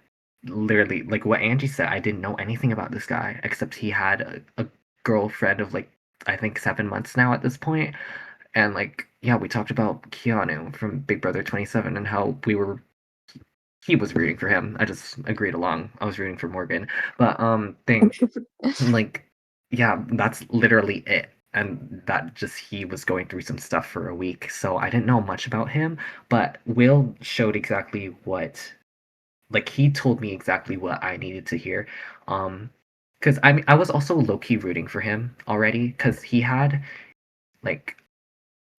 literally like what Angie said. I didn't know anything about this guy except he had a girlfriend of like I think 7 months now at this point, and like yeah, we talked about Keanu from Big Brother 27 and how he was rooting for him. I just agreed along. I was rooting for Morgan, but thing like yeah, that's literally it. And that just he was going through some stuff for a week, so I didn't know much about him. But Will showed exactly what, like he told me exactly what I needed to hear. Because I mean, I was also low key rooting for him already, because he had like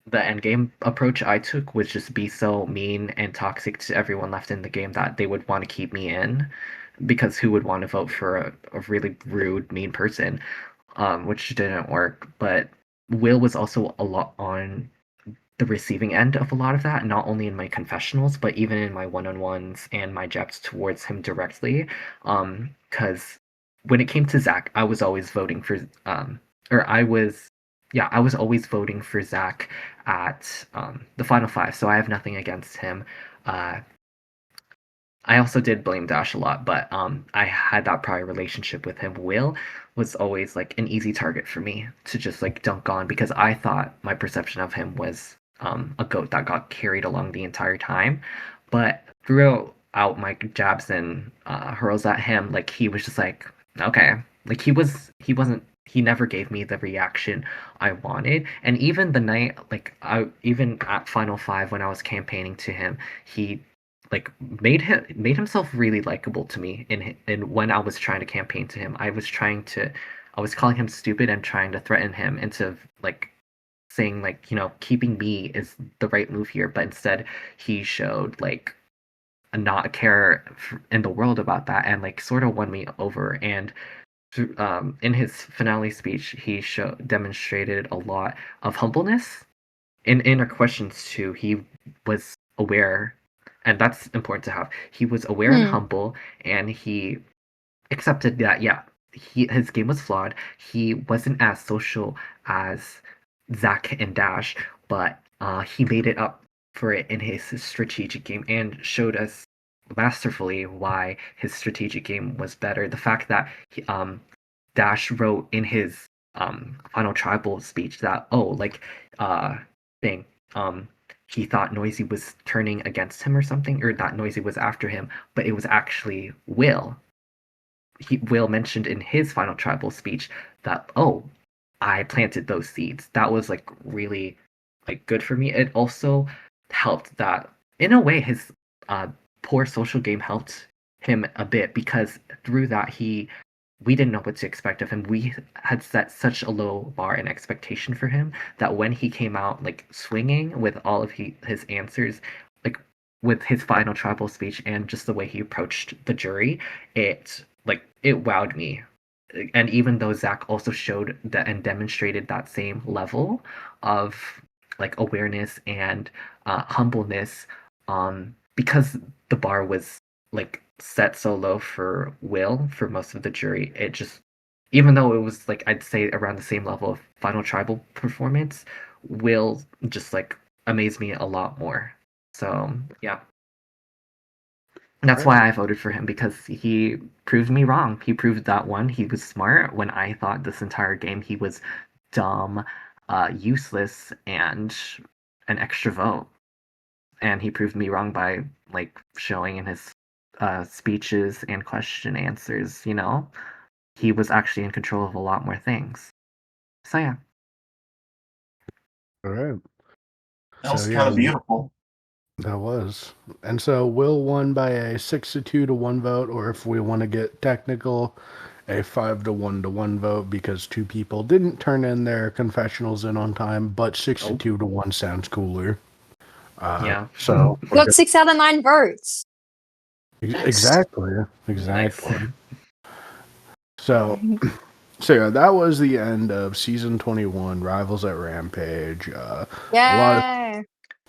the end game approach I took was just be so mean and toxic to everyone left in the game that they would want to keep me in. because who would want to vote for a really rude, mean person, which didn't work. But Will was also a lot on the receiving end of a lot of that, not only in my confessionals, but even in my one-on-ones and my jabs towards him directly. Because when it came to Zach, I was always voting for, I was always voting for Zach at the final five, so I have nothing against him. Uh, I also did blame Dash a lot, but I had that prior relationship with him. Will was always like an easy target for me to just like dunk on because I thought my perception of him was a goat that got carried along the entire time. But throughout my jabs and hurls at him, like he was just like, okay, like he never gave me the reaction I wanted. And even the night, like even at Final Five when I was campaigning to him, he like made himself really likable to me in when I was trying to campaign to him. I was calling him stupid and trying to threaten him into like saying like, keeping me is the right move here, but instead he showed like a not a care in the world about that and like sort of won me over. And in his finale speech he demonstrated a lot of humbleness. In our questions too, he was aware, and that's important to have. He was aware and humble, and he accepted that his game was flawed. He wasn't as social as Zach and Dash, but he made it up for it in his strategic game and showed us masterfully why his strategic game was better. The fact that Dash wrote in his final tribal speech that thing he thought Noisy was turning against him or something, or that Noisy was after him, but it was actually Will. Will mentioned in his final tribal speech that, oh, I planted those seeds. That was like really like good for me. It also helped that in a way his poor social game helped him a bit because through that we didn't know what to expect of him. We had set such a low bar and expectation for him that when he came out like swinging with all of his answers, like with his final tribal speech and just the way he approached the jury, it wowed me. And even though Zach also showed that and demonstrated that same level of like awareness and humbleness, because the bar was like set so low for Will for most of the jury, it just, even though it was like I'd say around the same level of final tribal performance, Will just like amazed me a lot more. So yeah. That's why I voted for him, because he proved me wrong. He proved that one, he was smart when I thought this entire game he was dumb, useless, and an extra vote. And he proved me wrong by like showing in his speeches and question answers, he was actually in control of a lot more things. So yeah. All right. That was kind of beautiful. That was. And so Will won by a 6-2 to 1 vote, or if we want to get technical, a 5-1 to 1 vote because two people didn't turn in their confessionals in on time, but 62 to 1 sounds cooler. Yeah. So Got 6 out of 9 votes. Exactly. Nice. So yeah, that was the end of season 21, Rivals at Rampage. Yay!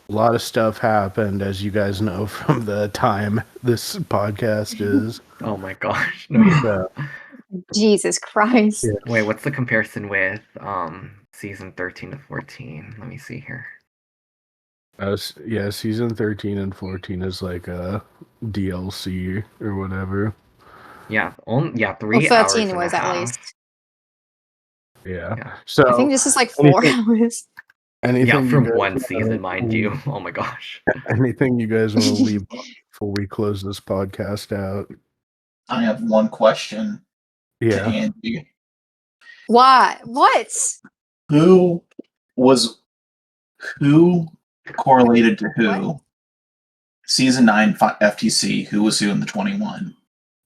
A lot of stuff happened, as you guys know from the time this podcast is. Oh my gosh. No, yeah. Jesus Christ. Yeah. Wait, what's the comparison with season 13 to 14? Let me see here. Season 13 and 14 is like a DLC or whatever. Yeah, 3 Well, hours 13 and was a at half. least. Yeah. So I think this is like 4 hours. Anything from you guys one season, mind you. Oh my gosh. Anything you guys want to leave before we close this podcast out? I have one question to Yeah. Angie. What? Who correlated to who? What? Season 9 FTC, who was who in the 21?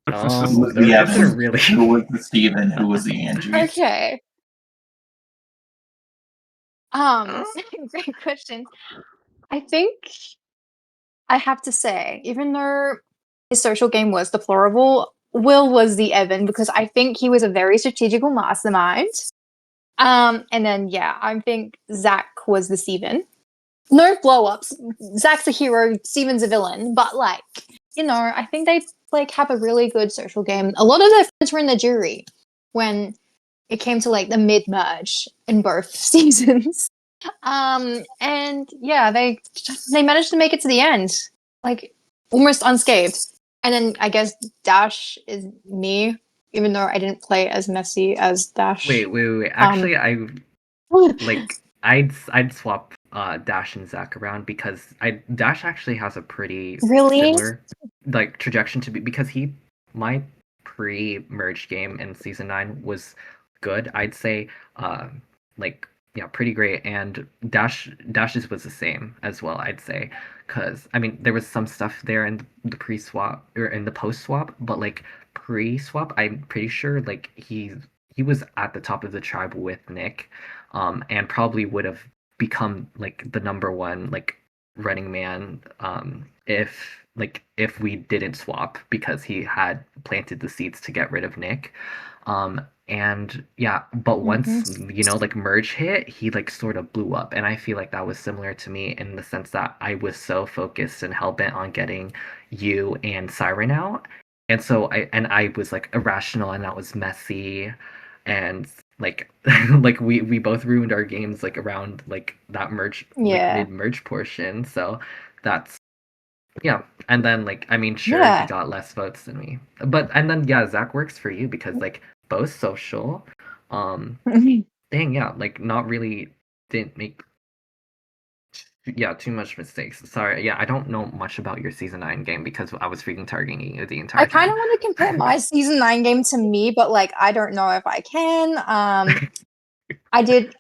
Who was the That's a Evan? really Who was the Steven? Who was the Angie? Okay. Great question. I think I have to say, even though his social game was deplorable, Will was the Evan because I think he was a very strategical mastermind. And then I think Zach was the Steven. No blow ups. Zach's a hero, Steven's a villain, but I think they have a really good social game. A lot of their friends were in the jury when it came to the mid merge in both seasons. And they managed to make it to the end, almost unscathed. And then I guess Dash is me, even though I didn't play as messy as Dash. Wait. Actually, I'd swap Dash and Zach around because Dash actually has a pretty similar trajectory to be, because my pre-merge game in season 9 was good. I'd say pretty great, and Dash's was the same as well, I'd say, because I mean there was some stuff there in the pre-swap or in the post-swap, but pre-swap I'm pretty sure he was at the top of the tribe with Nick, and probably would have become the number one running man if we didn't swap, because he had planted the seeds to get rid of Nick. But once merge hit, he sort of blew up, and I feel like that was similar to me in the sense that I was so focused and hell-bent on getting you and Siren out, and so I was irrational, and that was messy, and we both ruined our games around that merge mid-merge portion. So that's and then he got less votes than me, but and then Zach works for you because both social, not really didn't make too much mistakes. Sorry, I don't know much about your season 9 game because I was freaking targeting you the entire I time. kind of want to compare my season 9 game to me, but I don't know if I can. I did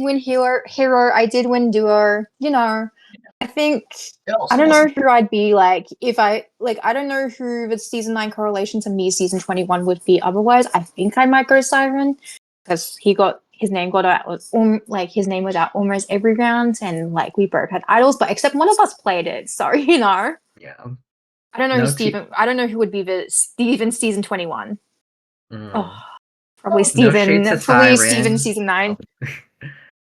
win hero, I did win duo, I think I don't know who I'd be if I don't know who the season 9 correlation to me season 21 would be otherwise. I think I might go Siren because his name was out almost every round, and we both had idols, but except one of us played it, so Yeah. I don't know who Steven. I don't know who would be the Steven season 21. Probably Steven. No, probably Steven season 9.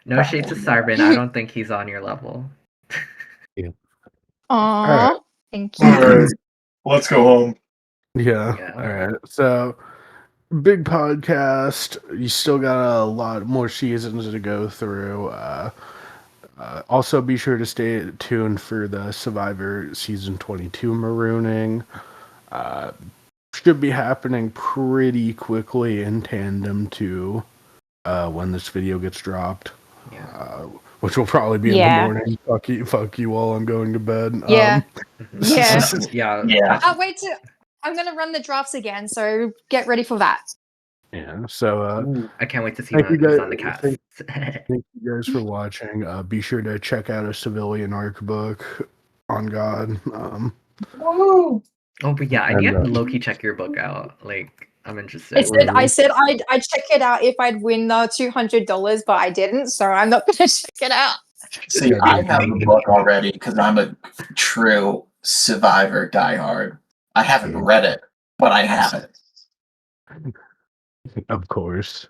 No shade to Siren. I don't think he's on your level. Aww. Thank you. All right, let's go home. Yeah. All right. So, big podcast. You still got a lot more seasons to go through. Also, be sure to stay tuned for the Survivor Season 22 marooning. Should be happening pretty quickly in tandem to when this video gets dropped. Which will probably be in the morning. Fuck you all, I'm going to bed. Yeah. Yeah. Wait till I'm gonna run the drafts again, so get ready for that. Yeah, so I can't wait to see who's on the cast. Thank you guys for watching. Be sure to check out a Civilian Arc book on God. But I need to low-key check your book out. I'm interested. I said I'd check it out if I'd win the $200, but I didn't, so I'm not gonna check it out. See, I have the book already because I'm a true Survivor diehard. I haven't read it, but I have it. Of course.